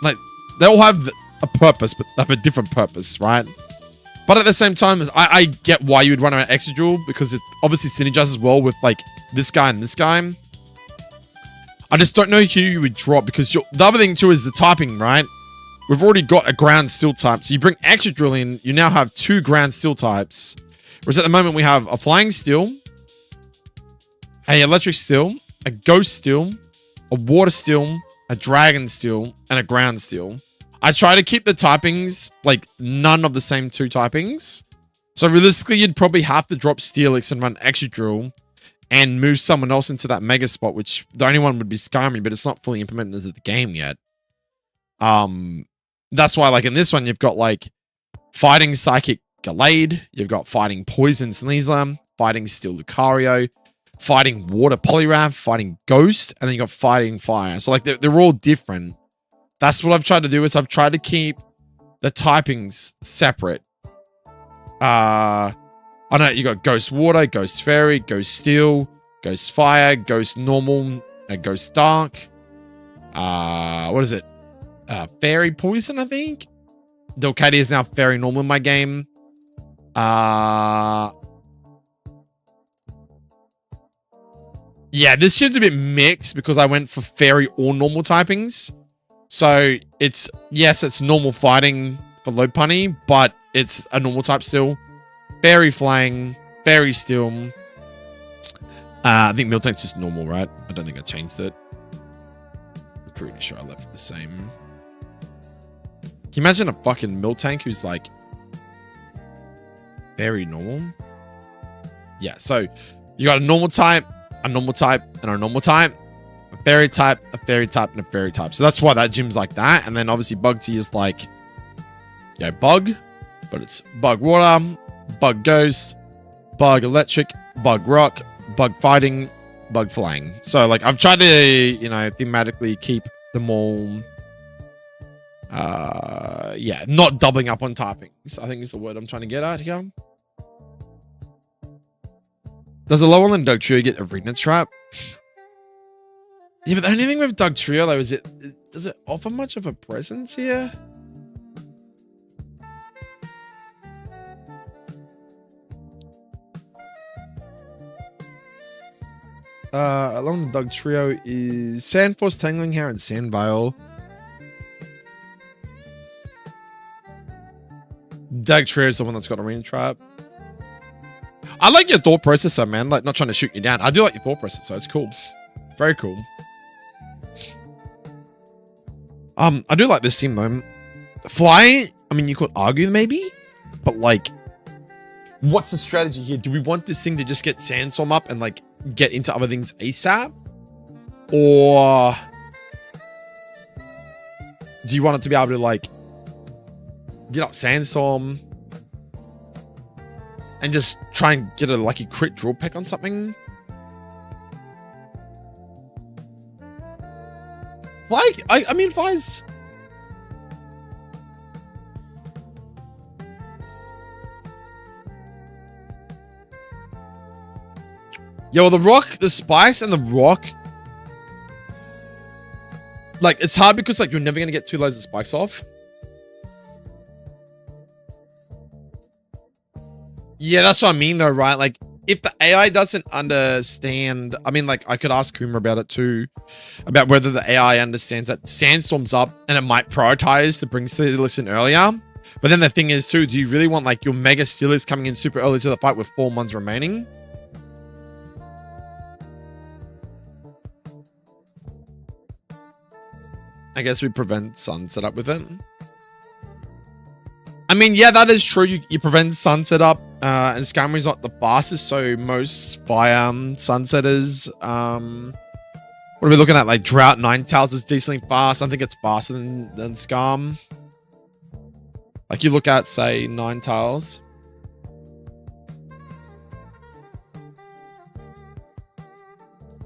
they all have a purpose, but they have a different purpose, right? But at the same time, I get why you would run around extra duel, because it obviously synergizes well with like this guy and this guy. I just don't know who you would drop, because the other thing too is the typing, right? We've already got a ground steel type, so you bring extra drill in, you now have 2 ground steel types. Whereas at the moment we have a flying steel, a electric steel, a ghost steel, a water steel, a dragon steel, and a ground steel. I try to keep the typings like none of the same 2 typings. So realistically, you'd probably have to drop Steelix and run extra drill and move someone else into that mega spot, which the only one would be Skarmory, but it's not fully implemented as the game yet. That's why, like, in this one, you've got, like, Fighting Psychic Gallade, you've got Fighting Poison Sneasler, Fighting Steel Lucario, Fighting Water Poliwrath, Fighting Ghost, and then you got Fighting Fire. So, like, they're all different. That's what I've tried to do, is I've tried to keep the typings separate. I know you got Ghost Water, Ghost Fairy, Ghost Steel, Ghost Fire, Ghost Normal, and Ghost Dark. What is it? Fairy Poison, I think. Delcadia is now Fairy Normal in my game. Yeah, this shit's a bit mixed because I went for Fairy or Normal typings. So it's normal fighting for low punny, but it's a normal type still. Fairy Flying, Fairy Steel. I think Miltank's just normal, right? I don't think I changed it. I'm pretty sure I left it the same. Can you imagine a fucking Miltank who's like very normal? Yeah, so you got a normal type, and a normal type, a fairy type, a fairy type, and a fairy type. So that's why that gym's like that. And then obviously Bugty is like, Bug, but it's Bug Water, Bug Ghost, Bug Electric, Bug Rock, Bug Fighting, Bug Flying. So like I've tried to, thematically keep them all, not doubling up on typings, I think is the word I'm trying to get at here. Does a lower than Dugtrio get Arena Trap? Yeah, but the only thing with Dugtrio though is does it offer much of a presence here? Along the Dugtrio is Sandforce, Tangling Hair, and Sandvile. Dugtrio is the one that's got Arena Trap. I like your thought process, though, man. Like, not trying to shoot you down. I do like your thought process, so it's cool. Very cool. I do like this team, though. Fly, I mean, you could argue maybe, but like, what's the strategy here? Do we want this thing to just get Sandstorm up and like get into other things ASAP? Or do you want it to be able to like get up Sandstorm, and just try and get a lucky crit drill peck on something. Like, I mean, Flies. Yo, the rock, the spice and the rock. Like, it's hard because, like, you're never going to get 2 loads of spikes off. Yeah, that's what I mean, though, right? Like, if the AI doesn't understand... I mean, like, I could ask Kuma about it, too. About whether the AI understands that Sandstorm's up and it might prioritize to bring Steelix in earlier. But then the thing is, too, do you really want, like, your Mega Steelix coming in super early to the fight with 4 mons remaining? I guess we prevent Sunset up with it. I mean, yeah, that is true. You prevent Sunset up, and Skarmory's not the fastest, so most fire Sunsetters. What are we looking at? Like Drought Ninetales is decently fast. I think it's faster than Skarm. Like you look at, say, Ninetales.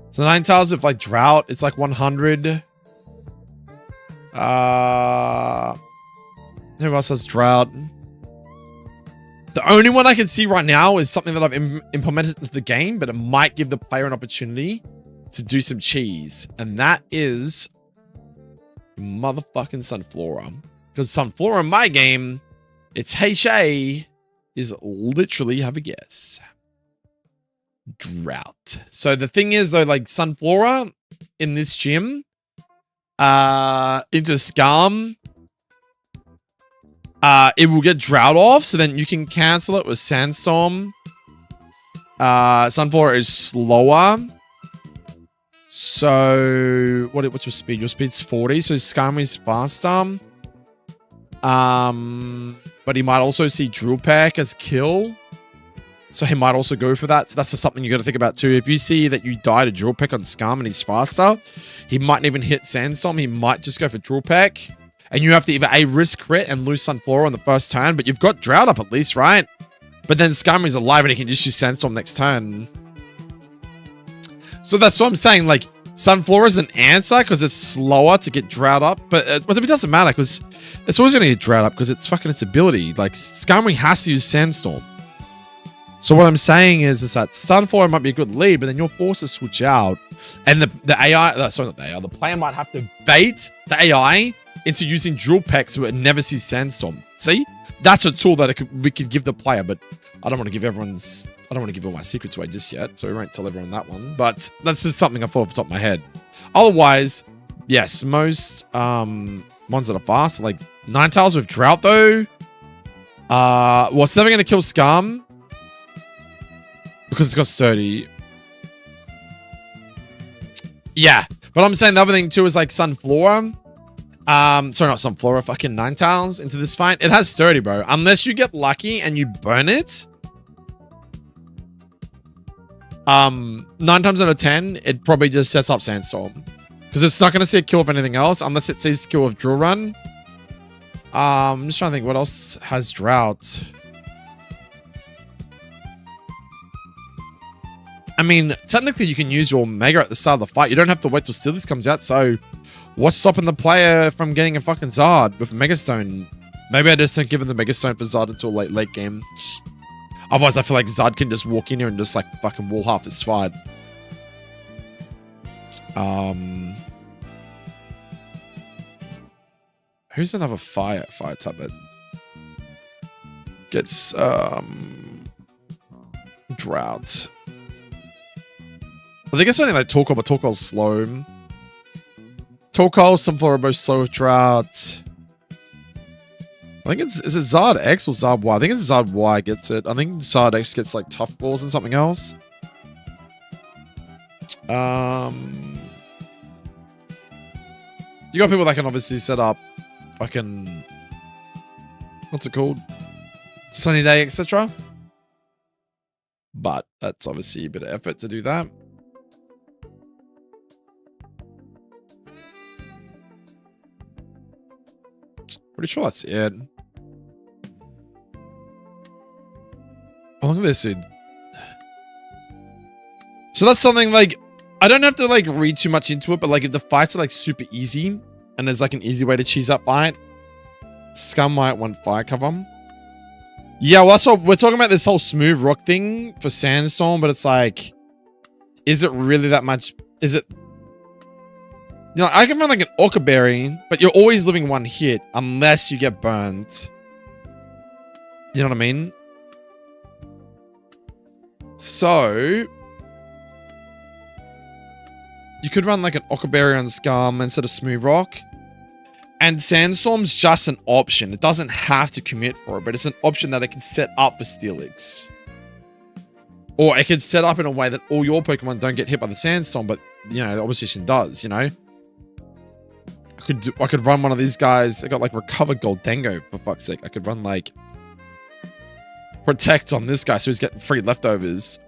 So Ninetales with like Drought, it's like 100. Who else has Drought? The only one I can see right now is something that I've implemented into the game, but it might give the player an opportunity to do some cheese. And that is motherfucking Sunflora. Because Sunflora in my game, its HA is literally, have a guess, Drought. So the thing is, though, like Sunflora in this gym, into Skarm, it will get Drought off, so then you can cancel it with Sandstorm. Sunflora is slower. So, what's your speed? Your speed's 40, so Skarmory is faster. But he might also see Drill Peck as kill. So he might also go for that. So that's just something you got to think about too. If you see that you die to Drill Peck on Skarm and he's faster, he mightn't even hit Sandstorm. He might just go for Drill Peck. And you have to either A, risk crit and lose Sunflora on the first turn, but you've got Drought up at least, right? But then Skarmory's alive and he can just use Sandstorm next turn. So that's what I'm saying. Like, Sunflora is an answer because it's slower to get Drought up. But it doesn't matter because it's always going to get Drought up because it's fucking its ability. Like, Skarmory has to use Sandstorm. So what I'm saying is that Sunflora might be a good lead, but then you're forced to switch out. And the AI, sorry, not the AI, the player might have to bait the AI into using Drill Peck so it never sees Sandstorm. See? That's a tool that we could give the player, but I don't want to give all my secrets away just yet, so we won't tell everyone that one. But that's just something I thought off the top of my head. Otherwise, yes, most ones that are fast, like Ninetales with Drought though. Well, it's never going to kill Skarm because it's got 30. Yeah, but I'm saying the other thing too is like Sunflora. Sorry, not Sunflora, fucking Ninetales into this fight. It has 30, bro. Unless you get lucky and you burn it. 9 times out of 10, it probably just sets up Sandstorm. Because it's not going to see a kill of anything else unless it sees a kill of Drill Run. I'm just trying to think what else has Drought. I mean, technically you can use your Mega at the start of the fight. You don't have to wait till Steelix comes out, so what's stopping the player from getting a fucking Zard with a Megastone? Maybe I just don't give him the Megastone for Zard until late game. Otherwise, I feel like Zard can just walk in here and just like fucking wall half his fight. Who's another fire type that gets Drought? I think it's something like Torkoal, but Torkoal's slow. Torkoal, Sunflora are both slow with Drought. I think is it Zard X or Zard Y? I think it's Zard Y gets it. I think Zard X gets like Tough Balls and something else. You got people that can obviously set up fucking, what's it called? Sunny Day, etc. But that's obviously a bit of effort to do that. Pretty sure that's it. How long look at this, dude. So that's something like, I don't have to like read too much into it, but like if the fights are like super easy and there's like an easy way to cheese up fight, Scum might want fire cover. Yeah, well, that's what we're talking about, this whole smooth rock thing for Sandstorm, but it's like, is it really that much? Is it? You know, I can run like an Orca Berry, but you're always living one hit unless you get burned. You know what I mean? So you could run like an Orca Berry on Scum instead of Smooth Rock. And Sandstorm's just an option. It doesn't have to commit for it, but it's an option that it can set up for Steelix. Or it can set up in a way that all your Pokemon don't get hit by the Sandstorm, but, you know, the opposition does, you know? I could run one of these guys. I got like Recover Goldengo, for fuck's sake. I could run like Protect on this guy so he's getting free leftovers.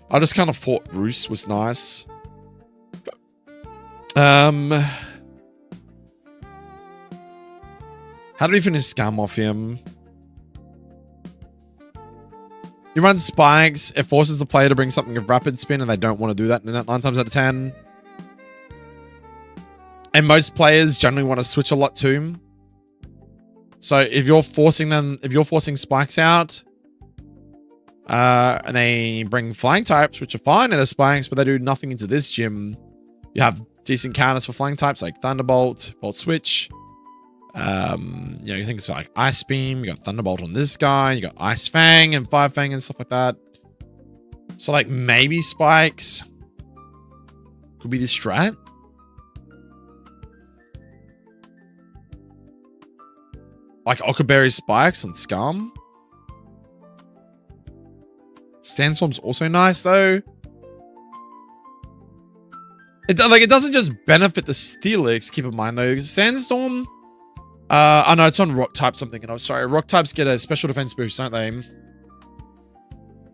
I just kind of thought Bruce was nice. How do we finish Scum off him? You run Spikes, it forces the player to bring something of rapid spin, and they don't want to do that 9 times out of 10. And most players generally want to switch a lot too. So if you're forcing Spikes out, and they bring Flying types, which are fine in a Spikes, but they do nothing into this gym, you have decent counters for Flying types like Thunderbolt, Volt Switch. You know, you think it's like Ice Beam, you got Thunderbolt on this guy, you got Ice Fang and Fire Fang and stuff like that. So like maybe Spikes could be this strat. Like Ockerberry Spikes and Scum. Sandstorm's also nice though. It doesn't just benefit the Steelix, keep in mind though. Sandstorm, oh no, it's on rock types I'm thinking of. Sorry, rock types get a special defense boost, don't they?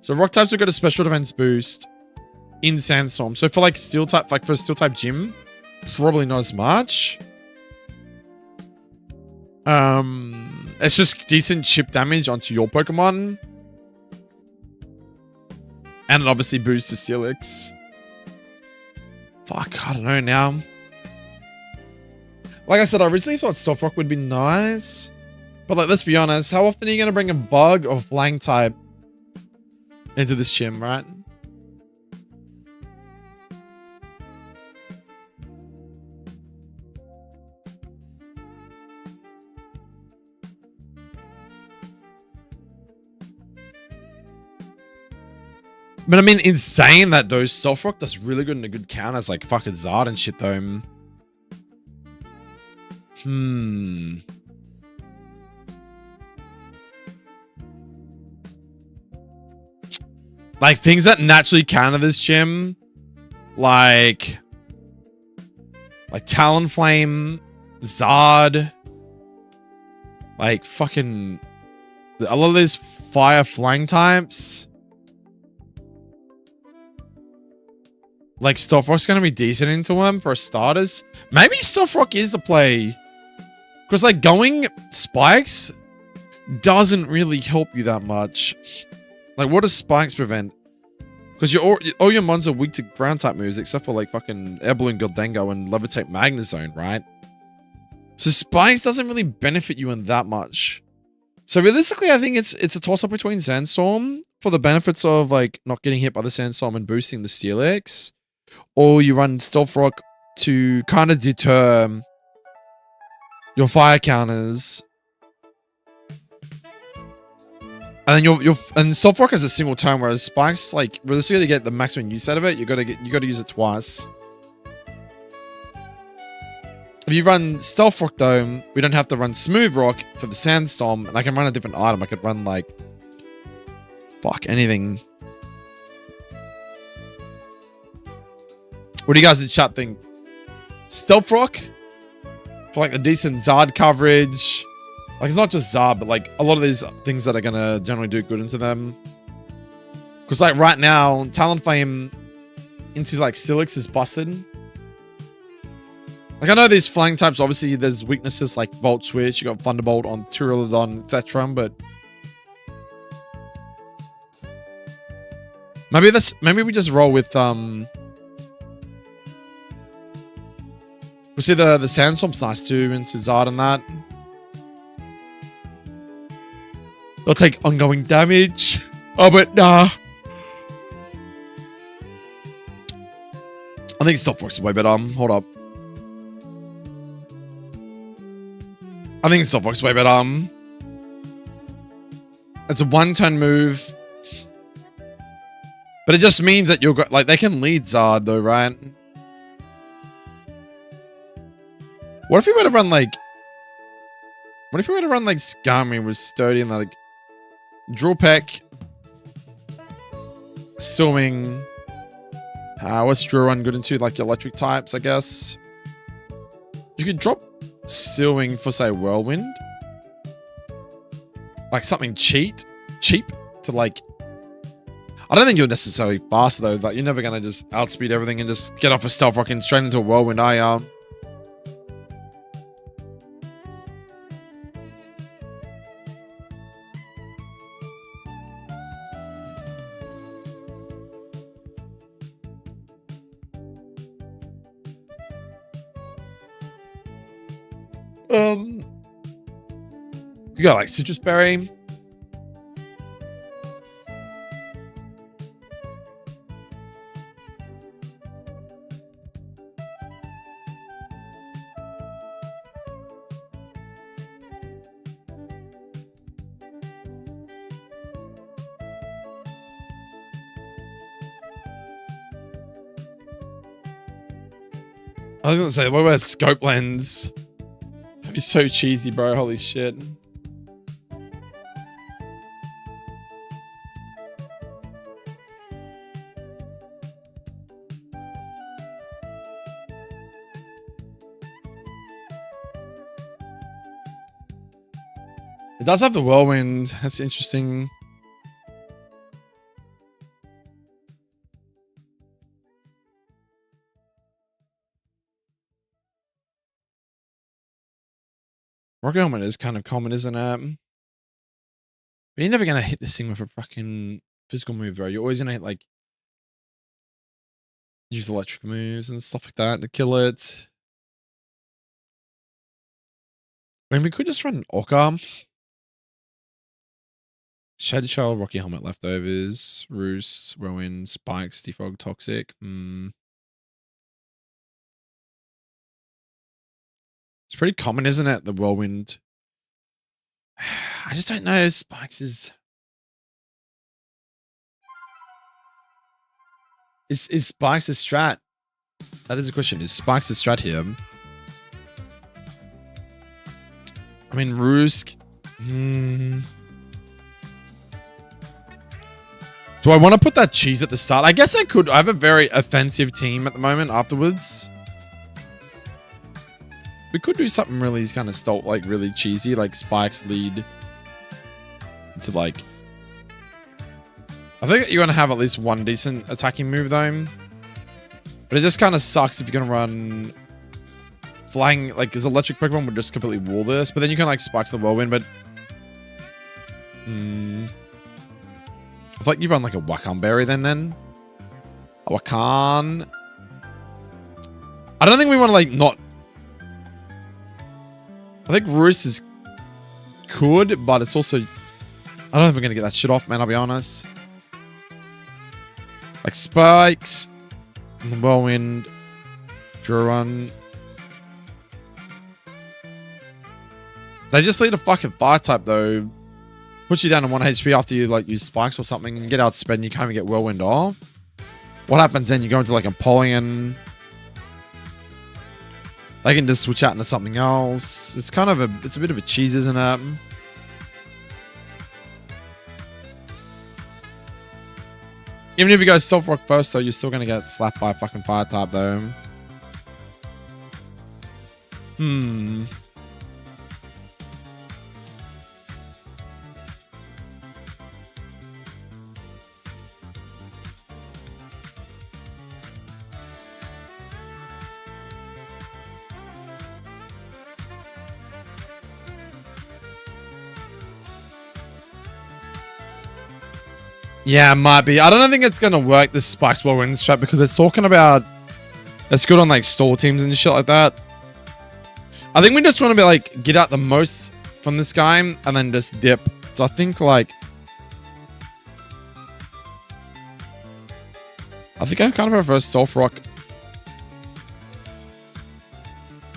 So rock types will get a special defense boost in Sandstorm. So for like steel type, like for a steel type gym, probably not as much. It's just decent chip damage onto your Pokemon. And it obviously boosts the Steelix. Fuck, I don't know now. Like I said, I originally thought Stealth Rock would be nice. But like, let's be honest, how often are you going to bring a Bug or Flying type into this gym, right? But I mean, in saying that though, Stealth Rock does really good in a good counters like fucking Zard and shit though. Like things that naturally counter this gym, like Talonflame, Zard, like fucking a lot of these fire flying types. Like Stealth Rock's gonna be decent into them for starters. Maybe Stealth Rock is the play. Because like going Spikes doesn't really help you that much. Like what does Spikes prevent? Because all your mons are weak to ground type moves except for like fucking Air Balloon Goldengo and Levitate Magnezone, right? So Spikes doesn't really benefit you in that much. So realistically, I think it's a toss up between Sandstorm for the benefits of like not getting hit by the Sandstorm and boosting the Steelix. Or you run Stealth Rock to kind of deter your fire counters. And then and Stealth Rock has a single turn, whereas Spikes, like realistically to get the maximum use out of it, you gotta use it twice. If you run Stealth Rock though, we don't have to run Smooth Rock for the Sandstorm, and I can run a different item. I could run like anything. What do you guys in chat think? Stealth Rock for like a decent Zard coverage. Like it's not just Zard, but like a lot of these things that are gonna generally do good into them. Because like right now, Talonflame into like Steelix is busted. Like I know these flying types, obviously there's weaknesses like Volt Switch, you got Thunderbolt on Turaludon, etc. But Maybe we just roll with we see the sandstorm's nice too into Zard and that. They'll take ongoing damage. Oh, but nah. I think Stealthworks is way better. Hold up. I think Stealthworks is way better. It's a 1-turn move. But it just means that you'll go, like, they can lead Zard though, right? What if we were to run like Scummy was sturdy and like Drill Peck, Storming. What's Drill Run good into? Like electric types, I guess. You could drop Stealing for say Whirlwind. Like something cheap to like. I don't think you're necessarily fast though. Like you're never gonna just outspeed everything and just get off a stealth rock and straight into a Whirlwind. You got like Citrus Berry. I was gonna say, what about Scope Lens? That'd be so cheesy, bro. Holy shit. It does have the Whirlwind. That's interesting. Rocket Helmet is kind of common, isn't it? But you're never going to hit this thing with a fucking physical move, bro. You're always going to hit, like, use electric moves and stuff like that to kill it. I mean, we could just run Orca. Shady Shell, Rocky Helmet leftovers, Roost, Whirlwind, Spikes, Defog, Toxic. It's pretty common, isn't it? The Whirlwind. I just don't know. Spikes is Spikes a strat? That is a question. Is Spikes a strat here? I mean, Roost. Do I want to put that cheese at the start? I guess I could. I have a very offensive team at the moment afterwards. We could do something really kind of like really cheesy, like Spikes lead to like. I think you're going to have at least one decent attacking move though. But it just kind of sucks if you're going to run flying, like his electric Pokemon would just completely wall this. But then you can like Spikes the Whirlwind, but. I feel like you run like a Wakan Berry then. A Wakan. I don't think we want to like not. I think Roost is good, but it's also. I don't know if we're going to get that shit off, man, I'll be honest. Like Spikes. And the Whirlwind. Drill Run. They just lead a fucking fire type though. Puts you down to 1 HP after you like use Spikes or something and get outsped and you can't even get Whirlwind off. What happens then? You go into like Empoleon. They can just switch out into something else. It's kind of it's a bit of a cheese, isn't it? Even if you go Stealth Rock first though, you're still gonna get slapped by a fucking fire type though. Yeah, it might be. I don't think it's gonna work, this Spikes Whirlwind strat, because it's talking about it's good on like stall teams and shit like that. I think we just want to be like get out the most from this guy and then just dip. So I think like I kind of prefer Stealth Rock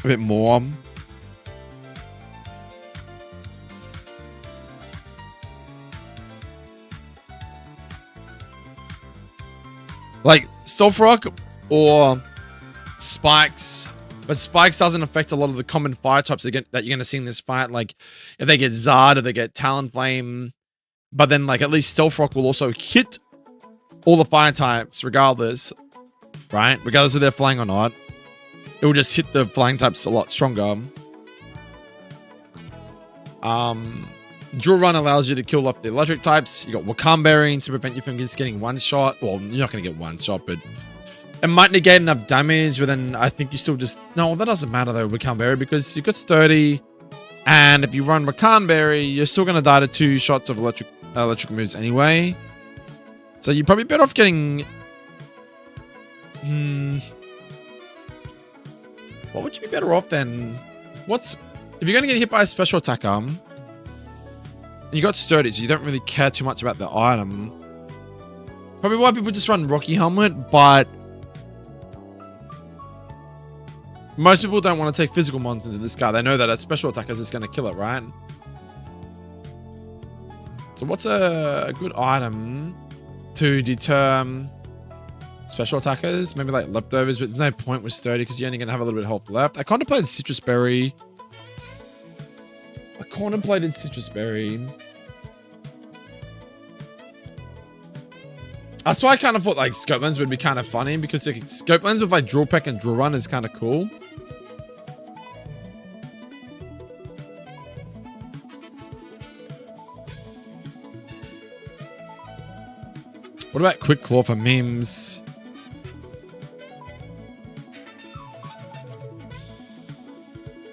a bit more. Like Stealth Rock or Spikes, but Spikes doesn't affect a lot of the common fire types that you're going to see in this fight. Like if they get Zard or they get Talonflame, but then like at least Stealth Rock will also hit all the fire types regardless, right? Regardless if they're flying or not, it will just hit the flying types a lot stronger. Drill Run allows you to kill off the electric types. You got Wakam to prevent you from just getting one shot. Well, you're not going to get one shot, but it might negate enough damage. But then I think you still just... No, that doesn't matter though, Wakam because you've got sturdy. And if you run Wakam you're still going to die to 2 shots of electric moves anyway. So you're probably better off getting... What would you be better off then? If you're going to get hit by a special attacker... You got sturdy, so you don't really care too much about the item. Probably why people just run Rocky Helmet, but most people don't want to take physical mons into this guy. They know that a special attacker is just going to kill it, right? So what's a good item to deter special attackers? Maybe like leftovers, but there's no point with sturdy because you're only going to have a little bit of health left. I contemplated Citrus Berry. That's why I kind of thought like Scope Lens would be kind of funny because like, Scope Lens with like Drill Peck and Drill Run is kind of cool. What about Quick Claw for memes?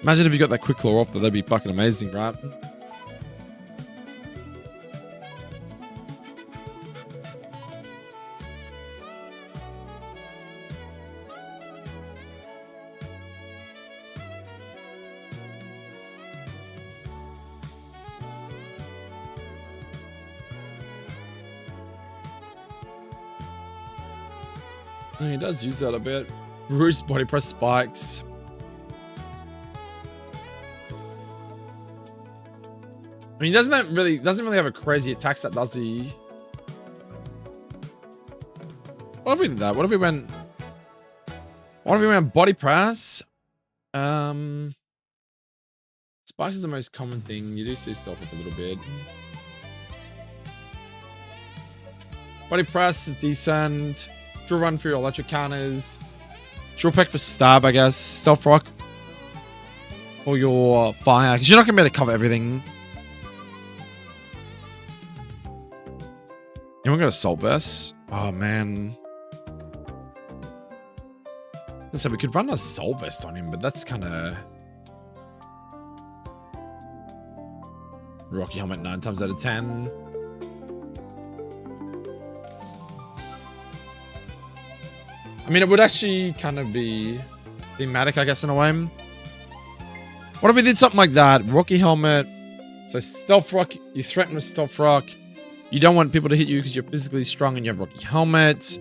Imagine if you got that Quick Claw off, that'd be fucking amazing, right? Oh, he does use that a bit. Roost body press spikes. I mean, he doesn't really have a crazy attack set, does he? What if we did that? What if we went body press? Spikes is the most common thing. You do see stealth up a little bit. Body press is decent. Drill Run for your electric counters. Drill Peck for stab, I guess. Stealth Rock for your fire, because you're not gonna be able to cover everything. Anyone got a Soul Burst? Oh, man. So we could run a Soul Vest on him, but that's kind of... Rocky Helmet 9 times out of 10. I mean, it would actually kind of be thematic, I guess, in a way. What if we did something like that? Rocky Helmet. So Stealth Rock, you threaten with Stealth Rock. You don't want people to hit you because you're physically strong and you have Rocky Helmet.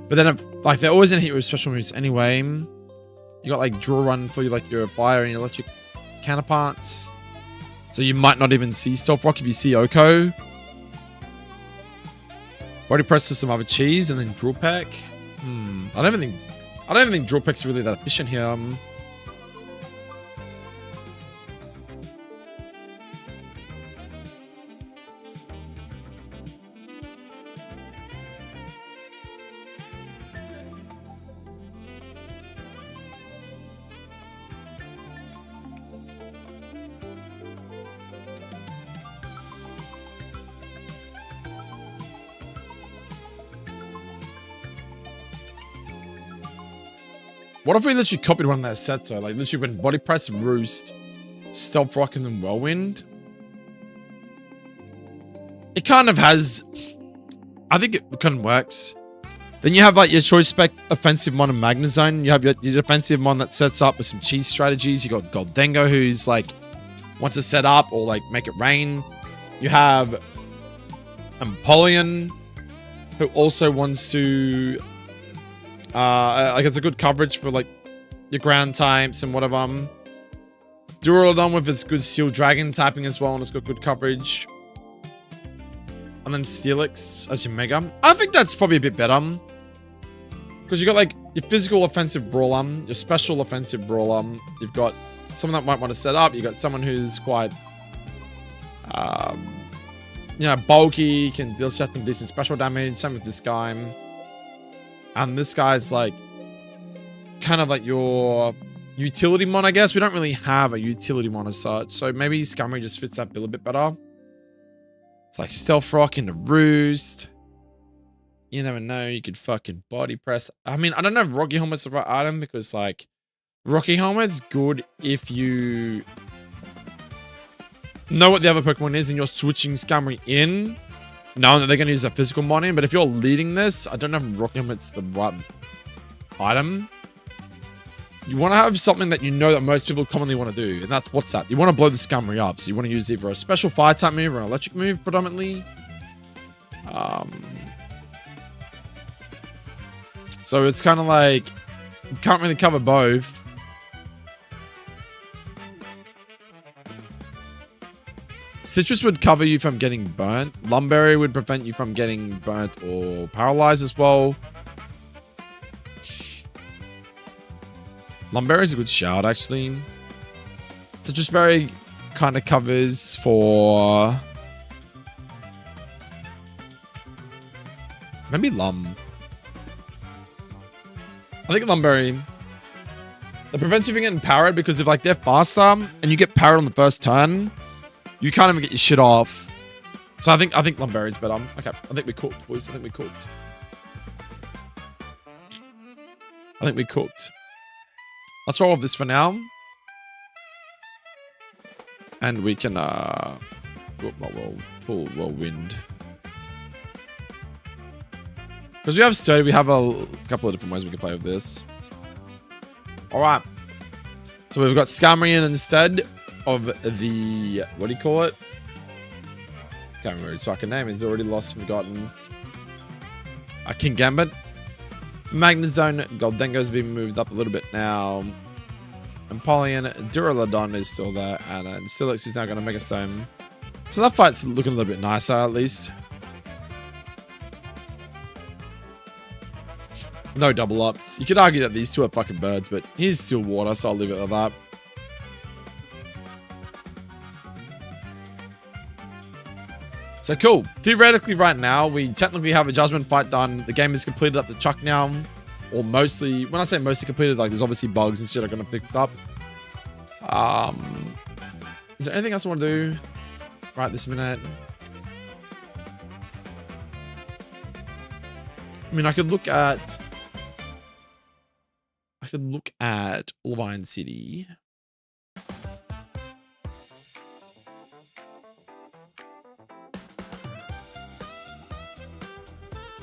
But then, like, they're always going to hit you with special moves anyway. You got, like, Drill Run for, like, your fire and your electric counterparts. So you might not even see Stealth Rock if you see Oko. Body Press for some other cheese and then Drill Peck. I don't even think Drill Peck's really that efficient here. What if we literally copied one of their sets though? Like literally went Body Press, Roost, Stealth Rock, and then Whirlwind. It kind of has I think it kind of works. Then you have like your choice spec offensive mon and Magna Zone. You have your defensive mon that sets up with some cheese strategies. You got Goldengo, who's like wants to set up or like make it rain. You have Empoleon, who also wants to like it's a good coverage for like your ground types and whatever. Duraludon with its good Steel Dragon typing as well, and it's got good coverage. And then Steelix as your Mega. I think that's probably a bit better. Because you got like your physical offensive brawler, your special offensive brawler. You've got someone that might want to set up. You got someone who's quite, you know, bulky, can deal some decent special damage. Same with this guy. And this guy's like, kind of like your utility mon, I guess. We don't really have a utility mon as such. So maybe Scummery just fits that bill a bit better. It's like Stealth Rock into Roost. You never know. You could fucking body press. I mean, I don't know if Rocky Helmet's the right item because, like, Rocky Helmet's good if you know what the other Pokemon is and you're switching Scummery in, knowing that they're going to use a physical mon in. But if you're leading this, I don't know if Rocky Helmet's the right item. You want to have something that you know that most people commonly want to do, and that's what's that? You want to blow the Scummery up, so you want to use either a special fire type move or an electric move predominantly. So it's kind of like you can't really cover both. Citrus would cover you from getting burnt. Lumberry would prevent you from getting burnt or paralyzed as well. Lumberry is a good shout, actually. Citrus Berry kind of covers for maybe Lum. I think Lumberry. That prevents you from getting parried because if like they're faster and you get parried on the first turn, you can't even get your shit off. So I think Lumberry's better. Okay, I think we cooked, boys. I think we cooked. Let's roll with this for now. And we can pull wind. Because we have Sturdy, we have a couple of different ways we can play with this. Alright. So we've got Scummery instead of the, what do you call it? Can't remember his fucking name. It's already lost and forgotten. King Gambit. Magnezone, Goldengo's been moved up a little bit now. Empoleon, Duraludon is still there. And then Steelix is now going to Mega Stone. So that fight's looking a little bit nicer at least. No double ups. You could argue that these two are fucking birds, but he's still water, so I'll leave it at that. So cool. Theoretically right now, we technically have a judgment fight done. The game is completed up to Chuck now. Or mostly, when I say mostly completed, like there's obviously bugs and shit I'm going to fix up. Is there anything else I want to do right this minute? I mean, I could look at Levine City.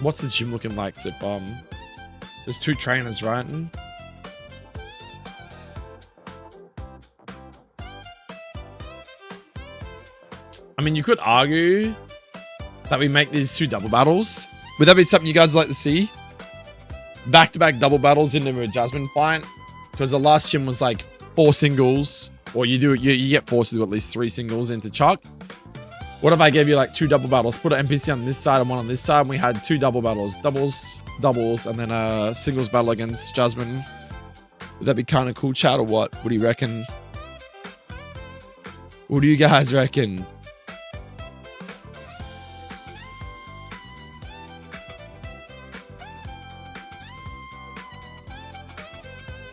What's the gym looking like so far? There's 2 trainers, right? I mean, you could argue that we make these 2 double battles. Would that be something you guys like to see? Back-to-back double battles into a Jasmine fight. Because the last gym was like 4 singles. Or you get forced to do at least 3 singles into Chuck. What if I gave you like 2 double battles? Put an NPC on this side and one on this side. And we had 2 double battles. Doubles, and then a singles battle against Jasmine. Would that be kind of cool, chat, or what? What do you reckon? What do you guys reckon?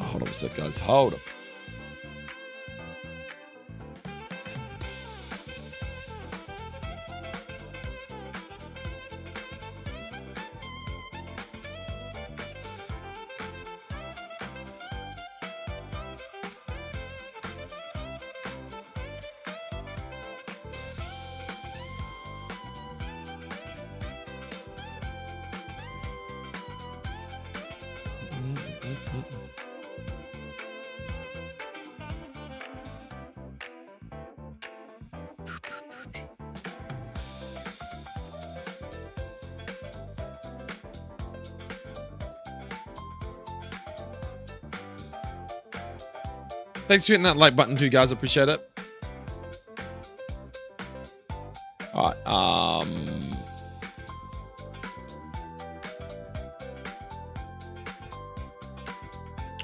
Hold on a sec, guys. Hold up. Thanks for hitting that like button too, guys. Appreciate it. All right.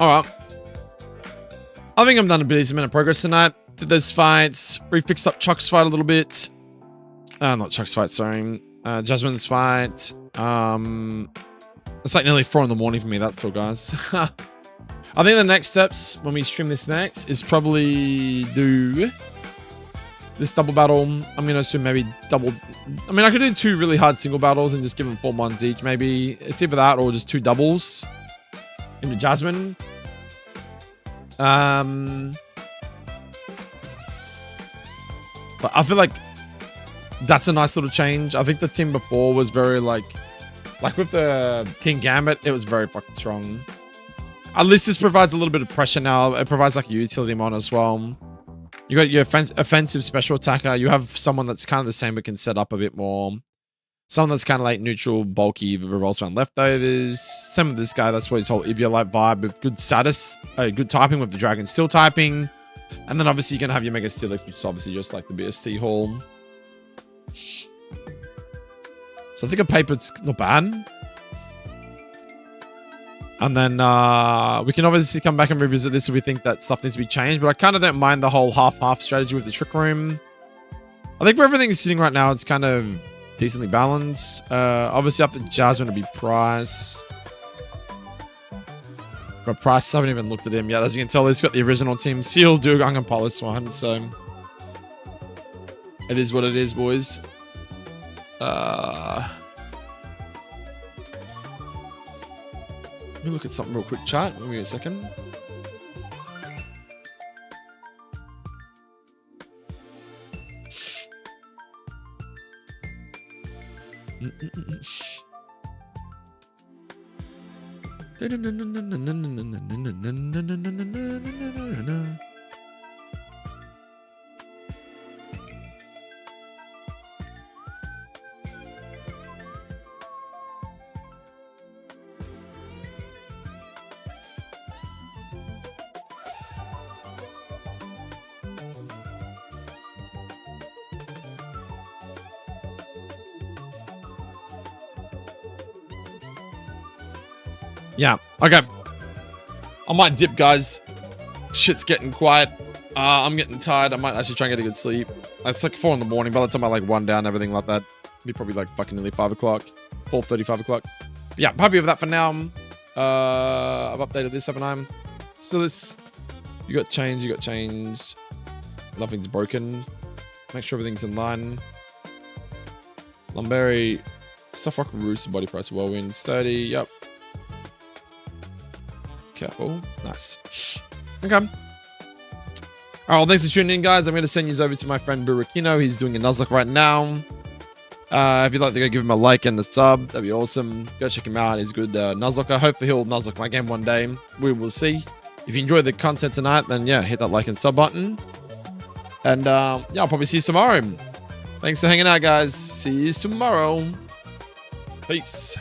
All right. I think I'm done a decent amount of progress tonight. Did those fights. Refixed up Chuck's fight a little bit. Not Chuck's fight, sorry. Jasmine's fight. It's like nearly 4 in the morning for me. That's all, guys. I think the next steps when we stream this next is probably do this double battle. I'm going to assume maybe double. I mean, I could do 2 really hard single battles and just give them 4 ones each. Maybe it's either that or just 2 doubles into Jasmine. But I feel like that's a nice little change. I think the team before was very like with the King Gambit, it was very fucking strong. At least this provides a little bit of pressure now. It provides like a utility mon as well. You got your offensive special attacker. You have someone that's kind of the same but can set up a bit more. Someone that's kind of like neutral, bulky, revolves around leftovers. Same with this guy. That's what his whole Eviolite vibe with good status, good typing with the Dragon Steel typing. And then obviously you're going to have your Mega Steelix, which is obviously just like the BST haul. So I think a paper's not bad. And then we can obviously come back and revisit this if we think that stuff needs to be changed. But I kind of don't mind the whole half-half strategy with the Trick Room. I think where everything's sitting right now, it's kind of decently balanced. Obviously after Jasmine to be Price. But Price, I haven't even looked at him yet. As you can tell, he's got the original team. Seal, Dugang, and Poliswan. So it is what it is, boys. Let me look at something real quick, chat. Give me a second. Yeah, okay. I might dip, guys. Shit's getting quiet. I'm getting tired. I might actually try and get a good sleep. It's like 4 in the morning. By the time I like one down, everything like that, it'll be probably like fucking nearly 5 o'clock. 4:30, 5 o'clock. But yeah, happy with that for now. I've updated this, haven't I? Still this. You got changed. Nothing's broken. Make sure everything's in line. Lumberry. Stuff rock roots and body price whirlwind. Sturdy. Yep. Careful. Nice. Okay. Alright, well, thanks for tuning in, guys. I'm going to send you over to my friend Burakino. He's doing a nuzlocke right now. If you'd like to go give him a like and a sub, that'd be awesome. Go check him out. He's a good nuzlocke. Hopefully he'll nuzlocke my game one day. We will see. If you enjoyed the content tonight, then yeah, hit that like and sub button. And yeah, I'll probably see you tomorrow. Thanks for hanging out, guys. See you tomorrow. Peace.